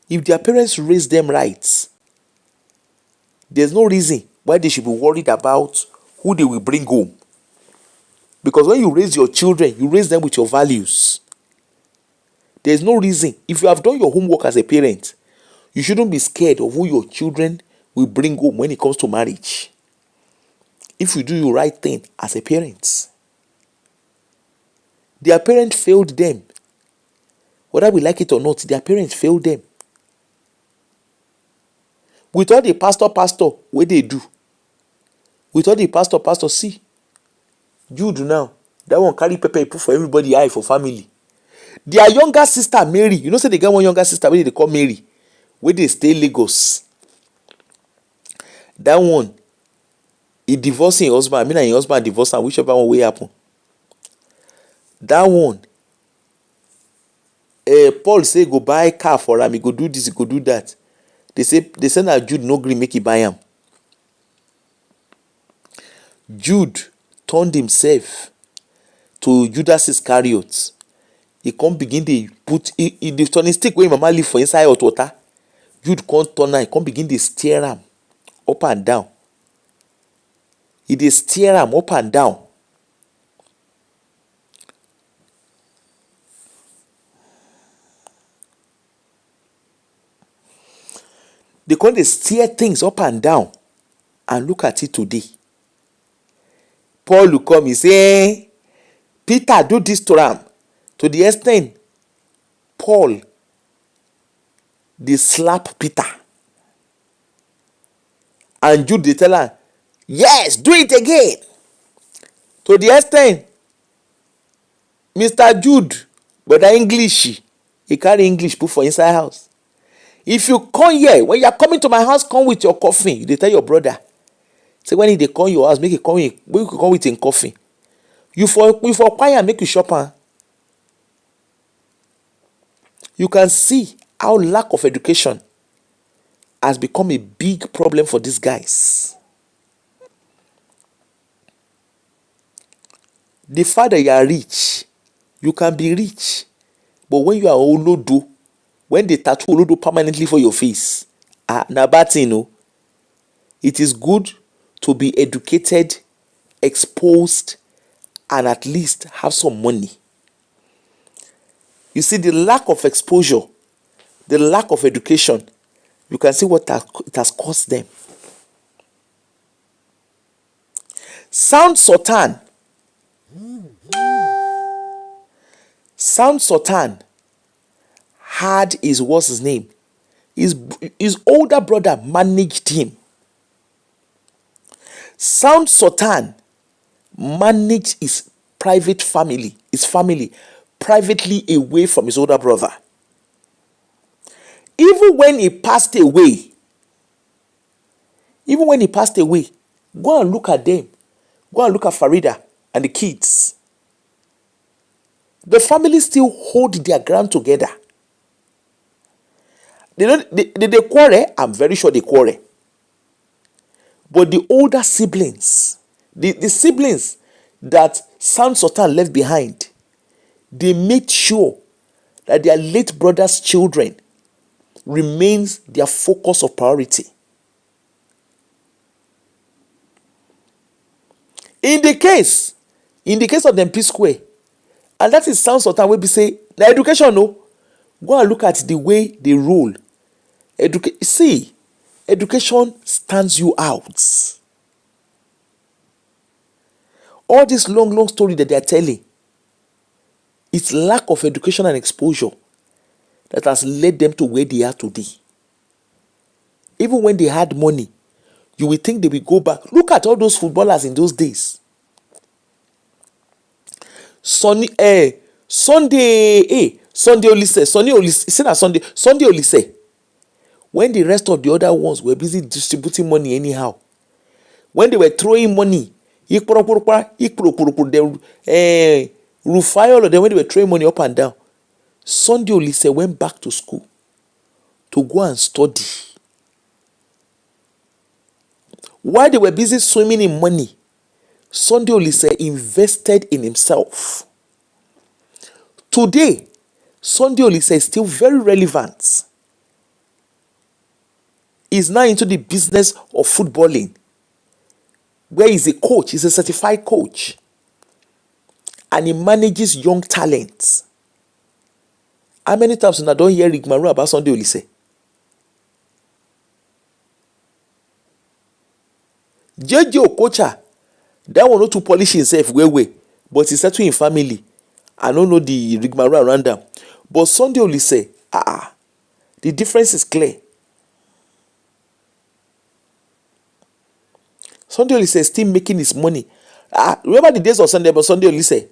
If their parents raise them right, there's no reason why they should be worried about who they will bring home. Because when you raise your children, you raise them with your values. There's no reason. If you have done your homework as a parent, you shouldn't be scared of who your children will bring home when it comes to marriage. If you do your right thing as a parent. Their parents failed them. Whether we like it or not, their parents failed them. With all the pastor, what they do. With all the pastor, see. Jude now, that one carry pepper put for everybody eye for family. Their younger sister Mary, you know say they get one younger sister wey they call Mary, wey dey stay Lagos. That one, he divorce him husband. I mean, him husband divorce am, whichever one wey happen. That one, Paul say go buy car for am, he go do this, he go do that. They say na Jude no gree make he buy am. Jude turned himself to Judas Iscariot. He come begin dey put the turning stick wey mama leave for inside hot water. Jude come turn am, he come begin dey steer am up and down. He dey steer am up and down. They come dey steer things up and down. And look at it today. Paul will come, he say, Peter do this to am. To the extent, Paul, they slap Peter. And Jude, they tell her, yes, do it again. To the extent, Mr. Jude, but the English, he carry English put for inside house. If you come here, when you are coming to my house, come with your coffee. They tell your brother. Say when they come your house, make it come with him coffee. You for quiet, make you shop am. You can see how lack of education has become a big problem for these guys. The fact that you are rich, you can be rich. But when you are olodo, when they tattoo olodo permanently for your face, na bad thing, no. It is good to be educated, exposed, and at least have some money. You see, the lack of exposure, the lack of education, you can see what it has cost them. Sound Sultan had what's his name? His older brother managed him. Sound Sultan managed his family privately away from his older brother. Even when he passed away, go and look at them. Go and look at Farida and the kids. The family still hold their ground together. They quarrel. I'm very sure they quarrel. But the older siblings, the siblings that Sound Sultan left behind, they made sure that their late brother's children remains their focus of priority. In the case of them Psquare, and that is Sound Sultan wey be say na education, no. Go and look at the way they rule. See, education stands you out. All this long story that they are telling, it's lack of education and exposure that has led them to where they are today. Even when they had money, you will think they will go back. Look at all those footballers in those days. Sunday Olise. When the rest of the other ones were busy distributing money anyhow, when they were throwing money, Rufai, all of them, when they were throwing money up and down, Sunday Olise went back to school to go and study. While they were busy swimming in money, Sunday Olise invested in himself. Today, Sunday Olise is still very relevant. He's now into the business of footballing, where he's a coach, he's a certified coach, and he manages young talents. How many times I don't hear Rigmaru about Sunday Olise? JJ Okocha, that one not to polish himself way, but he's settled in family. I don't know the rigmarole around them. But Sunday Olise, the difference is clear. Sunday Olise is still making his money. Remember the days of Sunday Olise?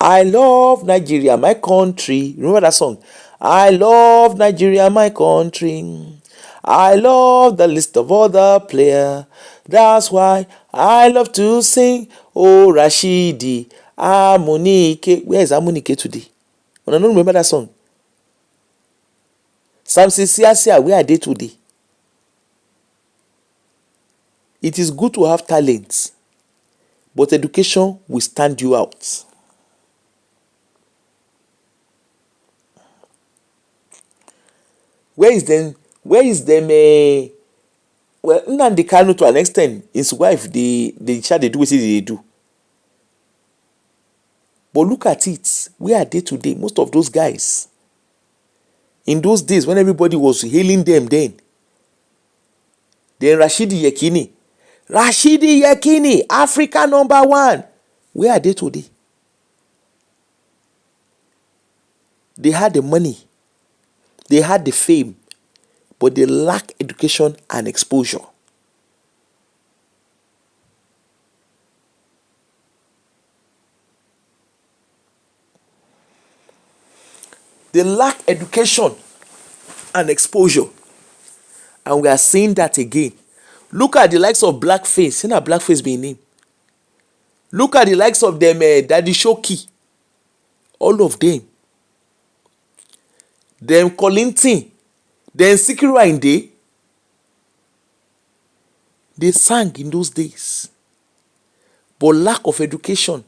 I love Nigeria, my country. Remember that song? I love Nigeria, my country. I love the list of other players. That's why I love to sing. Oh, Rashidi, Amunike. Where is Amunike today? I don't remember that song. Samson Siasia, where are they today? It is good to have talents, but education will stand you out. Where is them? Well, Nnamdi Kanu to an extent, his wife, they do what they do. But look at it. Where are they today? Most of those guys. In those days when everybody was hailing them then Rashidi Yekini, Africa #1. Where are they today? They had the money. They had the fame. But they lack education and exposure. They lack education and exposure. And we are seeing that again. Look at the likes of Blackface. See that Blackface being named. Look at the likes of them, Daddy Shoki. All of them. Them Kollington. Then Sikiru Ayinde, they sang in those days. But lack of education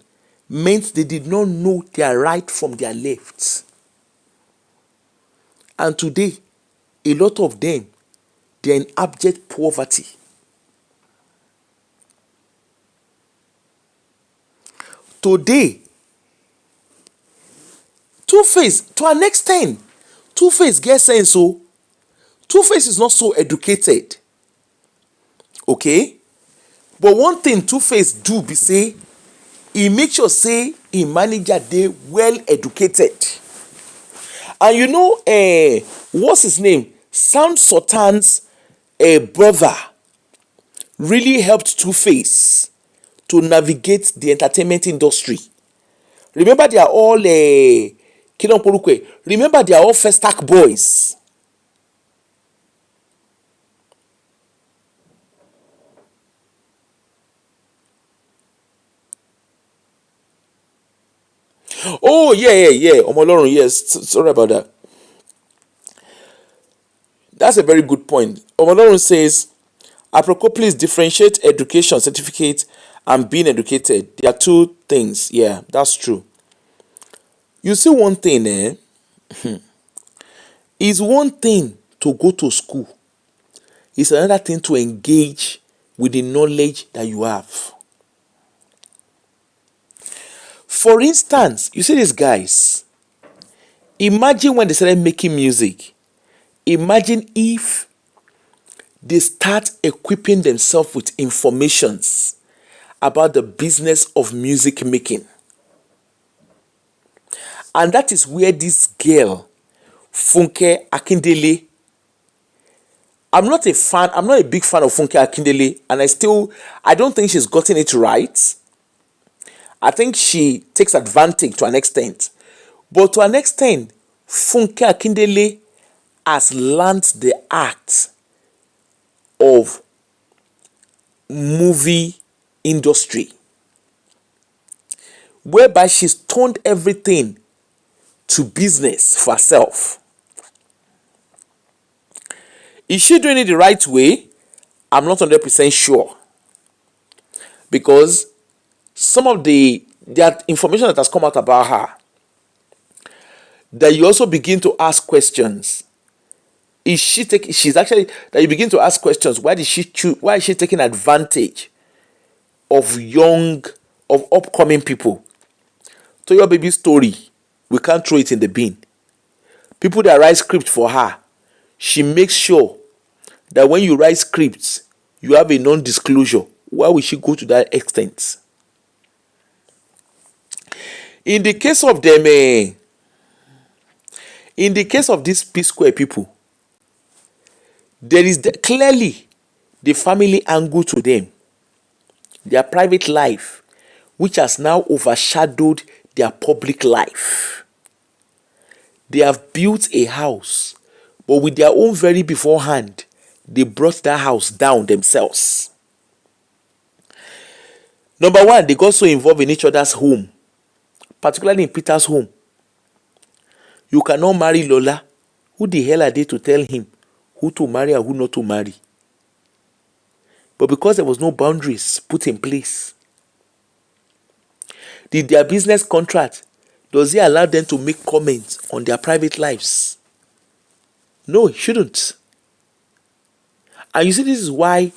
meant they did not know their right from their left. And today, a lot of them, they are in abject poverty. Today, Two-Face, to an extent, Two-Face gets sense, so Two-Face is not so educated. Okay? But one thing Two-Face do be say, he make sure say he manager dey well educated. And you know, what's his name? Sound Sultan's brother really helped Two-Face to navigate the entertainment industry. Remember, they are all Remember, they are all Festac boys. Oh, yeah. Omolorun, yes. Sorry about that. That's a very good point. Omolorun says, Aproko, please differentiate education certificate and being educated. They are two things. Yeah, that's true. You see, one thing, is one thing to go to school. It's another thing to engage with the knowledge that you have. For instance, you see these guys. Imagine when they started making music. Imagine if they start equipping themselves with informations about the business of music making. And that is where this girl, Funke Akindele, I'm not a big fan of Funke Akindele, and I don't think she's gotten it right. I think she takes advantage to an extent. But to an extent, Funke Akindele has learned the art of movie industry, whereby she's turned everything to business for herself. Is she doing it the right way? I'm not 100% sure, because some of that information that has come out about her, that you also begin to ask questions. She's actually, that you begin to ask questions. Why is she taking advantage of upcoming people? To your baby story, we can't throw it in the bin. People that write script for her, she makes sure that when you write scripts, you have a non-disclosure. Why will she go to that extent? In the case of them, in the case of these Psquare people, there is clearly the family angle to them, their private life, which has now overshadowed their public life. They have built a house, but with their own very beforehand, they brought that house down themselves. Number one, they got so involved in each other's home, particularly in Peter's home. You cannot marry Lola. Who the hell are they to tell him who to marry and who not to marry? But because there was no boundaries put in place, did their business contract, does it allow them to make comments on their private lives? No, it shouldn't. And you see, this is why,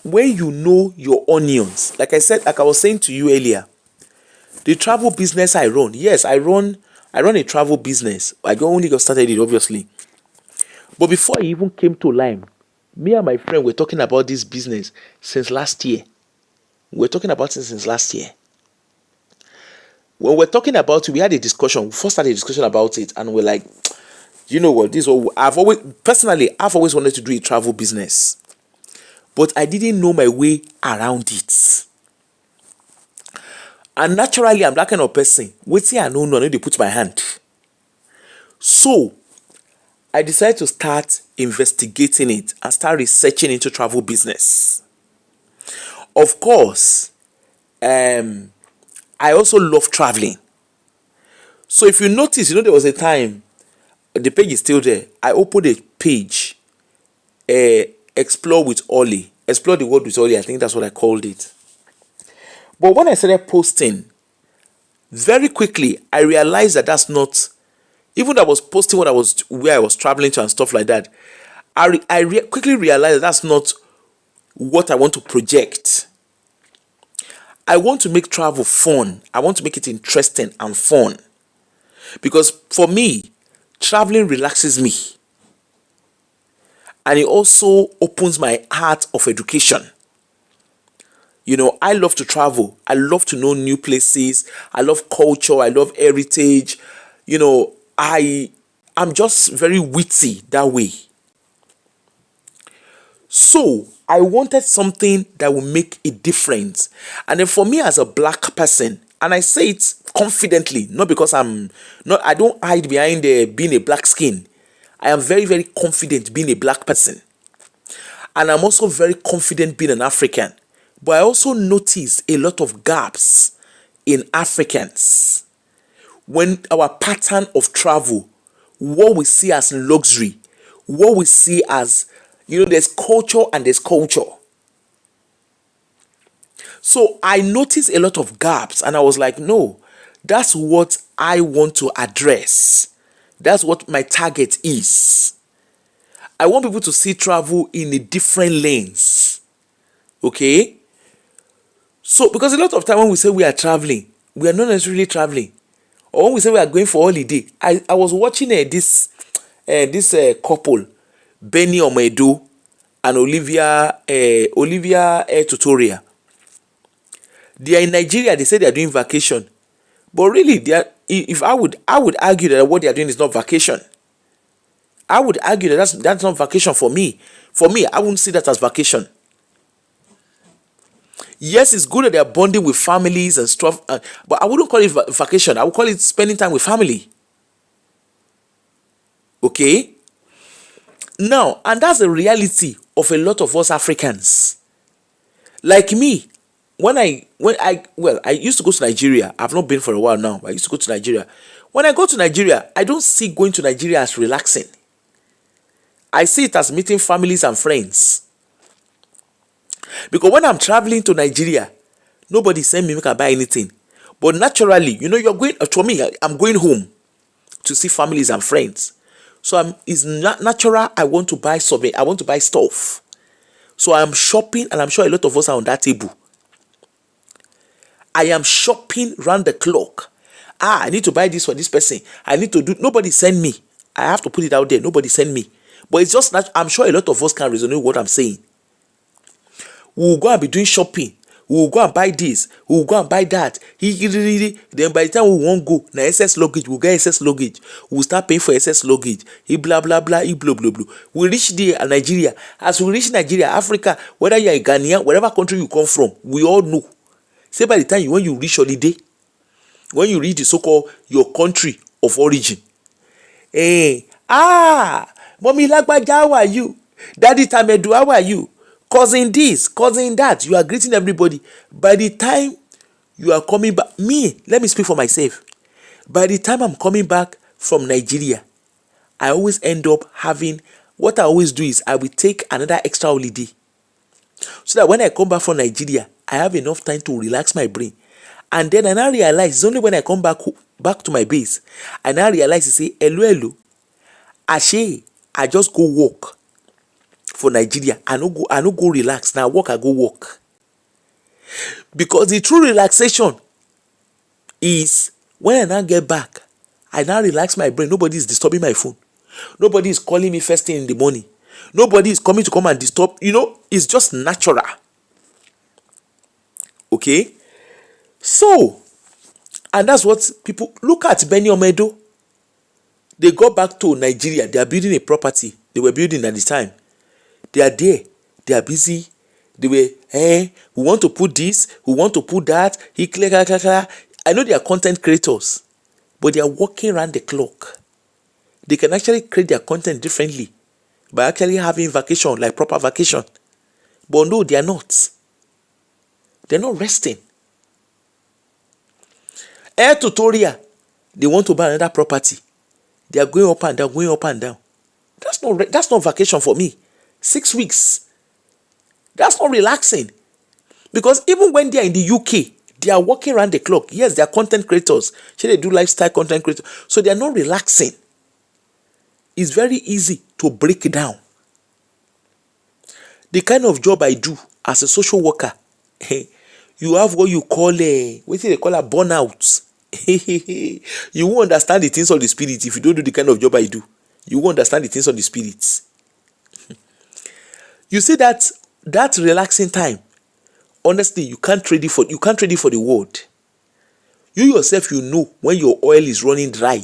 when you know your onions, like I was saying to you earlier, the travel business I run, yes, I run a travel business. I only got started it, obviously. But before I even came to Lime, me and my friend were talking about this business since last year. When we're talking about it, we had a discussion. We first had a discussion about it, and we're like, you know what? I've always wanted to do a travel business, but I didn't know my way around it. And naturally, I'm that kind of person. Waiting, I know they put my hand. So I decided to start investigating it and start researching into travel business. Of course, I also love traveling. So if you notice, there was a time, the page is still there. I opened a page, Explore with Ollie. Explore the world with Ollie. I think that's what I called it. But when I started posting, very quickly, I realized that that's not, even though I was posting where I was traveling to and stuff like that, I quickly realized that that's not what I want to project. I want to make travel fun. I want to make it interesting and fun. Because for me, traveling relaxes me. And it also opens my heart of education. I love to travel. I love to know new places. I love culture. I love heritage. I'm just very witty that way. So I wanted something that will make a difference. And then for me as a black person, and I say it confidently, not because I don't hide behind being a black skin. I am very, very confident being a black person. And I'm also very confident being an African. But I also notice a lot of gaps in Africans. When our pattern of travel, what we see as luxury, what we see as, there's culture and there's culture. So I noticed a lot of gaps, and I was like, no, that's what I want to address. That's what my target is. I want people to see travel in a different lens. Okay? So, because a lot of time when we say we are traveling, we are not necessarily traveling. Or when we say we are going for holiday. I was watching this this couple, Benny Omedo and Olivia Tutorial. They are in Nigeria. They say they are doing vacation, but really, they are. If I would argue that what they are doing is not vacation. I would argue that that's not vacation for me. For me, I wouldn't see that as vacation. Yes, it's good that they are bonding with families and stuff, but I wouldn't call it vacation. I would call it spending time with family. Okay? Now, and that's the reality of a lot of us Africans. Like me, I used to go to Nigeria. I've not been for a while now, but I used to go to Nigeria. When I go to Nigeria, I don't see going to Nigeria as relaxing. I see it as meeting families and friends. Because when I'm traveling to Nigeria, nobody send me make I buy anything. But naturally, you're going, for me, I'm going home to see families and friends. So it's not natural. I want to buy something. I want to buy stuff. So I'm shopping, and I'm sure a lot of us are on that table. I am shopping round the clock. I need to buy this for this person. I need to do. Nobody send me. I have to put it out there. Nobody send me. But it's just not. I'm sure a lot of us can resonate with what I'm saying. We will go and be doing shopping. We will go and buy this. We will go and buy that. Then by the time we won't go, na excess luggage, we'll get excess luggage. We'll start paying for excess luggage. Blah, blah, blah, blah, blah, blah. We reach there, Nigeria. As we reach Nigeria, Africa, whether you're a Ghanaian, whatever country you come from, we all know. Say by the time when you reach holiday, when you reach the so-called your country of origin, Mommy Lagbaja, how are you? Daddy Tamedu, how are you? Cousin this, cousin that. You are greeting everybody. By the time you are coming back, let me speak for myself. By the time I'm coming back from Nigeria, I always end up having, what I always do is I will take another extra holiday. So that when I come back from Nigeria, I have enough time to relax my brain. And then I now realize, it's only when I come back to my base, I now realize, say, hello, Ashe, I just go walk for Nigeria. I no go relax. Now walk, I go walk. Because the true relaxation is when I now get back, I now relax my brain. Nobody is disturbing my phone. Nobody is calling me first thing in the morning. Nobody is coming to come and disturb. It's just natural. Okay? So, and that's what people look at. Benny Omedo. They go back to Nigeria. They are building a property. They were building at the time. They are there. They are busy. They were, we want to put this. We want to put that. I know they are content creators, but they are working around the clock. They can actually create their content differently by actually having vacation, like proper vacation. But no, they are not. They're not resting. Air Tutorial, they want to buy another property. They are going up and down, going up and down. That's not vacation for me. 6 weeks. That's not relaxing. Because even when they are in the UK, they are working around the clock. Yes, they are content creators. They do lifestyle content creators. So they are not relaxing. It's very easy to break down. The kind of job I do as a social worker, you have what you call a burnout. You won't understand the things of the spirit if you don't do the kind of job I do. You won't understand the things of the spirits. You see that relaxing time. Honestly, you can't trade it for the world. You yourself, when your oil is running dry,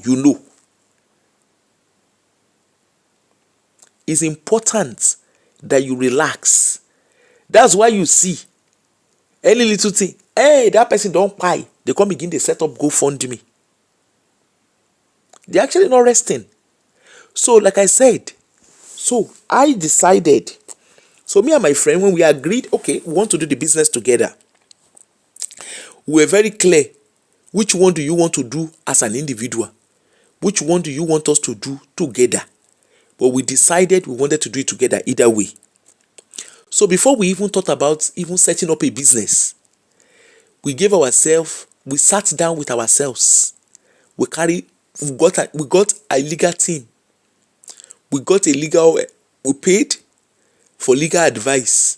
It's important that you relax. That's why you see any little thing. Hey, that person don't pay. They come begin, they set up GoFundMe. They're actually not resting. So, like I said, I decided. So me and my friend, when we agreed, okay, we want to do the business together. We were very clear. Which one do you want to do as an individual? Which one do you want us to do together? But we decided we wanted to do it together either way. So before we even thought about even setting up a business, we sat down with ourselves. We got a legal team. We paid for legal advice.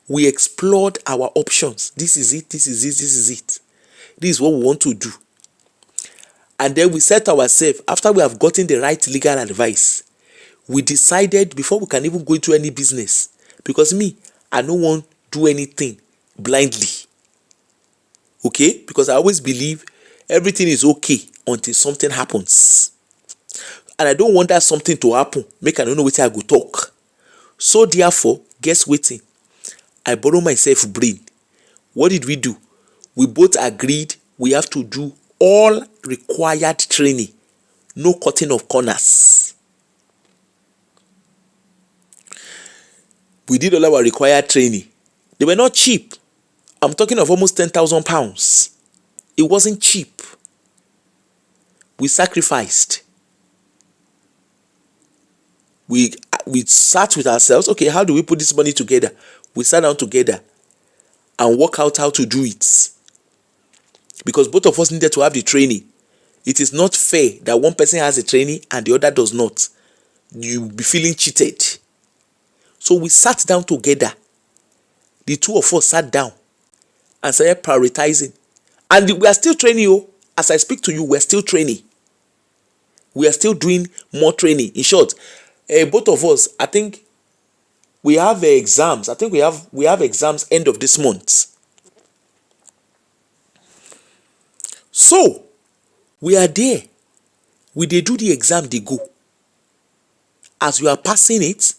We explored our options. This is it. This is what we want to do. And then we set ourselves, after we have gotten the right legal advice, we decided before we can even go into any business, because me, I no wan do anything blindly. Okay, because I always believe everything is okay until something happens, and I don't want that something to happen make I no know wetin I go talk. So therefore, guess wetin, I borrow myself brain. What did we do? We both agreed we have to do all required training, no cutting of corners. We did all our required training. They were not cheap. I'm talking of almost £10,000. It wasn't cheap. We sacrificed. We sat with ourselves. Okay, how do we put this money together? We sat down together and work out how to do it, because both of us needed to have the training. It is not fair that one person has a training and the other does not. You'll be feeling cheated. So we sat down together. The two of us sat down and started prioritizing. And we are still training you. As I speak to you, we're still training. We are still doing more training. In short, both of us, I think we have exams. I think we have exams end of this month. So we are there. We dey do the exam, they go. As you are passing it,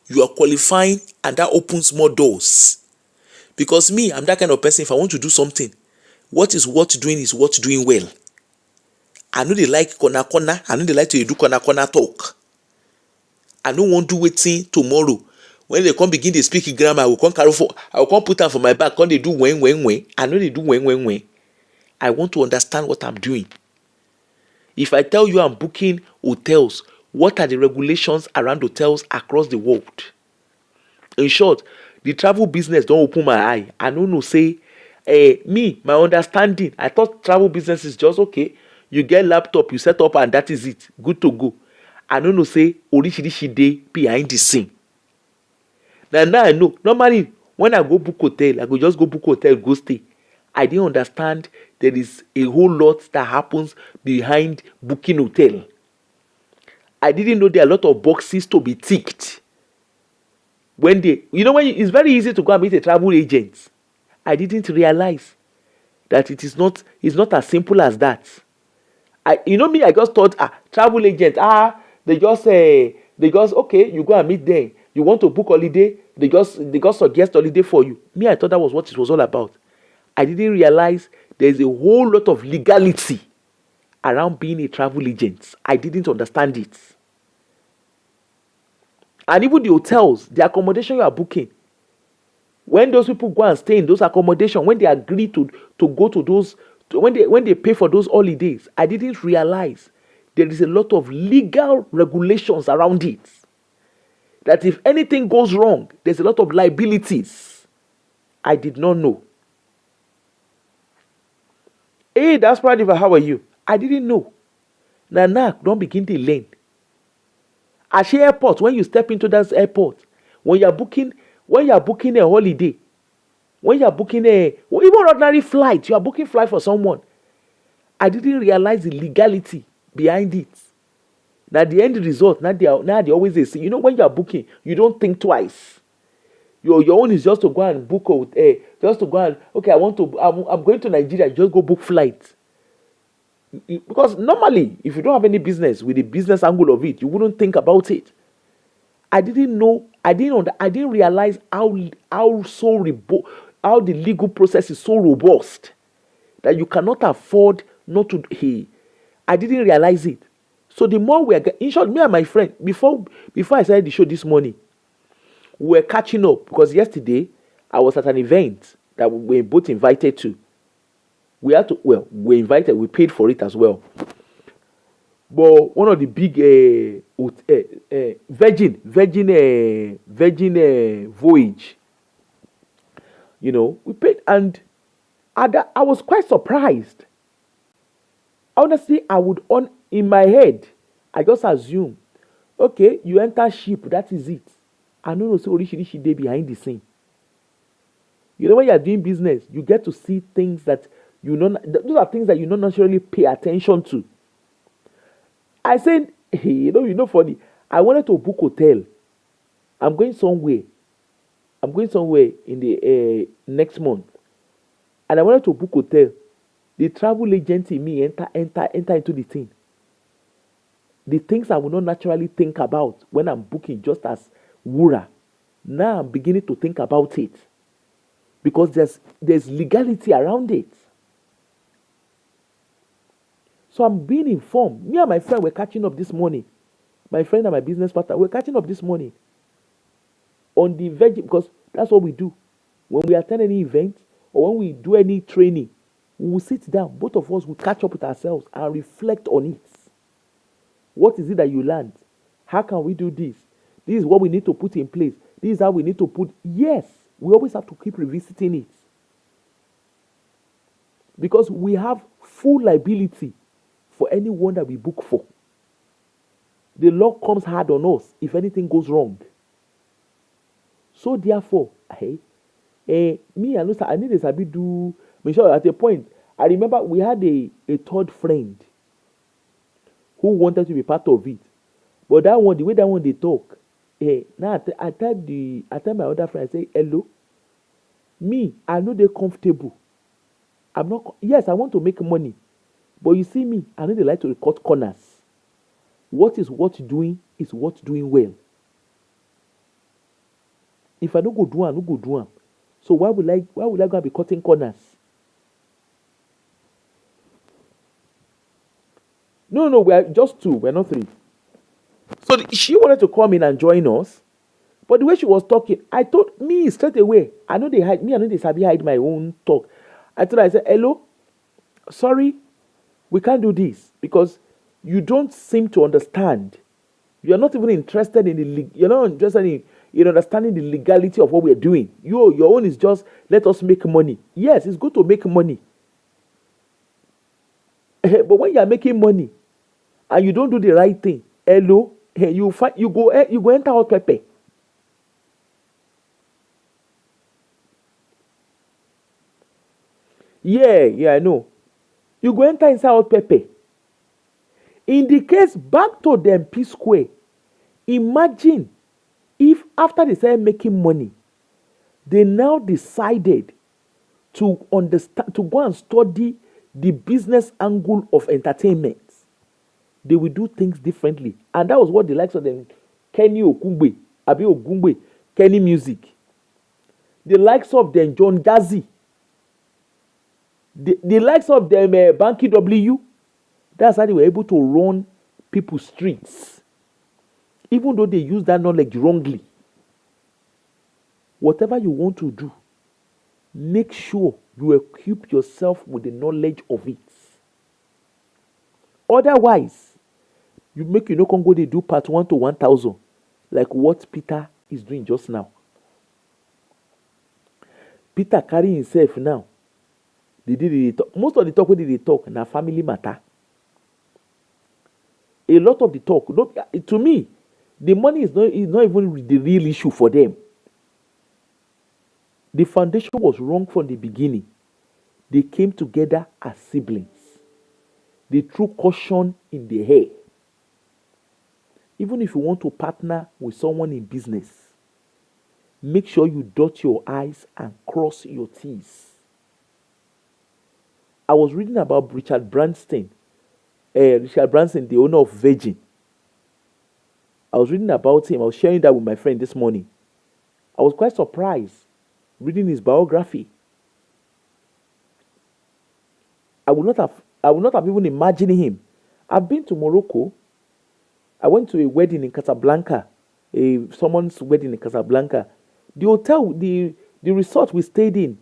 you are qualifying, and that opens more doors. Because me, I'm that kind of person. If I want to do something, what is worth doing is worth doing well. I know they like corner. I know they like to do corner talk. I no wan do wetin tomorrow when they come begin dey speak grammar, I will come put am for my back, come dey do when. I know they do when. I want to understand what I'm doing. If I tell you I'm booking hotels, what are the regulations around hotels across the world? In short, the travel business don open my eye. I no know say my understanding, I thought travel business is just okay. You get laptop, you set up, and that is it. Good to go. I no know say orishirishi dey behind the scene. Now I know. Normally, when I go book hotel, I go just go book hotel, go stay. I didn't understand there is a whole lot that happens behind booking hotel. I didn't know there are a lot of boxes to be ticked. It's very easy to go and meet a travel agent. I didn't realize that it's not as simple as that. I just thought, travel agent, they just okay, you go and meet them. You want to book holiday, they just suggest holiday for you. Me, I thought that was what it was all about. I didn't realize there's a whole lot of legality around being a travel agent. I didn't understand it. And even the hotels, the accommodation you are booking, when those people go and stay in those accommodation, when they agree to go to those, when they pay for those holidays, I didn't realize there is a lot of legal regulations around it. That if anything goes wrong, there's a lot of liabilities. I did not know. Hey, that's Pradiva, how are you? I didn't know. Now, don't begin to learn. At the airport, when you step into that airport, when you are booking a holiday, when you are booking even ordinary flight, you are booking flight for someone. I didn't realize the legality behind it. Now the end result, now they always say, when you are booking, you don't think twice. Your own is just to go and book just to go and I'm going to Nigeria, just go book flight. Because normally, if you don't have any business with the business angle of it, you wouldn't think about it. I didn't know. I didn't realize how the legal process is so robust that you cannot afford not to. I didn't realize it. So the more we are, in short, me and my friend, before I started the show this morning, we were catching up because yesterday I was at an event that we were both invited to. We invited, we paid for it as well. But one of the big Virgin voyage, we paid, and I was quite surprised. Honestly, in my head, I just assume, okay, you enter ship, that is it. I don't know, so originally day behind the scene. When you are doing business, you get to see things that those are things that you don't naturally pay attention to. I said, funny. I wanted to book hotel. I'm going somewhere. I'm going somewhere in the next month, and I wanted to book hotel. The travel agent in me enter into the thing. The things I would not naturally think about when I'm booking just as Wura. Now I'm beginning to think about it because there's legality around it. So I'm being informed. Me and my friend were catching up this morning. My friend and my business partner were catching up this morning on the veg because that's what we do. When we attend any event or when we do any training, we will sit down. Both of us will catch up with ourselves and reflect on it. What is it that you learned? How can we do this? This is what we need to put in place. This is how we need to put. Yes, we always have to keep revisiting it because we have full liability for anyone that we book for. The law comes hard on us if anything goes wrong. So therefore, me and I need a sabi do. Sure at a point, I remember we had a third friend who wanted to be part of it, but that one, the way that one they talk, now I tell my other friend, I say, hello, me, I know they're comfortable. I'm not. Yes, I want to make money, but you see me, I know they like to cut corners. What is what doing is what doing well. If I don't go do, I no go do. So why would I go and be cutting corners? No, no, we are just two. We're not three. So she wanted to come in and join us, but the way she was talking, I told me straight away. I know they hide me. I know they sabi hide my own talk. I told her, I said, hello, sorry, we can't do this because you don't seem to understand. You're not even interested in you're not interested in understanding the legality of what we're doing. Your own is just let us make money. Yes, it's good to make money. But when you're making money and you don't do the right thing, hello, you go enter hot pepper. Yeah, I know. You go enter inside hot pepper. In the case back to them Psquare, imagine if after they started making money, they now decided to understand to go and study the business angle of entertainment. They will do things differently, and that was what the likes of them, Kenny Okungbe, Abi Ogungbe, Kenny Music, the likes of them John Gazi, the likes of them Banky W. That's how they were able to run people's streets, even though they use that knowledge wrongly. Whatever you want to do, make sure you equip yourself with the knowledge of it. Otherwise, you no come go they do part 1 to 1,000, like what Peter is doing just now. Peter carry himself now. Most of the talk wey they talk na family matter. A lot of the talk, to me, the money is not even the real issue for them. The foundation was wrong from the beginning. They came together as siblings. They threw caution in the air. Even if you want to partner with someone in business, make sure you dot your I's and cross your T's. I was reading about Richard Branson, the owner of Virgin. I was reading about him. I was sharing that with my friend this morning. I was quite surprised reading his biography. I would not have even imagined him. I've been to Morocco. I went to a wedding in Casablanca, someone's wedding in Casablanca. The hotel, the resort we stayed in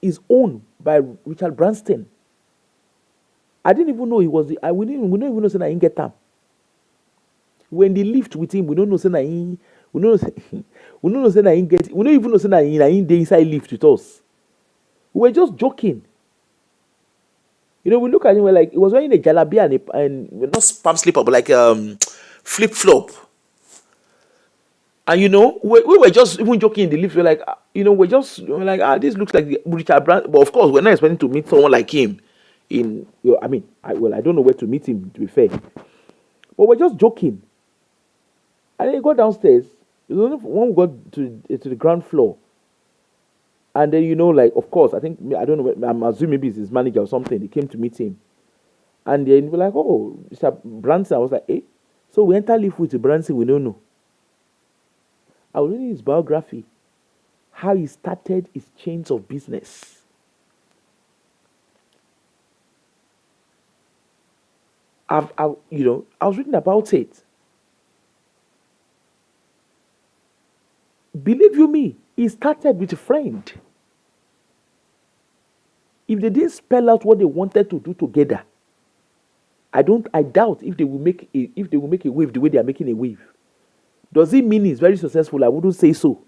is owned by Richard Branson. I didn't even know he was we don't even know say I didn't get him. When they lived with him, we don't know say we don't know say I get. We don't even know say I inside lift with us. We were just joking. We look at him, we're like, he was wearing a jalabia and not palm slipper, but like flip flop. And we were just even joking in the lift. We're like, we're like, this looks like Richard Branson. But of course, we're not expecting to meet someone like him. I don't know where to meet him, to be fair. But we're just joking. And then he got downstairs. It was only when we got to the ground floor. And then, like, of course, I don't know, I'm assuming maybe it's his manager or something. They came to meet him. And then we're like, oh, Mr. Branson. I was like, eh? So we enter live with Branson, we don't know. I was reading his biography, how he started his chains of business. I was reading about it. Believe you me, he started with a friend. If they didn't spell out what they wanted to do together, I doubt if they will make a wave the way they are making a wave. Does it mean it's very successful? I wouldn't say so.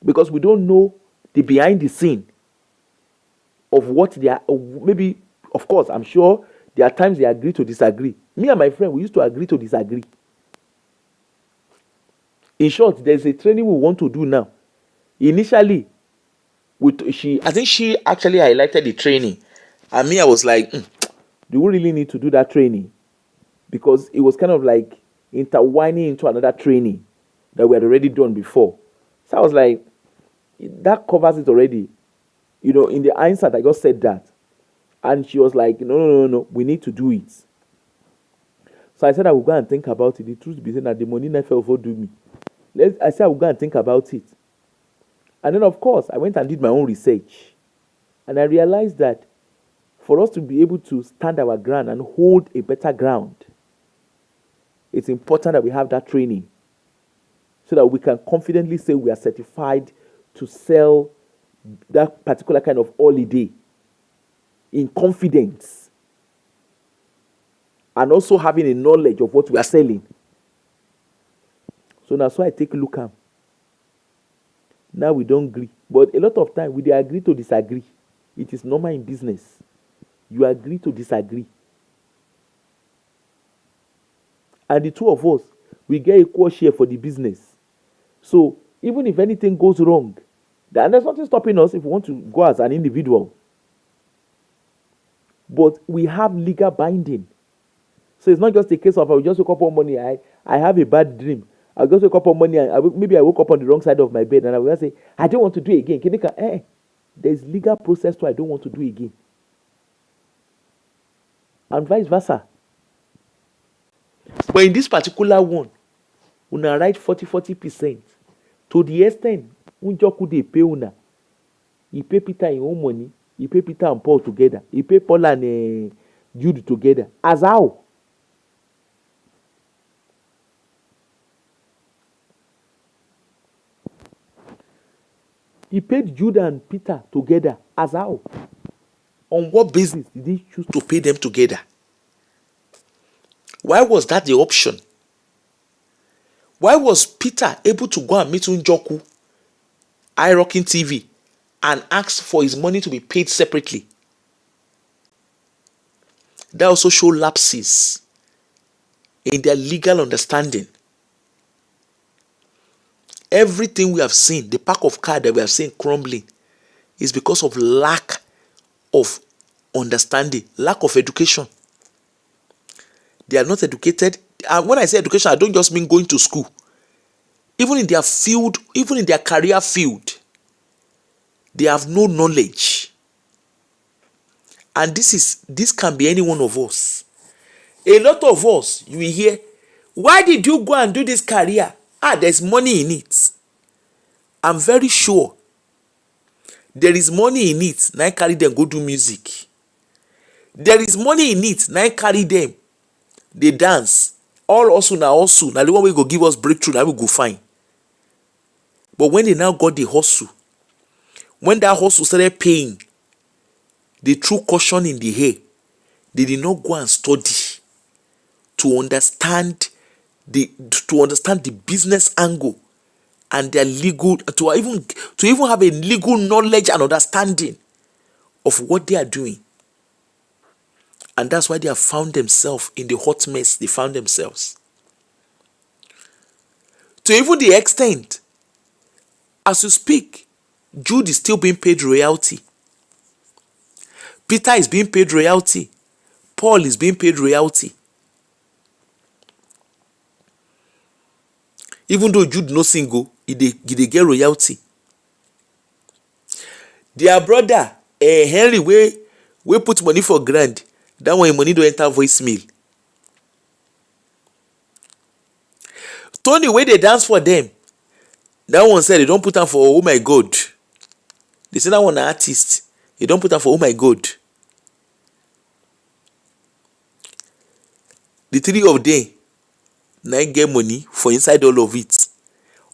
Because we don't know the behind the scene of what they are. Maybe, of course, I'm sure there are times they agree to disagree. Me and my friend, we used to agree to disagree. In short, there's a training we want to do now. Initially, I think she actually highlighted the training. And me, I was like, do we really need to do that training? Because it was kind of like intertwining into another training that we had already done before. So I was like, that covers it already. In the hindsight, I just said that. And she was like, no, we need to do it. So I said I would go and think about it. The truth be said that the money never for do me. I said I would go and think about it. And then, of course, I went and did my own research. And I realized that for us to be able to stand our ground and hold a better ground, it's important that we have that training so that we can confidently say we are certified to sell that particular kind of holiday in confidence and also having a knowledge of what we are selling. So that's why I take a look at. Now we don't agree. But a lot of time we agree to disagree. It is normal in business. You agree to disagree. And the two of us, we get equal share for the business. So even if anything goes wrong, and there's nothing stopping us if we want to go as an individual. But we have legal binding. So it's not just a case of I will just wake up one morning, I have a bad dream. I'll just wake up one morning and maybe I woke up on the wrong side of my bed and I will just say, I don't want to do it again. There's legal process to I don't want to do it again. And vice versa. But in this particular one, una write 40%. To the extent, Unjoku dey pay una. He pay Peter in own money. He pay Peter and Paul together. He pay Paul and Jude together. As how? He paid Jude and Peter together. As how? On what basis did he choose to pay them together? Why was that the option? Why was Peter able to go and meet Unjoku, iRocking TV, and ask for his money to be paid separately? That also shows lapses in their legal understanding. Everything we have seen, the pack of cards that we have seen crumbling, is because of lack of understanding, lack of education. They are not educated. And when I say education, I don't just mean going to school. Even in their field, even in their career field, they have no knowledge. And this can be any one of us. A lot of us, you will hear, why did you go and do this career? There's money in it. I'm very sure there is money in it. Now I carry them go do music. There is money in it. Now I carry them. They dance. All also. Now the one we go give us breakthrough, now we go find. But when they now got the hustle, when that hustle started paying, they threw caution in the air. They did not go and study to understand the business angle and their legal, to even have a legal knowledge and understanding of what they are doing. And that's why they have found themselves in the hot mess they found themselves. To even the extent, as you speak, Jude is still being paid royalty. Peter is being paid royalty. Paul is being paid royalty. Even though Jude no single, he dey get royalty. Their brother Henry wey put money for ground, that one him money don enter voicemail. Tony wey dey dance for them, that one sef they don put am for oh my god. They say that one na artist, they don put am for oh my god. The three of them na im get money for inside all of it.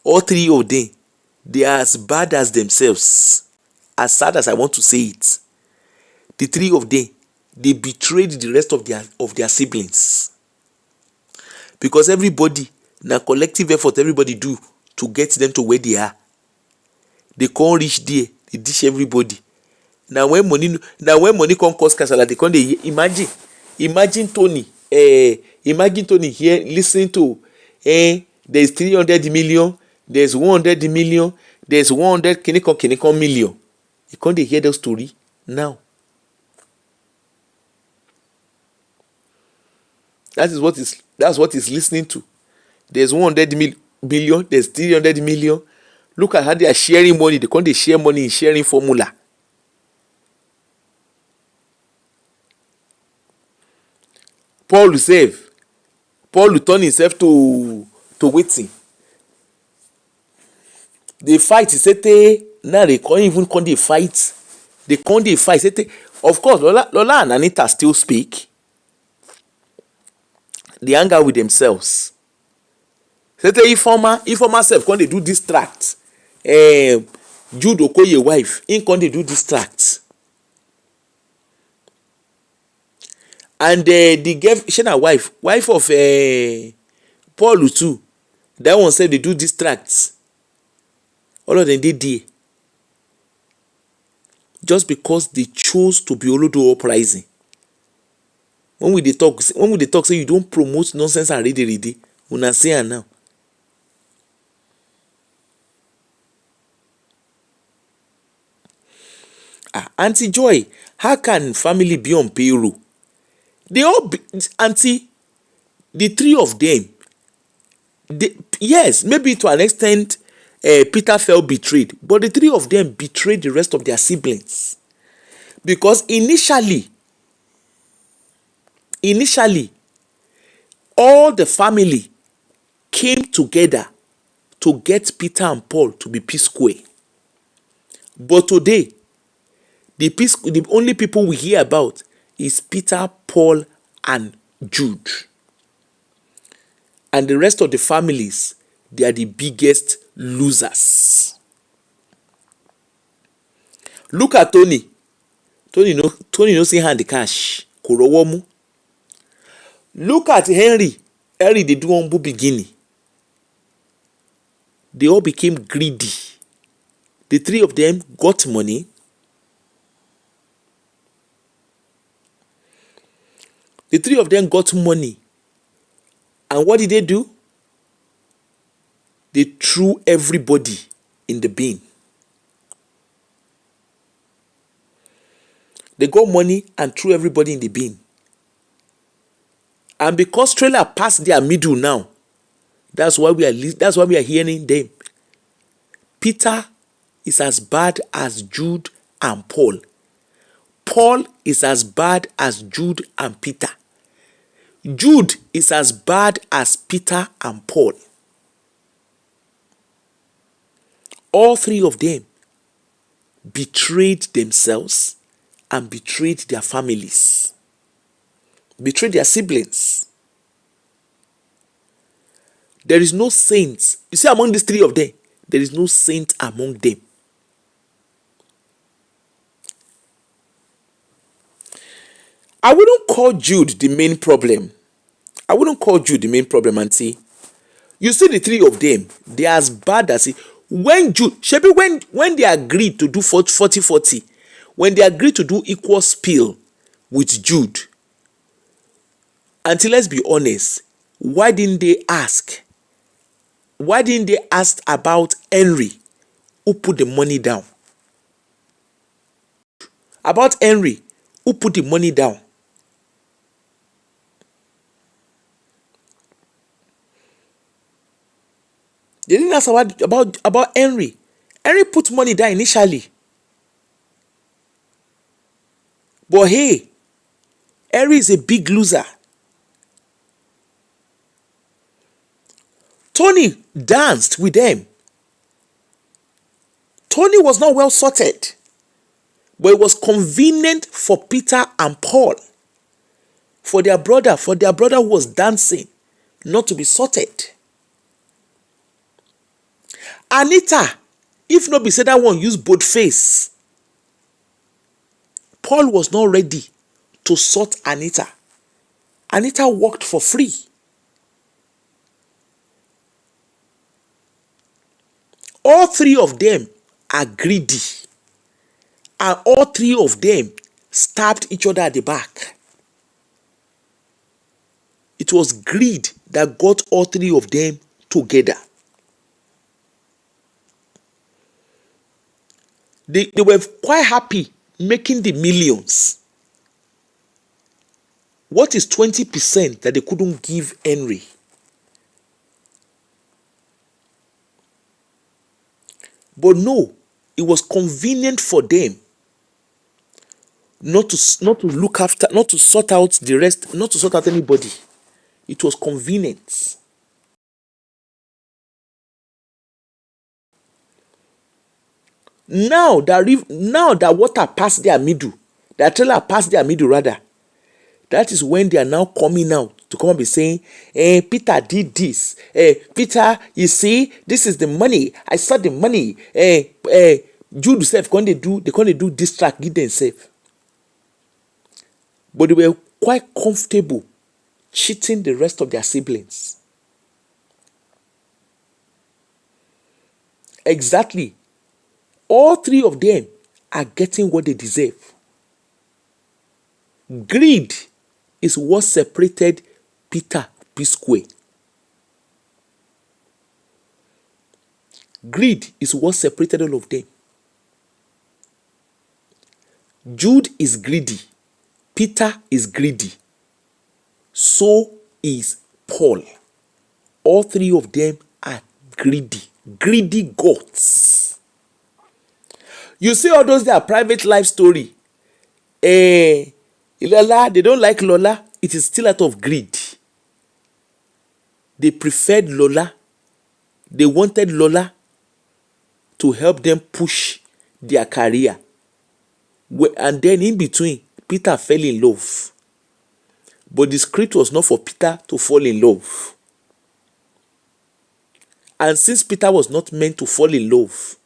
All three of them, they are as bad as themselves. As sad as I want to say it, the three of them, they betrayed the rest of their siblings, because everybody na collective effort everybody do to get them to where they are. They can't reach there, they dish everybody. Now when money come cause kasala, they come dey imagine Tony here listening to there's 300 million, there's 100 million, there's 100 kinikon million. You can't hear the story now. That's what he's listening to. There's 100 million, there's 300 million. Look at how they are sharing money. They can't share money in sharing formula. Paul turn himself to waiting. They fight, he say now they can't even come dey fight. They can't dey fight. Of course, Lola and Anita still speak. They hang out with themselves. Say Ifeoma sef come dey do distract. Jude Okoye wife, him come dey do distract. And the girl, she na wife of Paul too. That one sef dey do distract. All of them dey there. Just because they chose to be Olodo uprising. When we dey talk say you don't promote nonsense and ready, una say am now. Auntie Joy, how can family be on payroll? They all be, auntie, the three of them, yes, maybe to an extent Peter felt betrayed, but the three of them betrayed the rest of their siblings. Because initially, all the family came together to get Peter and Paul to be Psquare. But today, the only people we hear about is Peter, Paul, and Jude. And the rest of the families, they are the biggest losers. Look at Tony. Tony no see hand the cash. Korowomu. Look at Henry. Henry dey do humble beginning. They all became greedy. The three of them got money. The three of them got money. And what did they do? They threw everybody in the bin. They got money and threw everybody in the bin. And because trailer passed their middle now, that's why we are hearing them. Peter is as bad as Jude and Paul. Paul is as bad as Jude and Peter. Jude is as bad as Peter and Paul. All three of them betrayed themselves and betrayed their families, betrayed their siblings. There is no saint. You see, among these three of them, there is no saint among them. I wouldn't call Jude the main problem. Auntie. You see the three of them, they are as bad as it. When they agreed to do 40-40, when they agreed to do equal spill with Jude, until let's be honest, why didn't they ask about Henry, who put the money down? About Henry, who put the money down? They didn't ask about Henry. Henry put money there initially. But hey, Henry is a big loser. Tony danced with them. Tony was not well sorted. But it was convenient for Peter and Paul, for their brother who was dancing, not to be sorted. Anita, if not be said that one use both face. Paul was not ready to sort Anita. Anita worked for free. All three of them are greedy. And all three of them stabbed each other at the back. It was greed that got all three of them together. They were quite happy making the millions. What is 20% that they couldn't give Henry? But no, it was convenient for them not to look after, not to sort out the rest, not to sort out anybody. It was convenient. Now that water passed their middle, that trailer passed their middle rather, that is when they are now coming out to come and be saying, Peter did this. Peter, you see, this is the money. I saw the money. Jude self, they can't do this track, give themselves. But they were quite comfortable cheating the rest of their siblings. Exactly. All three of them are getting what they deserve. Greed is what separated Peter Psquare. Greed is what separated all of them. Jude is greedy. Peter is greedy. So is Paul. All three of them are greedy. Greedy gods. You see all those their private life story. Lola, they don't like Lola. It is still out of greed. They preferred Lola. They wanted Lola to help them push their career. And then in between, Peter fell in love. But the script was not for Peter to fall in love. And since Peter was not meant to fall in love,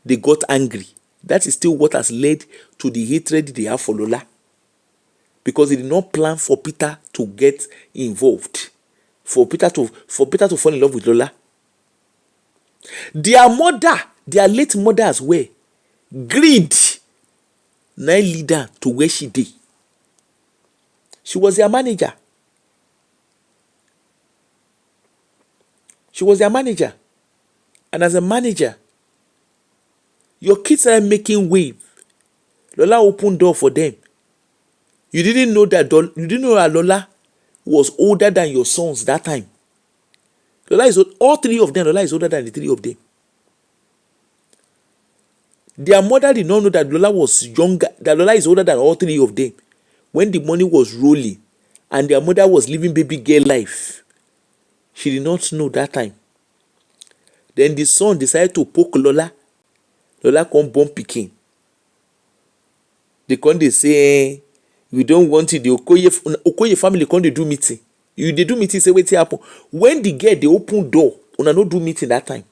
they got angry. That is still what has led to the hatred they have for Lola. Because they did not plan for Peter to get involved. For Peter to fall in love with Lola. Their mother, their late mother as well, greed now lead her to where she did. She was their manager. She was their manager. And as a manager, your kids are making wave. Lola opened door for them. You didn't know that Lola was older than your sons that time. All three of them, Lola is older than the three of them. Their mother did not know that Lola was younger, that Lola is older than all three of them. When the money was rolling and their mother was living baby girl life, she did not know that time. Then the son decided to poke Lola. Lola come born pikin. They say, we don't want it. The Okoye family come they do meeting. They do meeting, say wetin happen. When the girl they open door, una no do meeting that time.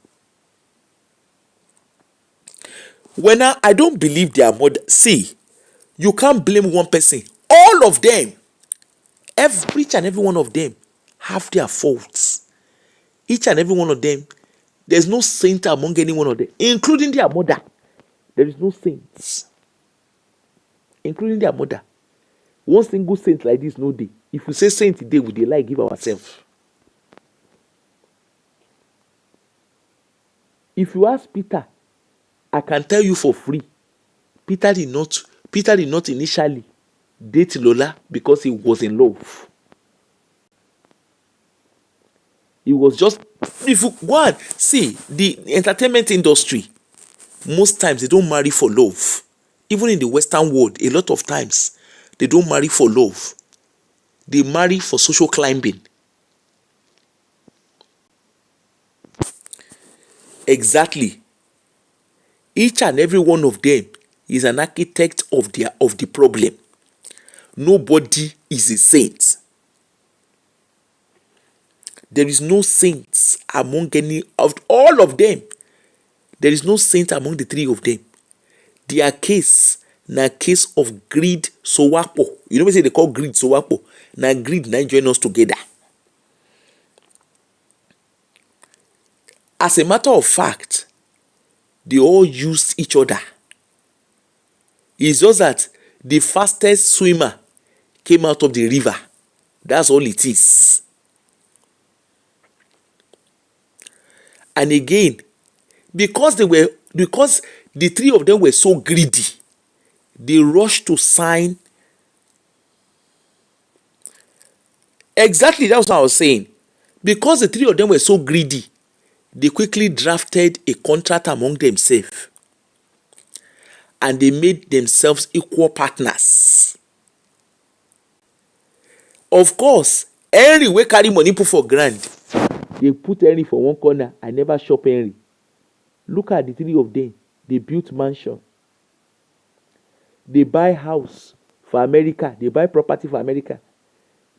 When I don't believe their mother. See, you can't blame one person. All of them, each and every one of them have their faults. Each and every one of them, there's no saint among any one of them, including their mother. There is no saints, including their mother. One single saint like this, no day. If we say saint today, we dey like give ourselves. If you ask Peter, I can tell you for free, Peter did not initially date Lola because he was in love. It was just, if you go and see the entertainment industry, most times they don't marry for love. Even in the Western world, a lot of times they don't marry for love. They marry for social climbing. Exactly. Each and every one of them is an architect of the problem. Nobody is a saint. There is no saints among any of all of them. There is no saint among the three of them. Their case na case of greed sowapo. You know what they call greed sowapo? Na greed na join us together. As a matter of fact, they all used each other. It's just that the fastest swimmer came out of the river. That's all it is. And again, because the three of them were so greedy, they rushed to sign. Exactly, that's what I was saying. Because the three of them were so greedy, they quickly drafted a contract among themselves. And they made themselves equal partners. Of course, Henry wey carry money put for ground. They put Henry for one corner. I never shop Henry. Look at the three of them. They built mansion. They buy house for America. They buy property for America.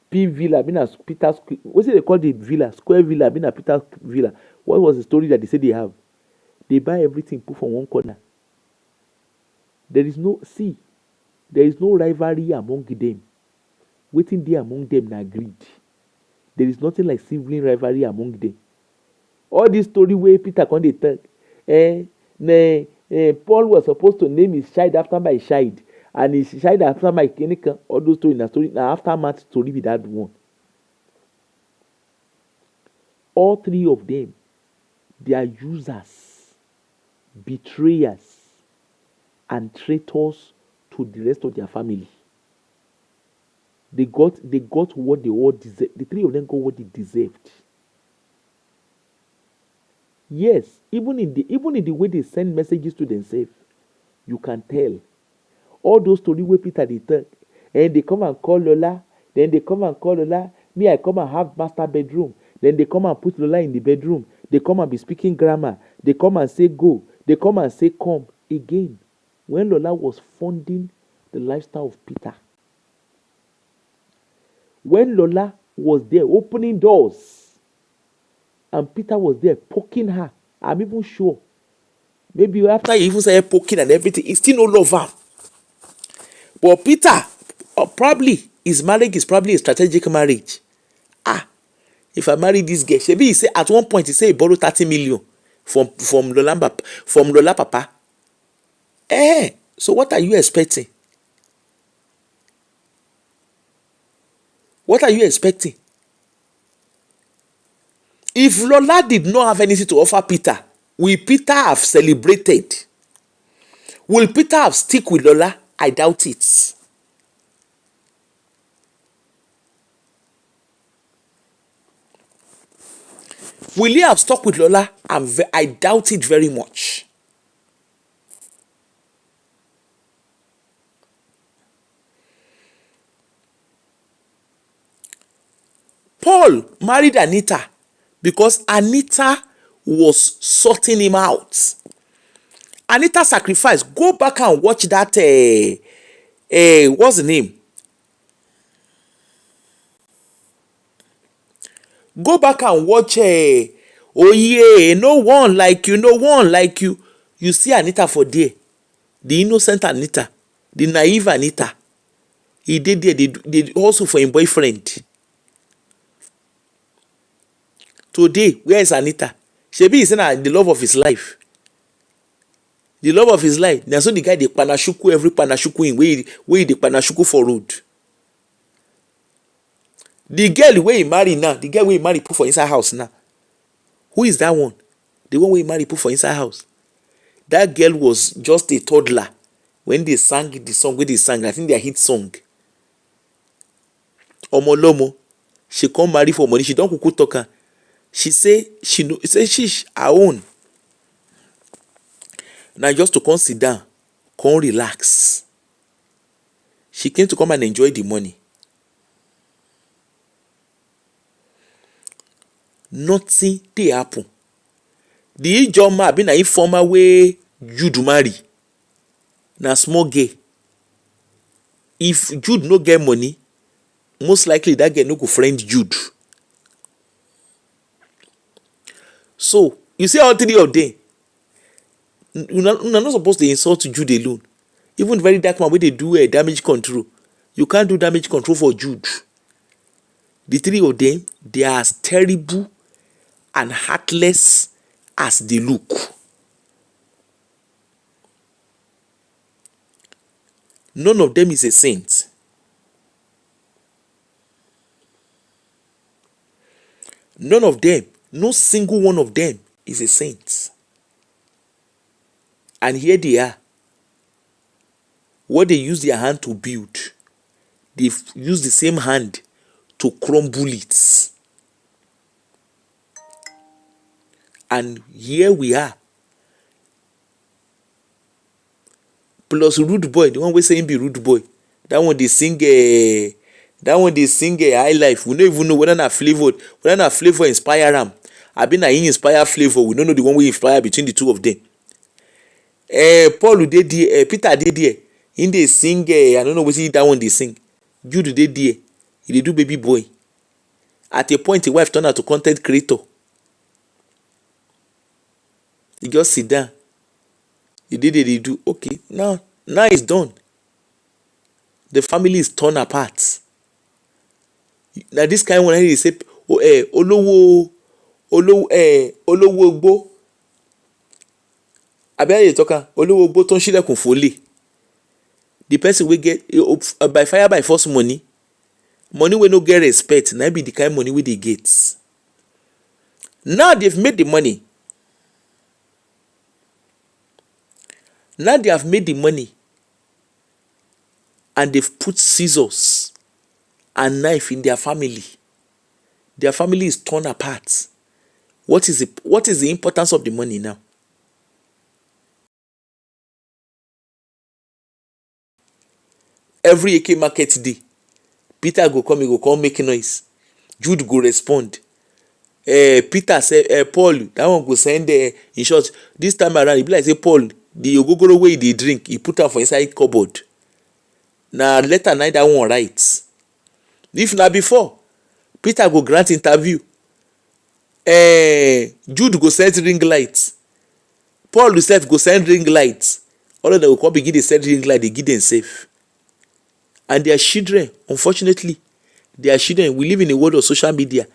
P Villa, been as Peter's. What's it they call the villa? Square Villa, been a Peter's Villa. What was the story that they said they have? They buy everything, put for one corner. There is no rivalry among them. Waiting there among them na greed. There is nothing like sibling rivalry among them. All this story where Peter can dey tell, Paul was supposed to name his child after my child, and his child after my clinical. All those story na aftermath story with that one. All three of them, they are users, betrayers, and traitors to the rest of their family. They got what they all deserved. The three of them got what they deserved. Yes, even in the way they send messages to themselves, you can tell. All those stories where Peter they tell, and they come and call Lola, then they come and call Lola. Me, I come and have master bedroom. Then they come and put Lola in the bedroom. They come and be speaking grammar. They come and say go. They come and say come. Again, when Lola was funding the lifestyle of Peter, when Lola was there opening doors, and Peter was there poking her, I'm even sure. Maybe after he even started poking and everything, he still no love her. But Peter, probably his marriage is probably a strategic marriage. If I marry this girl, shebi he say at one point he say he borrow 30 million from Lola Papa. So what are you expecting? What are you expecting? If Lola did not have anything to offer Peter, will Peter have celebrated? Will Peter have stick with Lola? I doubt it. Will he have stuck with Lola? I doubt it very much. Paul married Anita because Anita was sorting him out. Anita sacrificed. Go back and watch that. What's the name? Go back and watch. Oh yeah, no one like you, no one like you. You see Anita for there, the innocent Anita, the naive Anita. He did there. They also for him boyfriend. Today, where is Anita? Shebi is saying the love of his life. The love of his life. Na so the guy dey panashuku every panashuku in where he dey panashuku for road. The girl wey he marry now, the girl wey he marry put for inside house now. Who is that one? The one wey he marry put for inside house. That girl was just a toddler when they sang the song wey they sang. I think their hit song. Omolomo. She come marry for money. She don kuku talk am. she say her own na just to come sit down, come relax. She came to come and enjoy the money. Nothing dey happen. The ijoma abi na informer wey Jude marry na small girl. If Jude no get money, most likely that girl no go friend Jude. So you see all three of them, una no suppose dey insult Jude alone. Even very dark man wey dey do damage control, you can't do damage control for Jude. The three of them, they are as terrible and heartless as they look. None of them is a saint. None of them, no single one of them is a saint. And here they are. What they use their hand to build, they use the same hand to crumble it. And here we are. Plus rude boy, the one wey say him be rude boy, that one dey sing high life. We no even know whether na Flavour inspire am abi na him inspire Flavour. We no know the one wey inspire between the two of them. Paul dey there, Peter dey there, him dey sing I no know wetin that one dey sing. Jude dey there, he dey do baby boy. At a point him wife turn am to con ten t creator. He just sit down, he dey there dey do okay. Now it's done. The family is torn apart. Na this kind one dey say olowo ogbo abi how you dey talk am, olowo ogbo tó ń ṣílẹ̀kùn fólè. The person wey get by fire by force money wey no get respect, na be the kind money wey dey get. Now they've made the money. Now they have made the money and they've put scissors and knife in their family. Their family is torn apart. What is the importance of the money now? Every Eke market day, Peter go come, he go come make noise. Jude go respond. Peter say Paul, that one go send in short. This time around, e be like say Paul, the ogogoro wey he dey drink, he put am for inside cupboard. Na later night that one write. If na before, Peter go grant interview. Jude go send ring light. Paul himself go send ring light. All of them go come begin dey send ring light, dey give themselves. And their children, unfortunately, we live in a world of social media.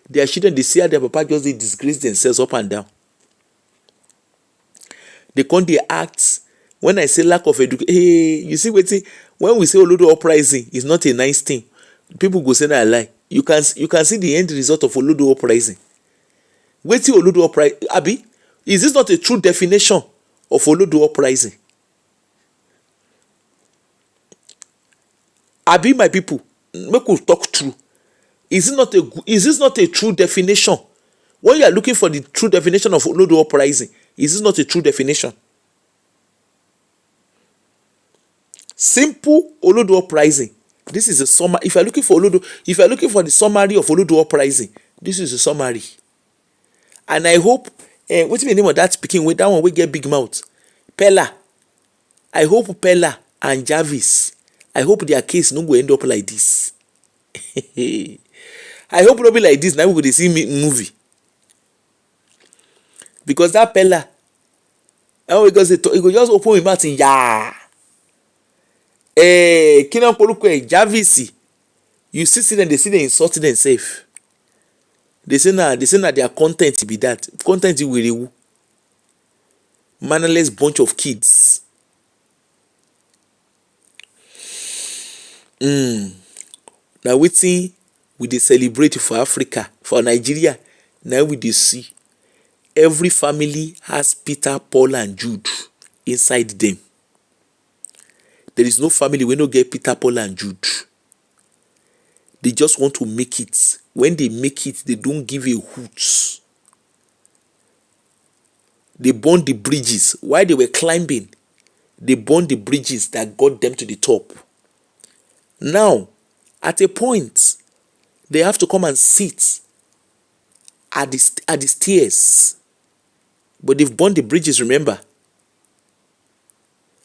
Their children, they see how their papa just dey disgrace themselves up and down. They come dey act. When I say lack of education, you see wetin, when we say olodo uprising is not a nice thing, people go say na lie. You can see the end result of olodo uprising. Wetin olodo uprising abi? Is this not a true definition of olodo uprising? Abi, my people, make we talk true. Is this not a true definition? When you are looking for the true definition of olodo uprising, is this not a true definition? Simple olodo uprising. This is a summary. If you are looking for the summary of olodo uprising, this is a summary. And I hope wetin be the name of that pikin wey that one wey get big mouth? Pella. I hope Pella and Jarvis, I hope their case no go end up like this. I hope no be like this. Now we go dey see movie. Because that Pella, because he go just open him mouth and yeah. Kina Polukwe, Jarvis, you see them, they see them insulting themselves. They say na their content be that. Content will rewu. Mannerless bunch of kids. Now wetin we dey celebrate for Africa, for Nigeria, now we dey see. Every family has Peter, Paul and Jude inside them. There is no family wey no get Peter, Paul and Jude. They just want to make it when they make it, they don't give a hoot. They burn the bridges. While they were climbing, they burned the bridges that got them to the top. Now, at a point, they have to come and sit at the stairs. But they've burned the bridges, remember?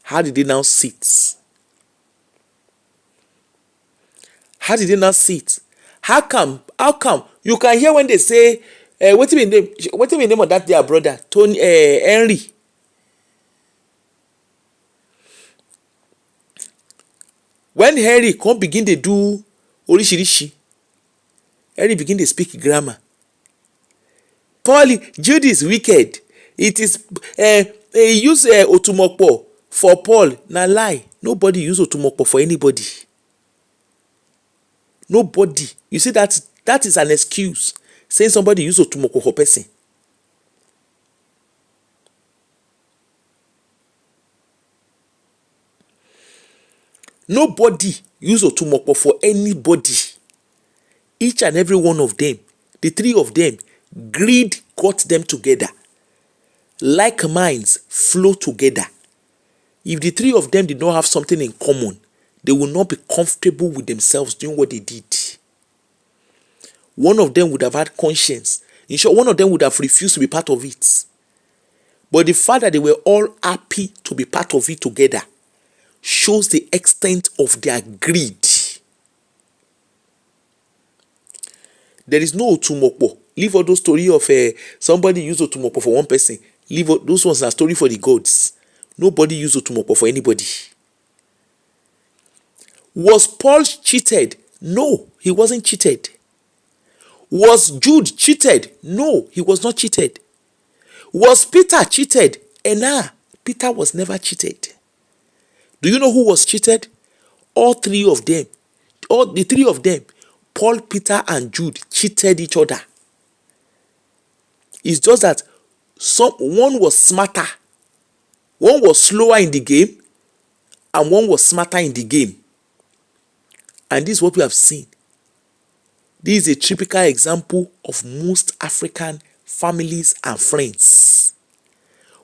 How did they now sit? How did they now sit? How come? You can hear when they say, what's the name of that their brother? Tony Henry. When Henry come begin dey do orishirishi, Henry begin dey speak grammar. Paul, Jude is wicked. It is he use otumokpo for Paul. Na lie. Nobody use otumokpo for anybody. Nobody. You see that is an excuse. Saying somebody use otumokpo for person. Nobody use otumokpo for anybody. Each and every one of them, the three of them, greed got them together. Like minds flow together. If the three of them did not have something in common, they will not be comfortable with themselves doing what they did. One of them would have had conscience. In short, one of them would have refused to be part of it. But the fact that they were all happy to be part of it together shows the extent of their greed. There is no otumokpo. Leave all those story of somebody use otumokpo for one person. Leave all, those ones are story for the gods. Nobody use otumokpo for anybody. Was Paul cheated? No, he wasn't cheated. Was Jude cheated? No, he was not cheated. Was Peter cheated? Nah, Peter was never cheated. Do you know who was cheated? All three of them. All the three of them. Paul, Peter, and Jude cheated each other. It's just that one was smarter, one was slower in the game, and one was smarter in the game. And this is what we have seen. This is a typical example of most African families and friends.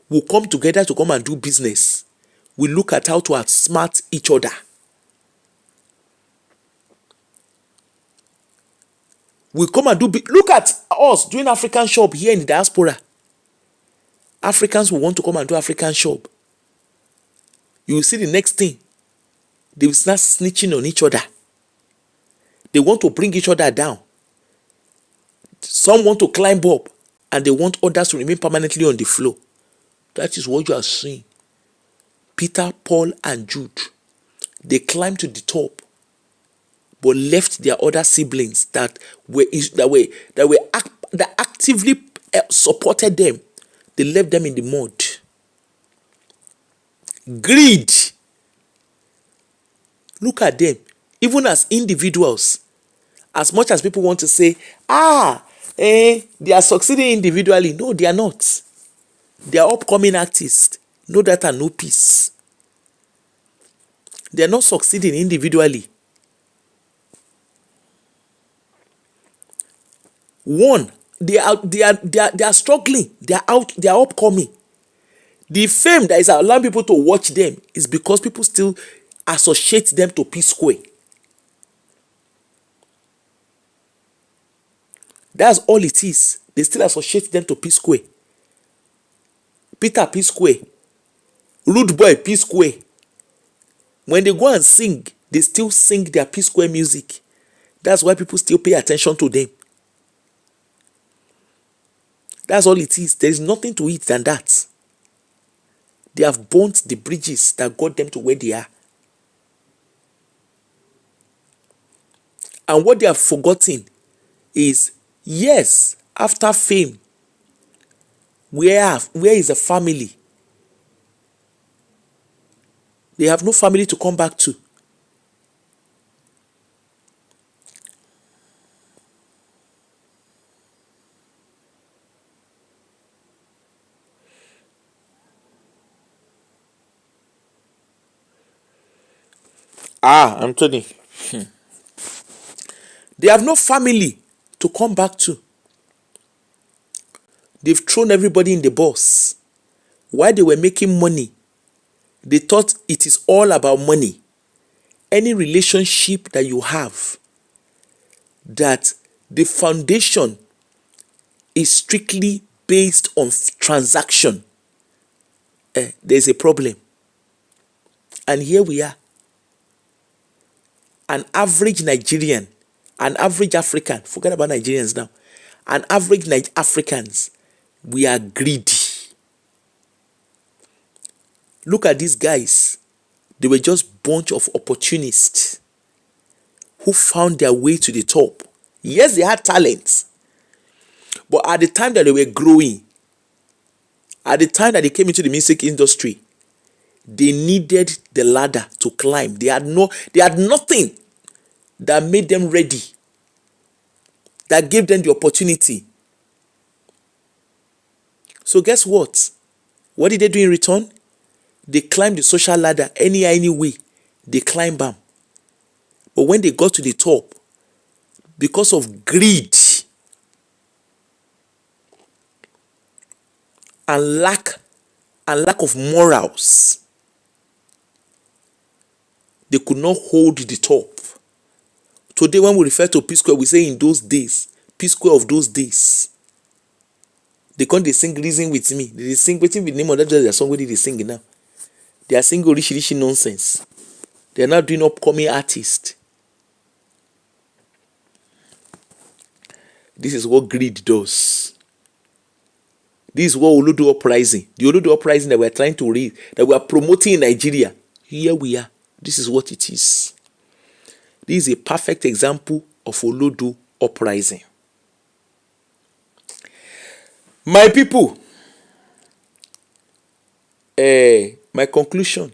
We come together to come and do business. We look at how to outsmart each other. We come and look at us doing African shop here in the diaspora. Africans will want to come and do African shop. You will see the next thing. They will start snitching on each other. They want to bring each other down. Some want to climb up and they want others to remain permanently on the floor. That is what you are seeing. Peter, Paul, and Jude. They climbed to the top, but left their other siblings that actively supported them. They left them in the mud. Greed. Look at them. Even as individuals, as much as people want to say, they are succeeding individually. No, they are not. They are upcoming artists. No data, no peace. They are not succeeding individually. One, they are struggling. They are upcoming. The fame that is allowing people to watch them is because people still associate them to Psquare. That's all it is. They still associate them to Psquare. Peter Psquare, Rude Boy Psquare. When they go and sing, they still sing their Psquare music. That's why people still pay attention to them. That's all it is. There is nothing to it than that. They have burnt the bridges that got them to where they are. And what they have forgotten is, yes, after fame, where is the family? They have no family to come back to. Anthony. They have no family to come back to. They've thrown everybody in the bus. While they were making money, they thought it is all about money. Any relationship that you have, that the foundation is strictly based on transaction, there's a problem. And here we are. An average Nigerian, an average African, forget about Nigerians now, an average Africans, we are greedy. Look at these guys. They were just bunch of opportunists who found their way to the top. Yes, they had talents, but at the time that they were growing, at the time that they came into the music industry, they needed the ladder to climb. They had nothing that made them ready, that gave them the opportunity. So guess what? What did they do in return? They climbed the social ladder any way. They climbed them. But when they got to the top, because of greed and lack of morals, they could not hold the top. Today, when we refer to Psquare, we say in those days, Psquare of those days. They can't sing Reason With Me. They sing waiting with the name of that song. What did they sing now? They are singing rishi nonsense. They are now doing upcoming artists. This is what greed does. This is what Olodo uprising. The Olodo uprising that we are trying to read, that we are promoting in Nigeria. Here we are. This is what it is. This is a perfect example of Olodo uprising. My people, my conclusion,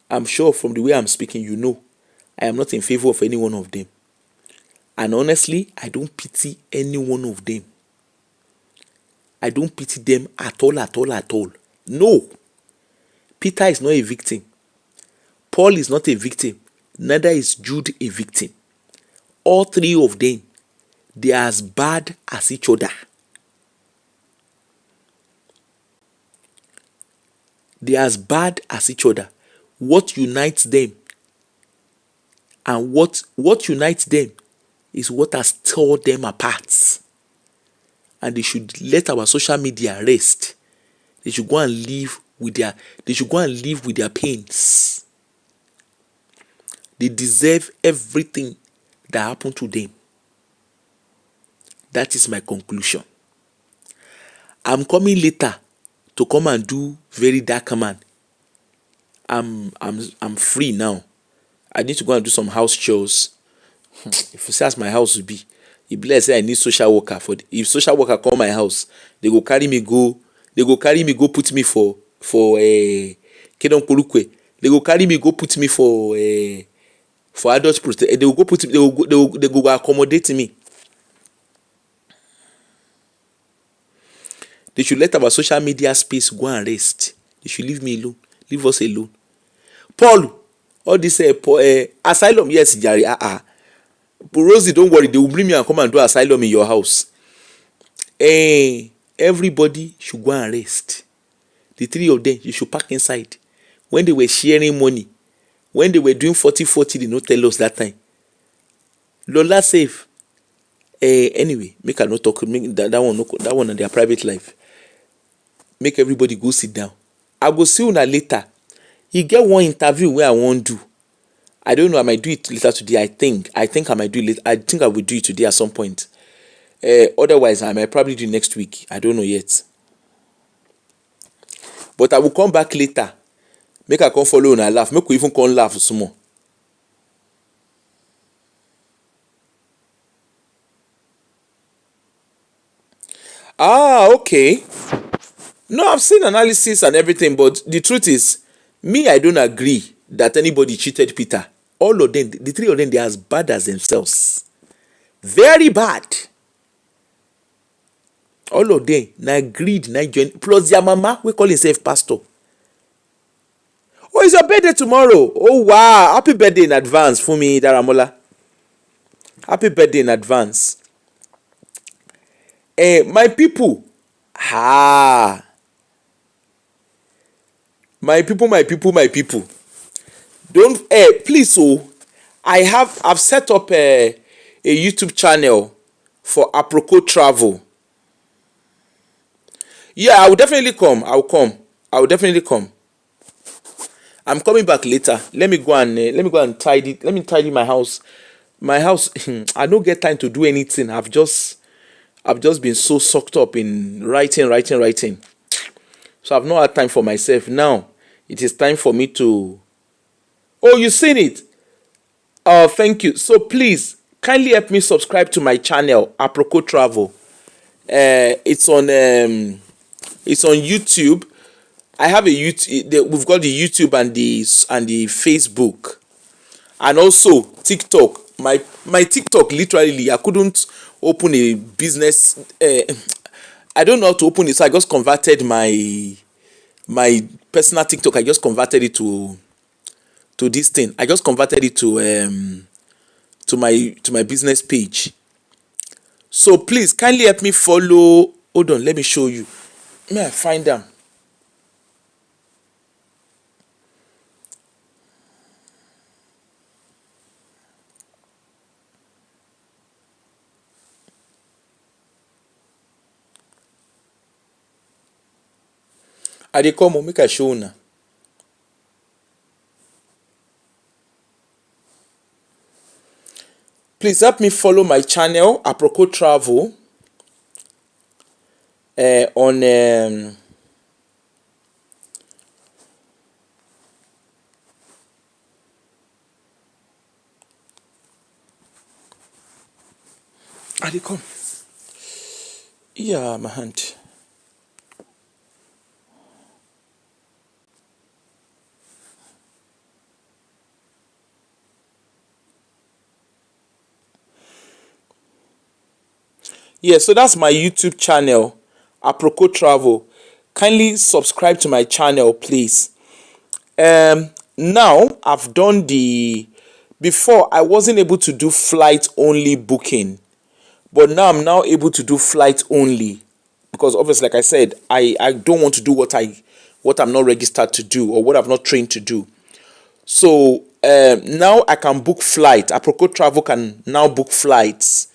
I'm sure from the way I'm speaking, you know, I am not in favor of any one of them. And honestly, I don't pity any one of them. I don't pity them at all. No. Peter is not a victim. Paul is not a victim. Neither is Jude a victim. All three of them, they are as bad as each other. They are as bad as each other. What unites them and what unites them is what has torn them apart. And they should let our social media rest. They should go and live with their pains. They deserve everything that happened to them. That is my conclusion. I'm coming later to come and do Very Dark Man. I'm free now. I need to go and do some house chores. If you say as my house will be, if bless say I need social worker if social worker come my house, they go carry me go put me for Kedon Kolukwe. They go carry me go put me for adult protection. They will go put they go accommodate me. They should let our social media space go and rest. They should leave me alone. Leave us alone. Paul, all this asylum, yes, Jerry. Rosie, don't worry. They will bring me and come and do asylum in your house. Everybody should go and rest. The three of them, you should pack inside. When they were sharing money, when they were doing 40-40, they not tell us that time. Lola safe. Anyway, make I not talk. Make that one on their private life. Make everybody go sit down. I go see una later. You get one interview where I won't do. I don't know. I might do it later today. I think I might do it. I think I will do it today at some point. Otherwise, I might probably do it next week. I don't know yet. But I will come back later. Make I come follow and I laugh. Make we even come laugh some more. Okay. No, I've seen analysis and everything, but the truth is, me, I don't agree that anybody cheated Peter. All of them, the three of them, they are as bad as themselves. Very bad. All of them, na greed, na join. Plus their mama, we call himself pastor. Oh, it's your birthday tomorrow. Oh, wow. Happy birthday in advance, Fumi Daramola. Happy birthday in advance. My people, ah, my people, don't please, oh, I've set up a YouTube channel for Aproko Travel. Yeah, I will definitely come. I will definitely come. I'm coming back later. Let me go and tidy. Let me tidy my house. My house. I don't get time to do anything. I've just been so sucked up in writing. So I've not had time for myself. Now it is time for me to. Oh, you seen it? Oh, thank you. So please kindly help me subscribe to my channel, Aproko Travel. It's on YouTube. I have a YouTube. We've got the YouTube and the Facebook, and also TikTok. My TikTok, literally, I couldn't open a business. I don't know how to open it, so I just converted my personal TikTok. I just converted it to this thing. I just converted it to my business page. So please kindly help me follow. Hold on, let me show you. May I find them? I dey come o, make I show una. Please help me follow my channel, Aproko Travel, on I dey come. Yeah, my hand. Yeah, so that's my YouTube channel, Aproko Travel. Kindly subscribe to my channel, please. Now I've done the. Before I wasn't able to do flight only booking, but now I'm now able to do flight only, because obviously, like I said, I don't want to do what I'm not registered to do, or what I've not trained to do. So now I can book flight. Aproko Travel can now book flights.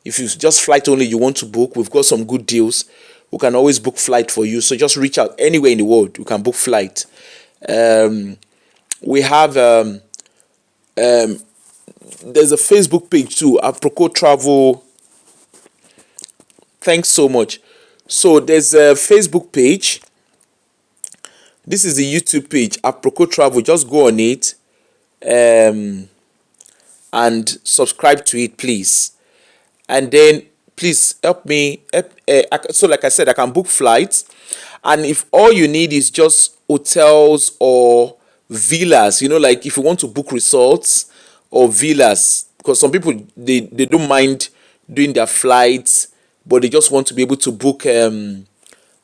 If you just flight only you want to book, we've got some good deals. We can always book flight for you. So just reach out anywhere in the world. You can book flight. We have there's a Facebook page too, Aproko Travel. Thanks so much. So there's a Facebook page. This is the YouTube page, Aproko Travel. Just go on it and subscribe to it, please. And then please help me. So like I said, I can book flights, and if all you need is just hotels or villas, like if you want to book resorts or villas, because some people they don't mind doing their flights, but they just want to be able to book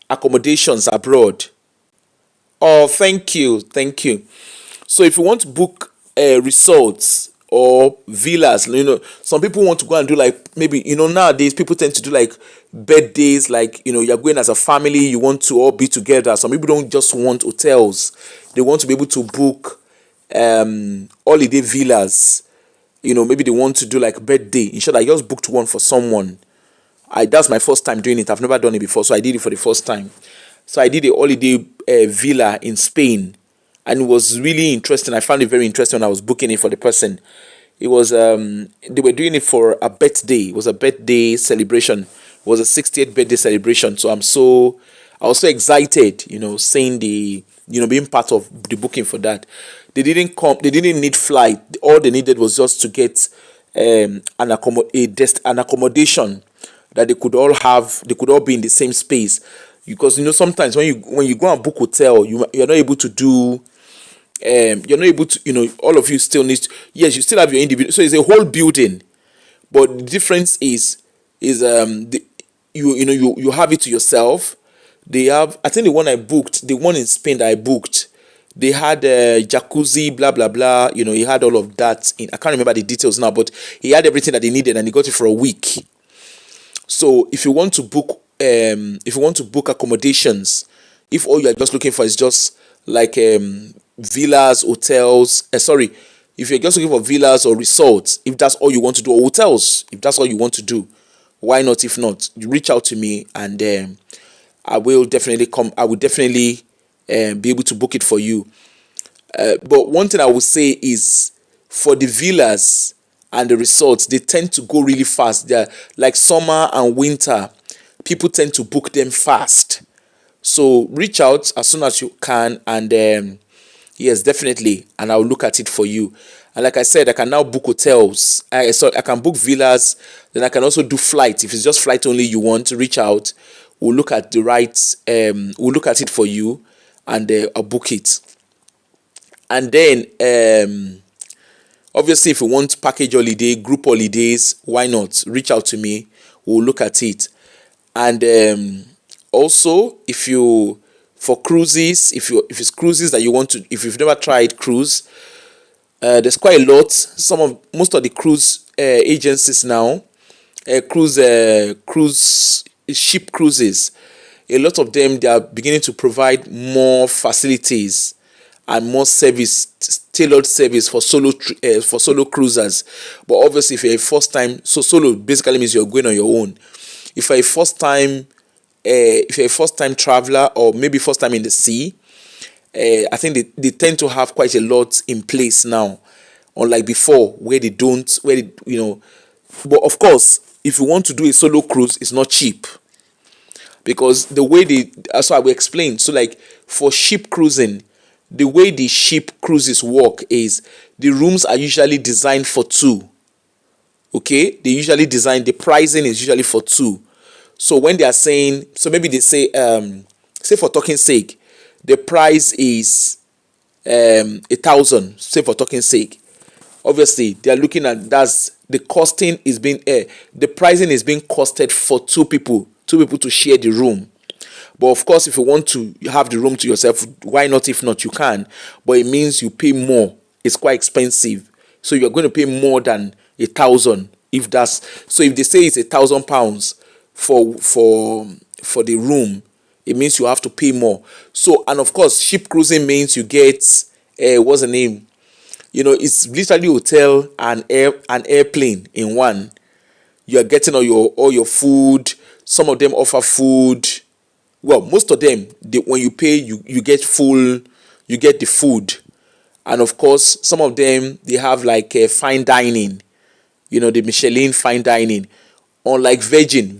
accommodations abroad. Oh, thank you. So if you want to book resorts or villas, some people want to go and do, like, maybe, nowadays people tend to do like birthdays, like, you're going as a family, you want to all be together. Some people don't just want hotels, they want to be able to book holiday villas. Maybe they want to do like birthday. In short, I just booked one for someone. That's my first time doing it. I've never done it before, so I did it for the first time. So I did a holiday villa in Spain, and it was really interesting. I found it very interesting when I was booking it for the person. It was they were doing it for a birthday. It was a birthday celebration. It was a 60th birthday celebration. So I was so excited, saying being part of the booking for that. They didn't come. They didn't need flight. All they needed was just to get an accommodation that they could all have. They could all be in the same space, because sometimes when you go and book hotel, you're not able to do. You're not able to. All of you still need. Yes, you still have your individual. So it's a whole building, but the difference is you have it to yourself. They have. I think the one I booked, the one in Spain that I booked, they had jacuzzi, blah blah blah. He had all of that. I can't remember the details now, but he had everything that he needed, and he got it for a week. So if you want to book accommodations, if all you are just looking for is just like villas, hotels, sorry, if you're just looking for villas or resorts, if that's all you want to do, or hotels, if that's all you want to do, why not? If not, you reach out to me, and I will definitely come. I will definitely be able to book it for you. But one thing I would say is, for the villas and the resorts, they tend to go really fast. They're like summer and winter. People tend to book them fast. So reach out as soon as you can, and yes, definitely, and I'll look at it for you. And like I said, I can now book hotels. I can book villas. Then I can also do flights. If it's just flight only you want, reach out. We'll look at the rights. We'll look at it for you, and I'll book it. And then obviously, if you want package holiday, group holidays, why not? Reach out to me. We'll look at it. And also, if you for cruises, if it's cruises that you want to, if you've never tried cruise, there's quite a lot. Most of the cruise agencies now, cruise ship cruises, a lot of them, they are beginning to provide more facilities and more service, tailored service for solo cruisers. But obviously, if you're a first time, so solo basically means you're going on your own. If you're a first time, if you're a first time traveler, or maybe first time in the sea, I think they tend to have quite a lot in place now, unlike before, where they don't, But of course, if you want to do a solo cruise, it's not cheap, because the way so I will explain. So, like, for ship cruising, the way the ship cruises work is, the rooms are usually designed for two. Okay, the pricing is usually for two. So when they are saying, so maybe they say, say for talking sake, the price is 1,000. Say for talking sake, obviously they are looking at, that's the costing is being the pricing is being costed for two people to share the room. But of course, if you want to have the room to yourself, why not? If not, you can. But it means you pay more. It's quite expensive. So you're going to pay more than 1,000. If they say it's £1,000 for the room, it means you have to pay more. So, and of course, ship cruising means you get what's the name? It's literally hotel and airplane in one. You are getting all your food. Some of them offer food. Well, most of them, when you pay, you get you get the food. And of course, some of them, they have like fine dining, the Michelin fine dining. Unlike Virgin,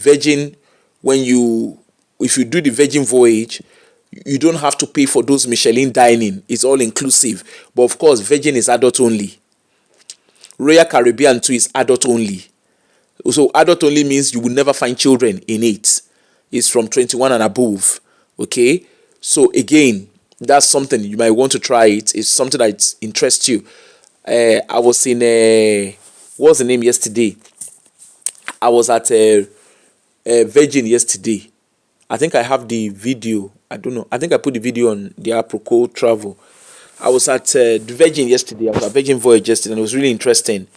if you do the Virgin voyage, you don't have to pay for those Michelin dining. It's all inclusive. But of course, Virgin is adult only. Royal Caribbean too is adult only. So adult only means you will never find children in it. It's from 21 and above. Okay, so again, that's something you might want to try. It's something that interests you. I was in what's the name yesterday? I was at Virgin yesterday. I think I have the video. I don't know. I think I put the video on the Apropos Travel. I was at the Virgin yesterday. I was at Virgin Voyage yesterday, and it was really interesting.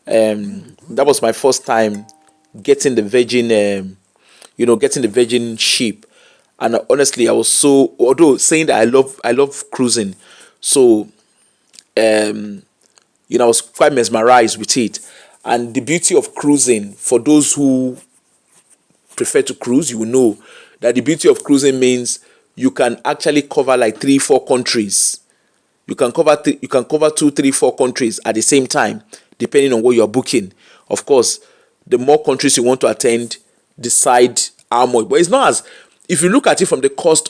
That was my first time getting the Virgin, getting the Virgin ship. And honestly, I was so, although saying that I love cruising, so I was quite mesmerized with it. And the beauty of cruising, for those who prefer to cruise, you will know that the beauty of cruising means you can actually cover like 3-4 countries. You can cover 2, 3, 4 countries at the same time, depending on what you are booking. Of course, the more countries you want to attend, decide how much. But it's not as, if you look at it from the cost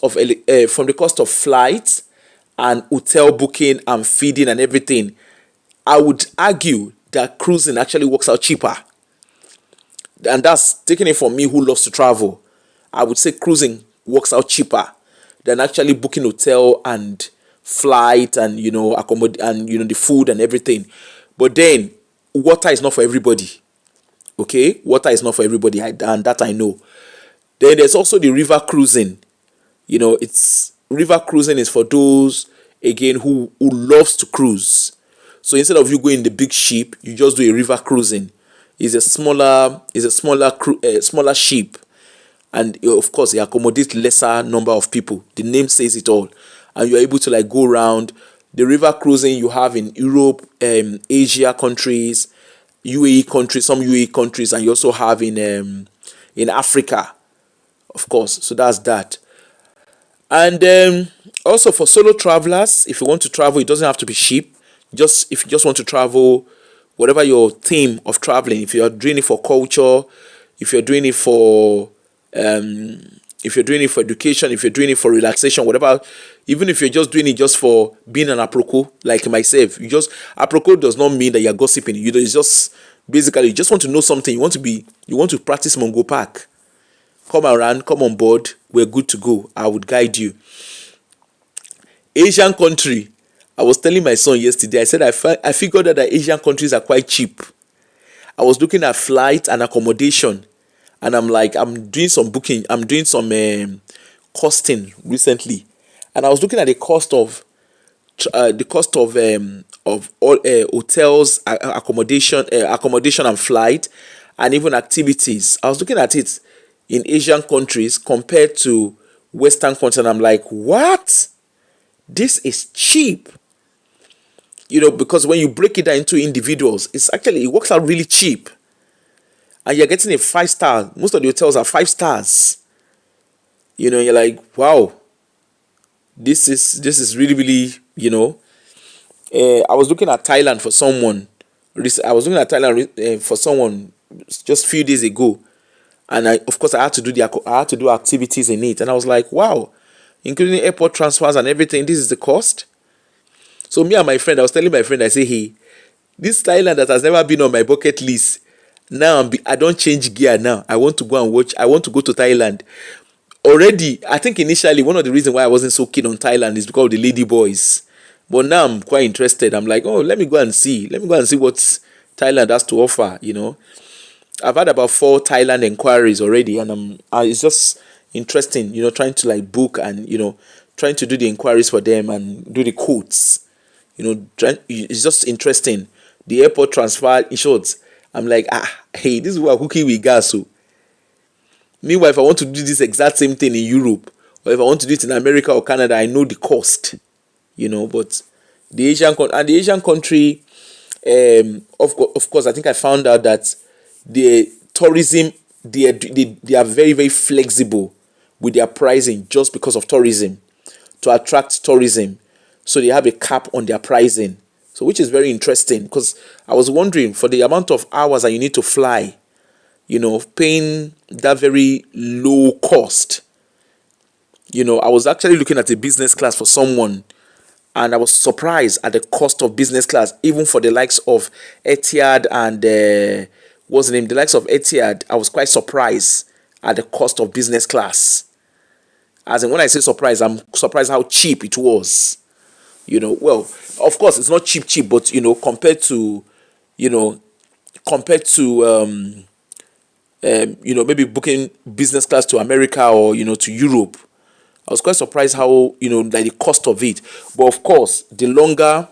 of flights and hotel booking and feeding and everything, I would argue that cruising actually works out cheaper. And that's taking it from me who loves to travel. I would say cruising works out cheaper than actually booking hotel and flight and accommodate and the food and everything. But then water is not for everybody. Okay, water is not for everybody, and that I know. Then there's also the river cruising. It's river cruising is for those again who loves to cruise. So instead of you going in the big ship, you just do a river cruising. smaller ship, and of course it accommodates lesser number of people. The name says it all, and you're able to like go around. The river cruising you have in Europe, Asia countries, UAE countries, some UAE countries, and you also have in Africa, of course. So that's that. And also for solo travelers, if you want to travel, it doesn't have to be cheap. Just if you just want to travel, whatever your theme of traveling, if you're doing it for culture, if you're doing it for um, if you're doing it for education, if you're doing it for relaxation, whatever, even if you're just doing it just for being an aproko, like myself, aproko does not mean that you're gossiping. It's just basically you just want to know something. You want to practice Mongo Park. Come around, come on board. We're good to go. I would guide you. Asian country. I was telling my son yesterday. I said I figured out that Asian countries are quite cheap. I was looking at flight and accommodation, and I'm like, I'm doing some booking. I'm doing some costing recently, and I was looking at the cost of all hotels, accommodation and flight, and even activities. I was looking at it in Asian countries compared to Western countries, and I'm like, what? This is cheap. Because when you break it down into individuals, it works out really cheap, and you're getting a 5 star. Most of the hotels are 5 stars. You're like, wow, this is really really. I was looking at Thailand for someone. I was looking at Thailand for someone just a few days ago, and of course I had to do activities in it, and I was like, wow, including airport transfers and everything. This is the cost. So me and my friend, I was telling my friend, I say, hey, this Thailand that has never been on my bucket list, now I don't change gear now. I want to go and watch. I want to go to Thailand. Already, I think initially one of the reasons why I wasn't so keen on Thailand is because of the lady boys. But now I'm quite interested. I'm like, oh, let me go and see. Let me go and see what Thailand has to offer. I've had about 4 Thailand inquiries already, and it's just interesting. Trying to like book and trying to do the inquiries for them and do the quotes. It's just interesting. The airport transfer, in short, I'm like, hey, this is what cookie we got. So meanwhile, if I want to do this exact same thing in Europe, or if I want to do it in America or Canada, I know the cost. But the Asian country, of course, I think I found out that the tourism, they are very very flexible with their pricing just because of tourism, to attract tourism. So they have a cap on their pricing. So which is very interesting, because I was wondering, for the amount of hours that you need to fly, paying that very low cost. I was actually looking at a business class for someone, and I was surprised at the cost of business class, even for the likes of Etihad and what's the name? The likes of Etihad, I was quite surprised at the cost of business class. As in, when I say surprised, I'm surprised how cheap it was. Well, of course, it's not cheap, but you know, compared to maybe booking business class to America or to Europe, I was quite surprised how like the cost of it. But of course, the longer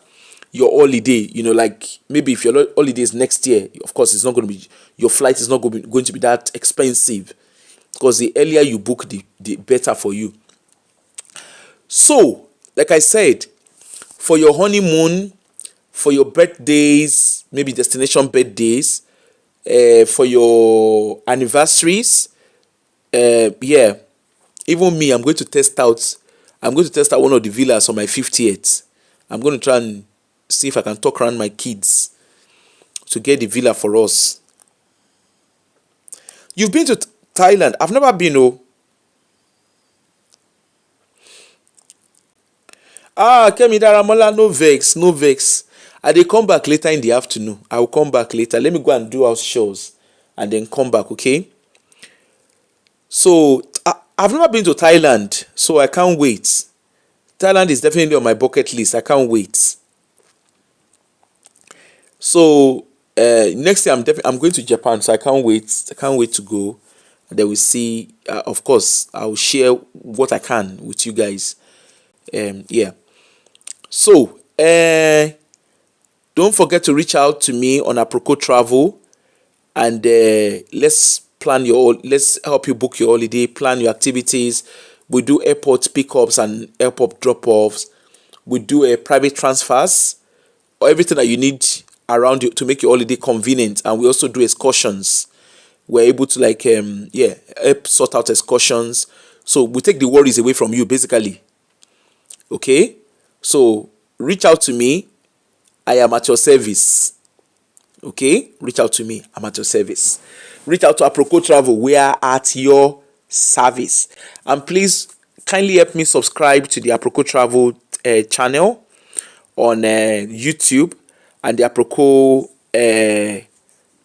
your holiday, like maybe if your holiday is next year, of course it's not going to be, your flight is not going to be that expensive, because the earlier you book, the better for you. So, like I said, for your honeymoon, for your birthdays, maybe destination birthdays, for your anniversaries, yeah, even me, I'm going to test out. I'm going to test out one of the villas on my 50th. I'm going to try and see if I can talk around my kids to get the villa for us. You've been to Thailand? I've never been. Oh, Kemi Daramola, no vex, no vex. I dey come back later in the afternoon. I will come back later. Let me go and do house shows and then come back, okay? So I've never been to Thailand, so I can't wait. Thailand is definitely on my bucket list. I can't wait. So next year I'm going to Japan, so I can't wait. I can't wait to go. And then we see. Of course, I'll share what I can with you guys. Yeah. So don't forget to reach out to me on Aproko Travel and let's help you book your holiday, plan your activities. We do airport pickups and airport drop-offs. We do private transfers, or everything that you need around you to make your holiday convenient. And we also do excursions. We're able to help sort out excursions. So we take the worries away from you, basically. Okay, so reach out to me. I am at your service. Okay, reach out to me. I'm at your service. Reach out to Aproko Travel. We are at your service. And please kindly help me subscribe to the Aproko Travel channel on YouTube, and the Aproko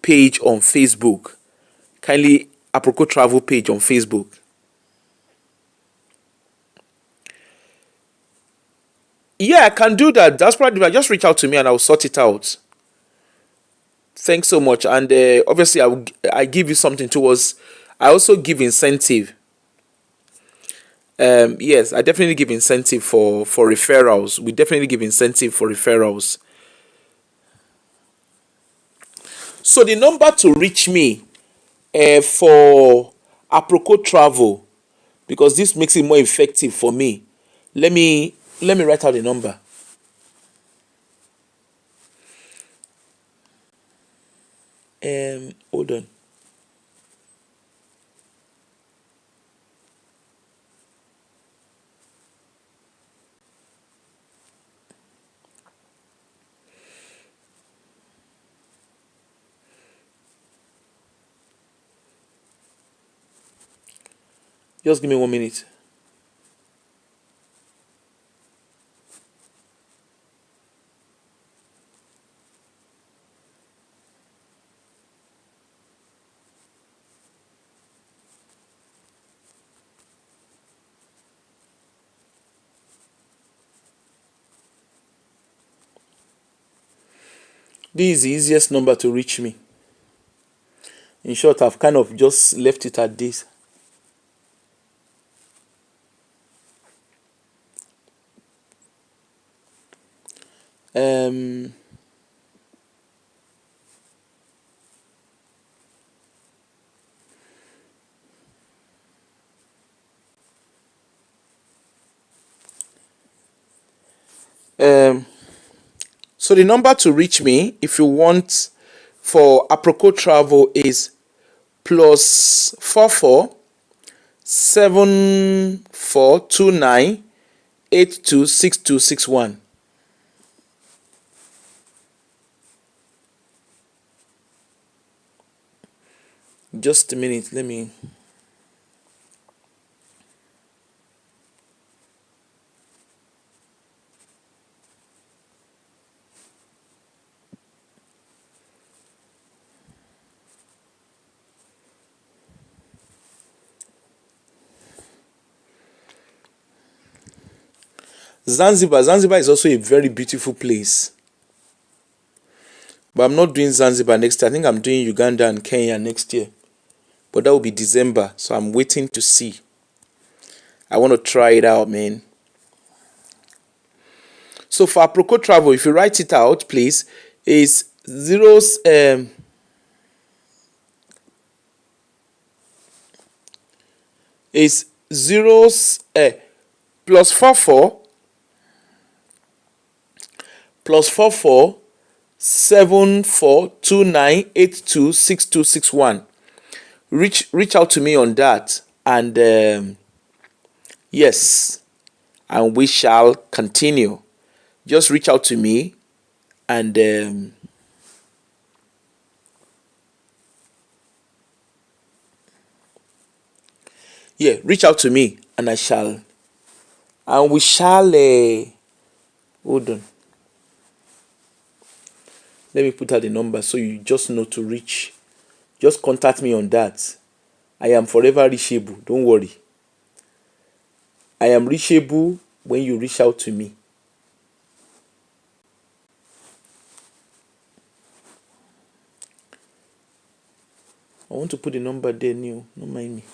page on Facebook. Kindly, Aproko Travel page on Facebook. Yeah, I can do that. That's probably, just reach out to me and I'll sort it out. Thanks so much. And obviously, I give you something towards. I also give incentive. Yes, I definitely give incentive for referrals. We definitely give incentive for referrals. So the number to reach me for Aproko Travel, because this makes it more effective for me. Let me write out the number. Hold on. Just give me 1 minute. This is the easiest number to reach me. In short, I've kind of just left it at this. Um, um, so the number to reach me, if you want, for Aproko Travel is +44 7429 826261. Just a minute, let me. Zanzibar is also a very beautiful place. But I'm not doing Zanzibar next year. I think I'm doing Uganda and Kenya next year. But that will be December. So I'm waiting to see. I want to try it out, man. So for Aproko Travel, if you write it out, please, is zeros is zeros +44 +44 7429 826261. Reach out to me on that, and yes, and we shall continue. Just reach out to me, and reach out to me, and we shall hold on. Let me put out the number so you just know to reach. Just contact me on that. I am forever reachable. Don't worry. I am reachable when you reach out to me. I want to put the number there, Neil. Don't mind me.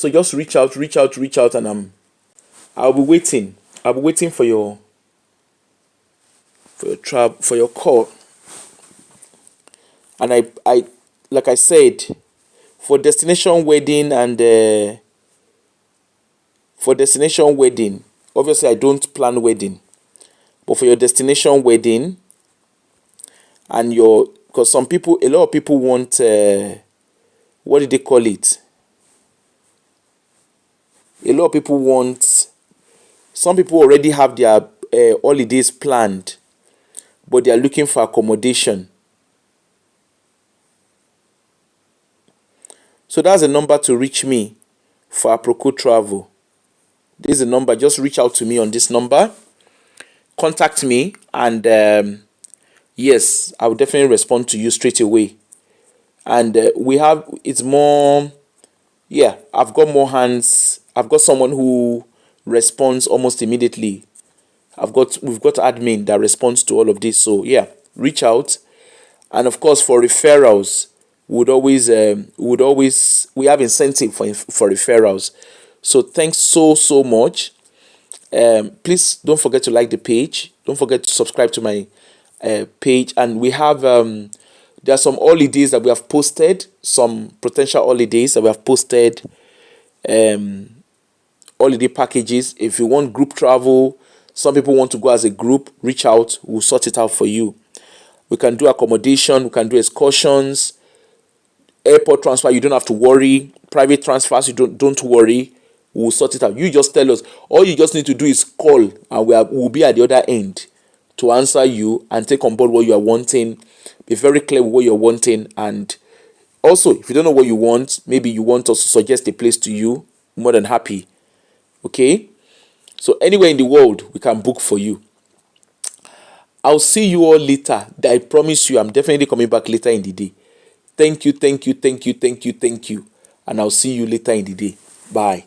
So just reach out, and I'll be waiting. I'll be waiting for your for your call. And I like I said, for destination wedding and for destination wedding, obviously I don't plan wedding, but for your destination wedding and your, because some people, a lot of people want what do they call it? A lot of people want. Some people already have their holidays planned, but they are looking for accommodation. So that's a number to reach me for Aproko Travel. This is the number. Just reach out to me on this number. Contact me, and yes, I will definitely respond to you straight away. And we have, it's more, yeah, I've got more hands. I've got someone who responds almost immediately. We've got admin that responds to all of this. So yeah, reach out. And of course, for referrals, we have incentive for referrals. So thanks so much. Please don't forget to like the page. Don't forget to subscribe to my page. And we have there are some holidays that we have posted, some potential holidays that we have posted. Holiday packages. If you want group travel, some people want to go as a group, reach out. We'll sort it out for you. We can do accommodation. We can do excursions, airport transfer. You don't have to worry. Private transfers. You don't worry. We'll sort it out. You just tell us. All you just need to do is call, and we'll be at the other end to answer you and take on board what you are wanting. Be very clear with what you're wanting. And also, if you don't know what you want, maybe you want us to suggest a place to you, more than happy. Okay? So anywhere in the world, we can book for you. I'll see you all later. I promise you, I'm definitely coming back later in the day. Thank you. And I'll see you later in the day. Bye.